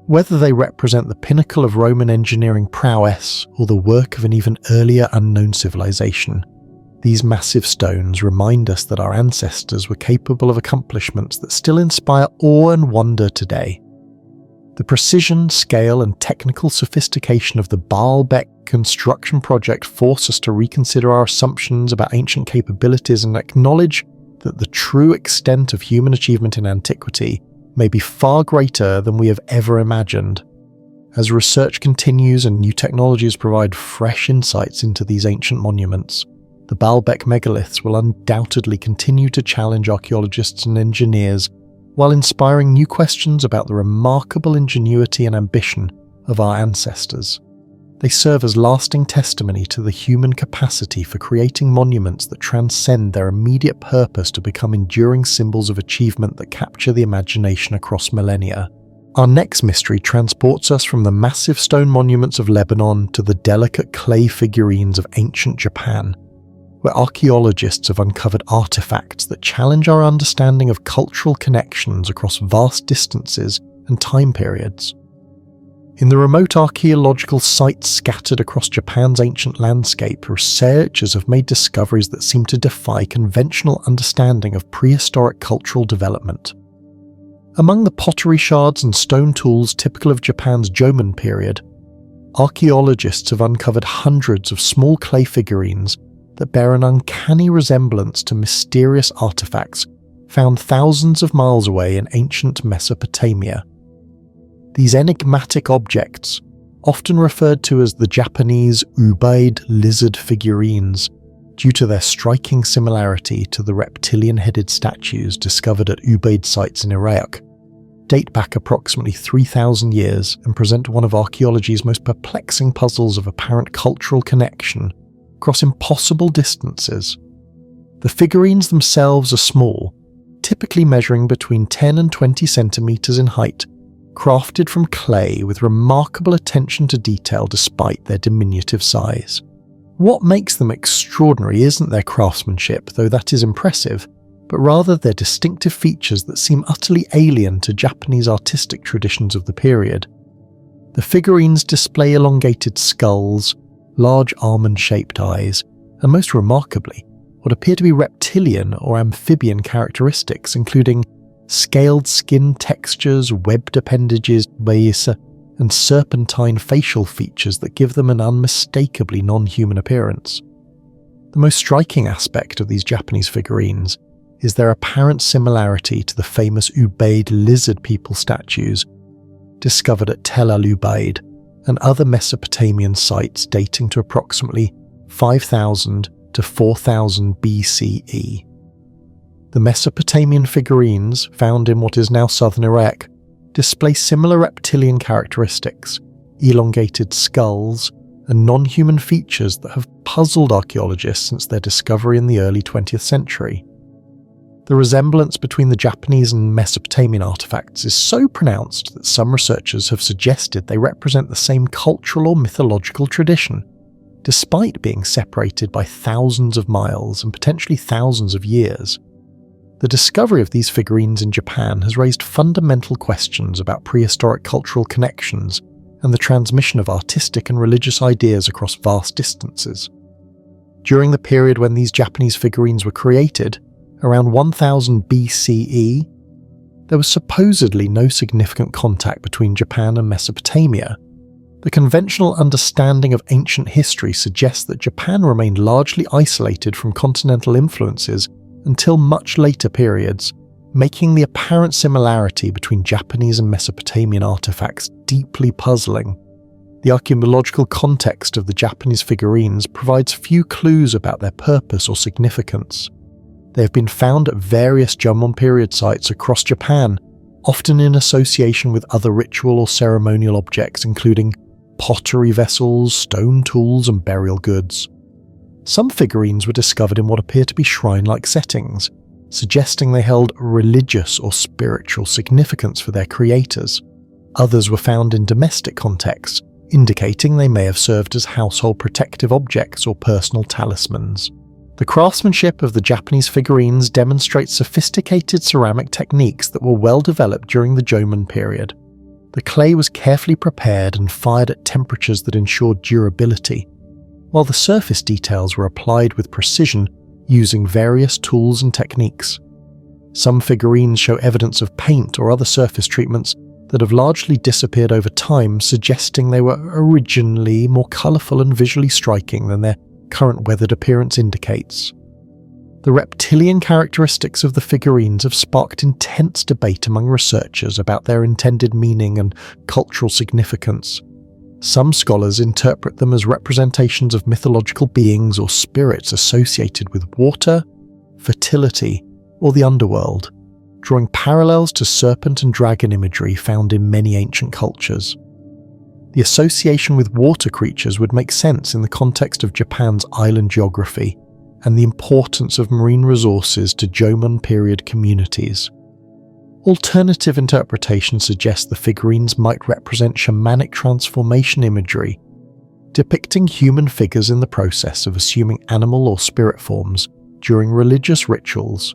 Whether they represent the pinnacle of Roman engineering prowess or the work of an even earlier unknown civilization, these massive stones remind us that our ancestors were capable of accomplishments that still inspire awe and wonder today. The precision, scale and technical sophistication of the Baalbek construction project force us to reconsider our assumptions about ancient capabilities and acknowledge that the true extent of human achievement in antiquity may be far greater than we have ever imagined. As research continues and new technologies provide fresh insights into these ancient monuments, the Baalbek megaliths will undoubtedly continue to challenge archaeologists and engineers while inspiring new questions about the remarkable ingenuity and ambition of our ancestors. They serve as lasting testimony to the human capacity for creating monuments that transcend their immediate purpose to become enduring symbols of achievement that capture the imagination across millennia. Our next mystery transports us from the massive stone monuments of Lebanon to the delicate clay figurines of ancient Japan, where archaeologists have uncovered artifacts that challenge our understanding of cultural connections across vast distances and time periods. In the remote archaeological sites scattered across Japan's ancient landscape, researchers have made discoveries that seem to defy conventional understanding of prehistoric cultural development. Among the pottery shards and stone tools typical of Japan's Jomon period, archaeologists have uncovered hundreds of small clay figurines that bear an uncanny resemblance to mysterious artifacts found thousands of miles away in ancient Mesopotamia. These enigmatic objects, often referred to as the Japanese Ubaid lizard figurines, due to their striking similarity to the reptilian-headed statues discovered at Ubaid sites in Iraq, date back approximately 3,000 years and present one of archaeology's most perplexing puzzles of apparent cultural connection across impossible distances. The figurines themselves are small, typically measuring between 10 and 20 centimeters in height, crafted from clay with remarkable attention to detail despite their diminutive size. What makes them extraordinary isn't their craftsmanship, though that is impressive, but rather their distinctive features that seem utterly alien to Japanese artistic traditions of the period. The figurines display elongated skulls, large almond-shaped eyes, and most remarkably, what appear to be reptilian or amphibian characteristics, including scaled skin textures, webbed appendages, and serpentine facial features that give them an unmistakably non-human appearance. The most striking aspect of these Japanese figurines is their apparent similarity to the famous Ubaid lizard people statues discovered at Tel al-Ubaid and other Mesopotamian sites dating to approximately 5000 to 4000 BCE. The Mesopotamian figurines, found in what is now southern Iraq, display similar reptilian characteristics, elongated skulls, and non-human features that have puzzled archaeologists since their discovery in the early 20th century. The resemblance between the Japanese and Mesopotamian artifacts is so pronounced that some researchers have suggested they represent the same cultural or mythological tradition, despite being separated by thousands of miles and potentially thousands of years. The discovery of these figurines in Japan has raised fundamental questions about prehistoric cultural connections and the transmission of artistic and religious ideas across vast distances. During the period when these Japanese figurines were created, around 1000 BCE, there was supposedly no significant contact between Japan and Mesopotamia. The conventional understanding of ancient history suggests that Japan remained largely isolated from continental influences until much later periods, making the apparent similarity between Japanese and Mesopotamian artifacts deeply puzzling. The archaeological context of the Japanese figurines provides few clues about their purpose or significance. They have been found at various Jomon period sites across Japan, often in association with other ritual or ceremonial objects including pottery vessels, stone tools, and burial goods. Some figurines were discovered in what appear to be shrine-like settings, suggesting they held religious or spiritual significance for their creators. Others were found in domestic contexts, indicating they may have served as household protective objects or personal talismans. The craftsmanship of the Japanese figurines demonstrates sophisticated ceramic techniques that were well developed during the Jomon period. The clay was carefully prepared and fired at temperatures that ensured durability, while the surface details were applied with precision using various tools and techniques. Some figurines show evidence of paint or other surface treatments that have largely disappeared over time, suggesting they were originally more colourful and visually striking than their current weathered appearance indicates. The reptilian characteristics of the figurines have sparked intense debate among researchers about their intended meaning and cultural significance. Some scholars interpret them as representations of mythological beings or spirits associated with water, fertility, or the underworld, drawing parallels to serpent and dragon imagery found in many ancient cultures. The association with water creatures would make sense in the context of Japan's island geography and the importance of marine resources to Jomon period communities. Alternative interpretations suggest the figurines might represent shamanic transformation imagery, depicting human figures in the process of assuming animal or spirit forms during religious rituals.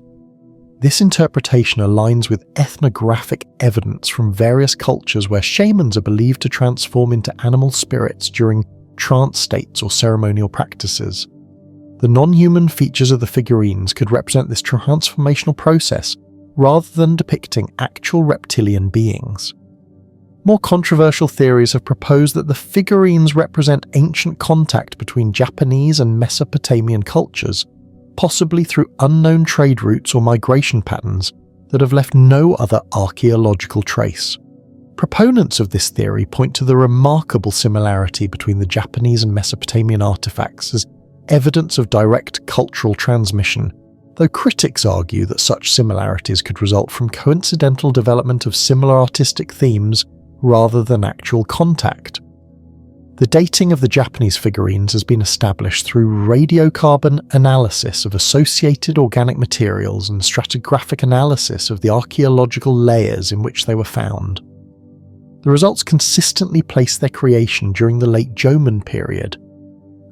This interpretation aligns with ethnographic evidence from various cultures where shamans are believed to transform into animal spirits during trance states or ceremonial practices. The non-human features of the figurines could represent this transformational process rather than depicting actual reptilian beings. More controversial theories have proposed that the figurines represent ancient contact between Japanese and Mesopotamian cultures, possibly through unknown trade routes or migration patterns that have left no other archaeological trace. Proponents of this theory point to the remarkable similarity between the Japanese and Mesopotamian artifacts as evidence of direct cultural transmission, though critics argue that such similarities could result from coincidental development of similar artistic themes rather than actual contact. The dating of the Japanese figurines has been established through radiocarbon analysis of associated organic materials and stratigraphic analysis of the archaeological layers in which they were found. The results consistently place their creation during the late Jomon period,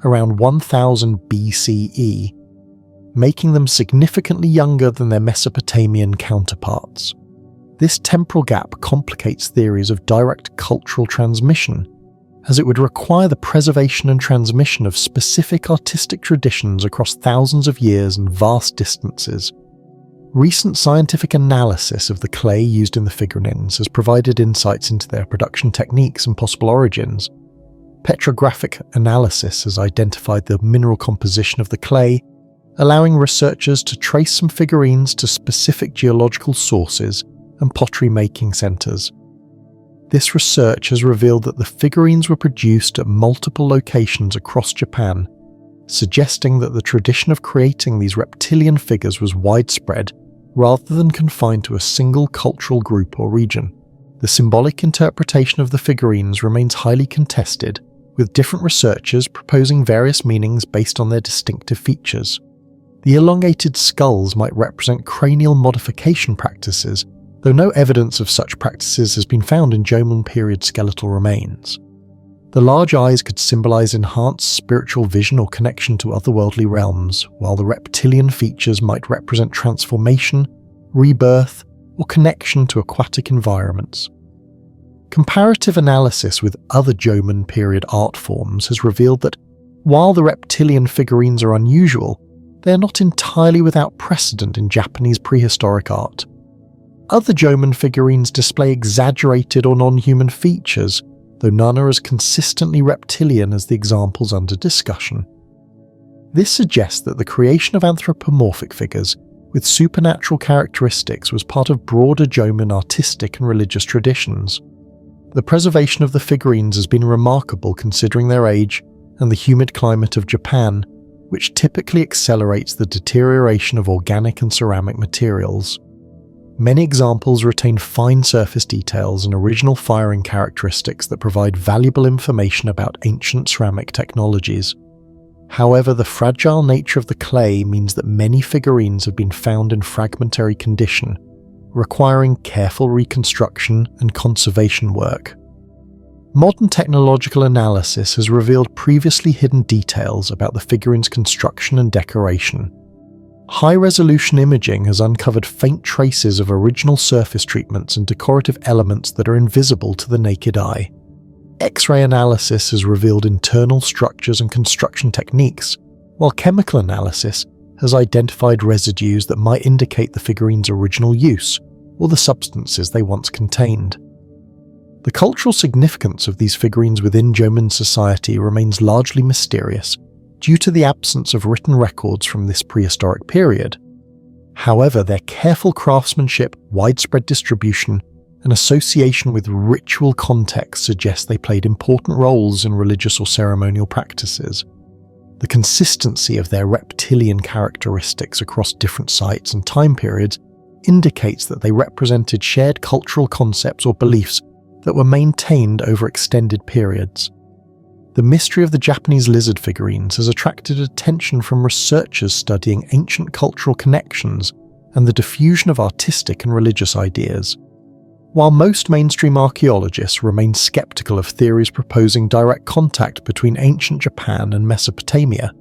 around 1000 BCE, making them significantly younger than their Mesopotamian counterparts. This temporal gap complicates theories of direct cultural transmission, as it would require the preservation and transmission of specific artistic traditions across thousands of years and vast distances. Recent scientific analysis of the clay used in the figurines has provided insights into their production techniques and possible origins. Petrographic analysis has identified the mineral composition of the clay, allowing researchers to trace some figurines to specific geological sources and pottery-making centres. This research has revealed that the figurines were produced at multiple locations across Japan, suggesting that the tradition of creating these reptilian figures was widespread rather than confined to a single cultural group or region. The symbolic interpretation of the figurines remains highly contested, with different researchers proposing various meanings based on their distinctive features. The elongated skulls might represent cranial modification practices, though no evidence of such practices has been found in Jomon period skeletal remains. The large eyes could symbolize enhanced spiritual vision or connection to otherworldly realms, while the reptilian features might represent transformation, rebirth, or connection to aquatic environments. Comparative analysis with other Jomon period art forms has revealed that while the reptilian figurines are unusual, they are not entirely without precedent in Japanese prehistoric art. Other Jomon figurines display exaggerated or non-human features, though none are as consistently reptilian as the examples under discussion. This suggests that the creation of anthropomorphic figures with supernatural characteristics was part of broader Jomon artistic and religious traditions. The preservation of the figurines has been remarkable considering their age and the humid climate of Japan, which typically accelerates the deterioration of organic and ceramic materials. Many examples retain fine surface details and original firing characteristics that provide valuable information about ancient ceramic technologies. However, the fragile nature of the clay means that many figurines have been found in fragmentary condition, requiring careful reconstruction and conservation work. Modern technological analysis has revealed previously hidden details about the figurine's construction and decoration. High-resolution imaging has uncovered faint traces of original surface treatments and decorative elements that are invisible to the naked eye. X-ray analysis has revealed internal structures and construction techniques, while chemical analysis has identified residues that might indicate the figurine's original use or the substances they once contained. The cultural significance of these figurines within Jomon society remains largely mysterious due to the absence of written records from this prehistoric period. However, their careful craftsmanship, widespread distribution, and association with ritual context suggest they played important roles in religious or ceremonial practices. The consistency of their reptilian characteristics across different sites and time periods indicates that they represented shared cultural concepts or beliefs that were maintained over extended periods. The mystery of the Japanese lizard figurines has attracted attention from researchers studying ancient cultural connections and the diffusion of artistic and religious ideas. While most mainstream archaeologists remain skeptical of theories proposing direct contact between ancient Japan and Mesopotamia,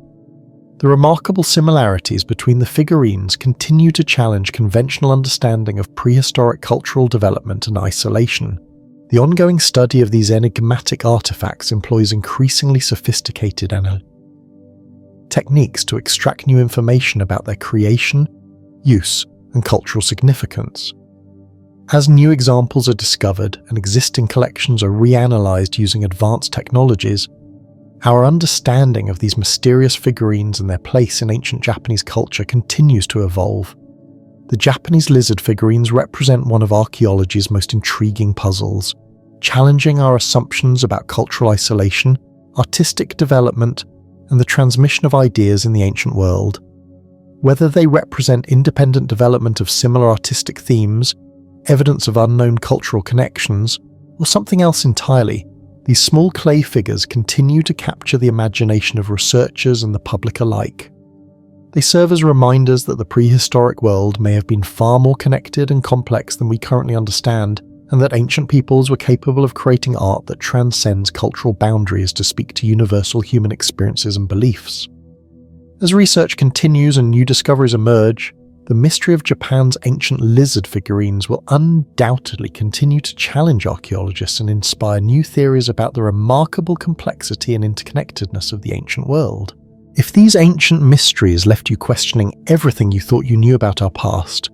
the remarkable similarities between the figurines continue to challenge conventional understanding of prehistoric cultural development and isolation. The ongoing study of these enigmatic artifacts employs increasingly sophisticated techniques to extract new information about their creation, use, and cultural significance. As new examples are discovered and existing collections are reanalyzed using advanced technologies, our understanding of these mysterious figurines and their place in ancient Japanese culture continues to evolve. The Japanese lizard figurines represent one of archaeology's most intriguing puzzles, challenging our assumptions about cultural isolation, artistic development, and the transmission of ideas in the ancient world. Whether they represent independent development of similar artistic themes, evidence of unknown cultural connections, or something else entirely, these small clay figures continue to capture the imagination of researchers and the public alike. They serve as reminders that the prehistoric world may have been far more connected and complex than we currently understand, and that ancient peoples were capable of creating art that transcends cultural boundaries to speak to universal human experiences and beliefs. As research continues and new discoveries emerge, the mystery of Japan's ancient lizard figurines will undoubtedly continue to challenge archaeologists and inspire new theories about the remarkable complexity and interconnectedness of the ancient world. If these ancient mysteries left you questioning everything you thought you knew about our past,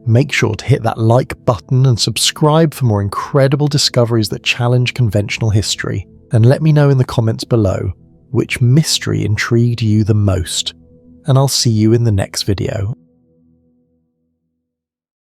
make sure to hit that like button and subscribe for more incredible discoveries that challenge conventional history, and let me know in the comments below which mystery intrigued you the most, and I'll see you in the next video.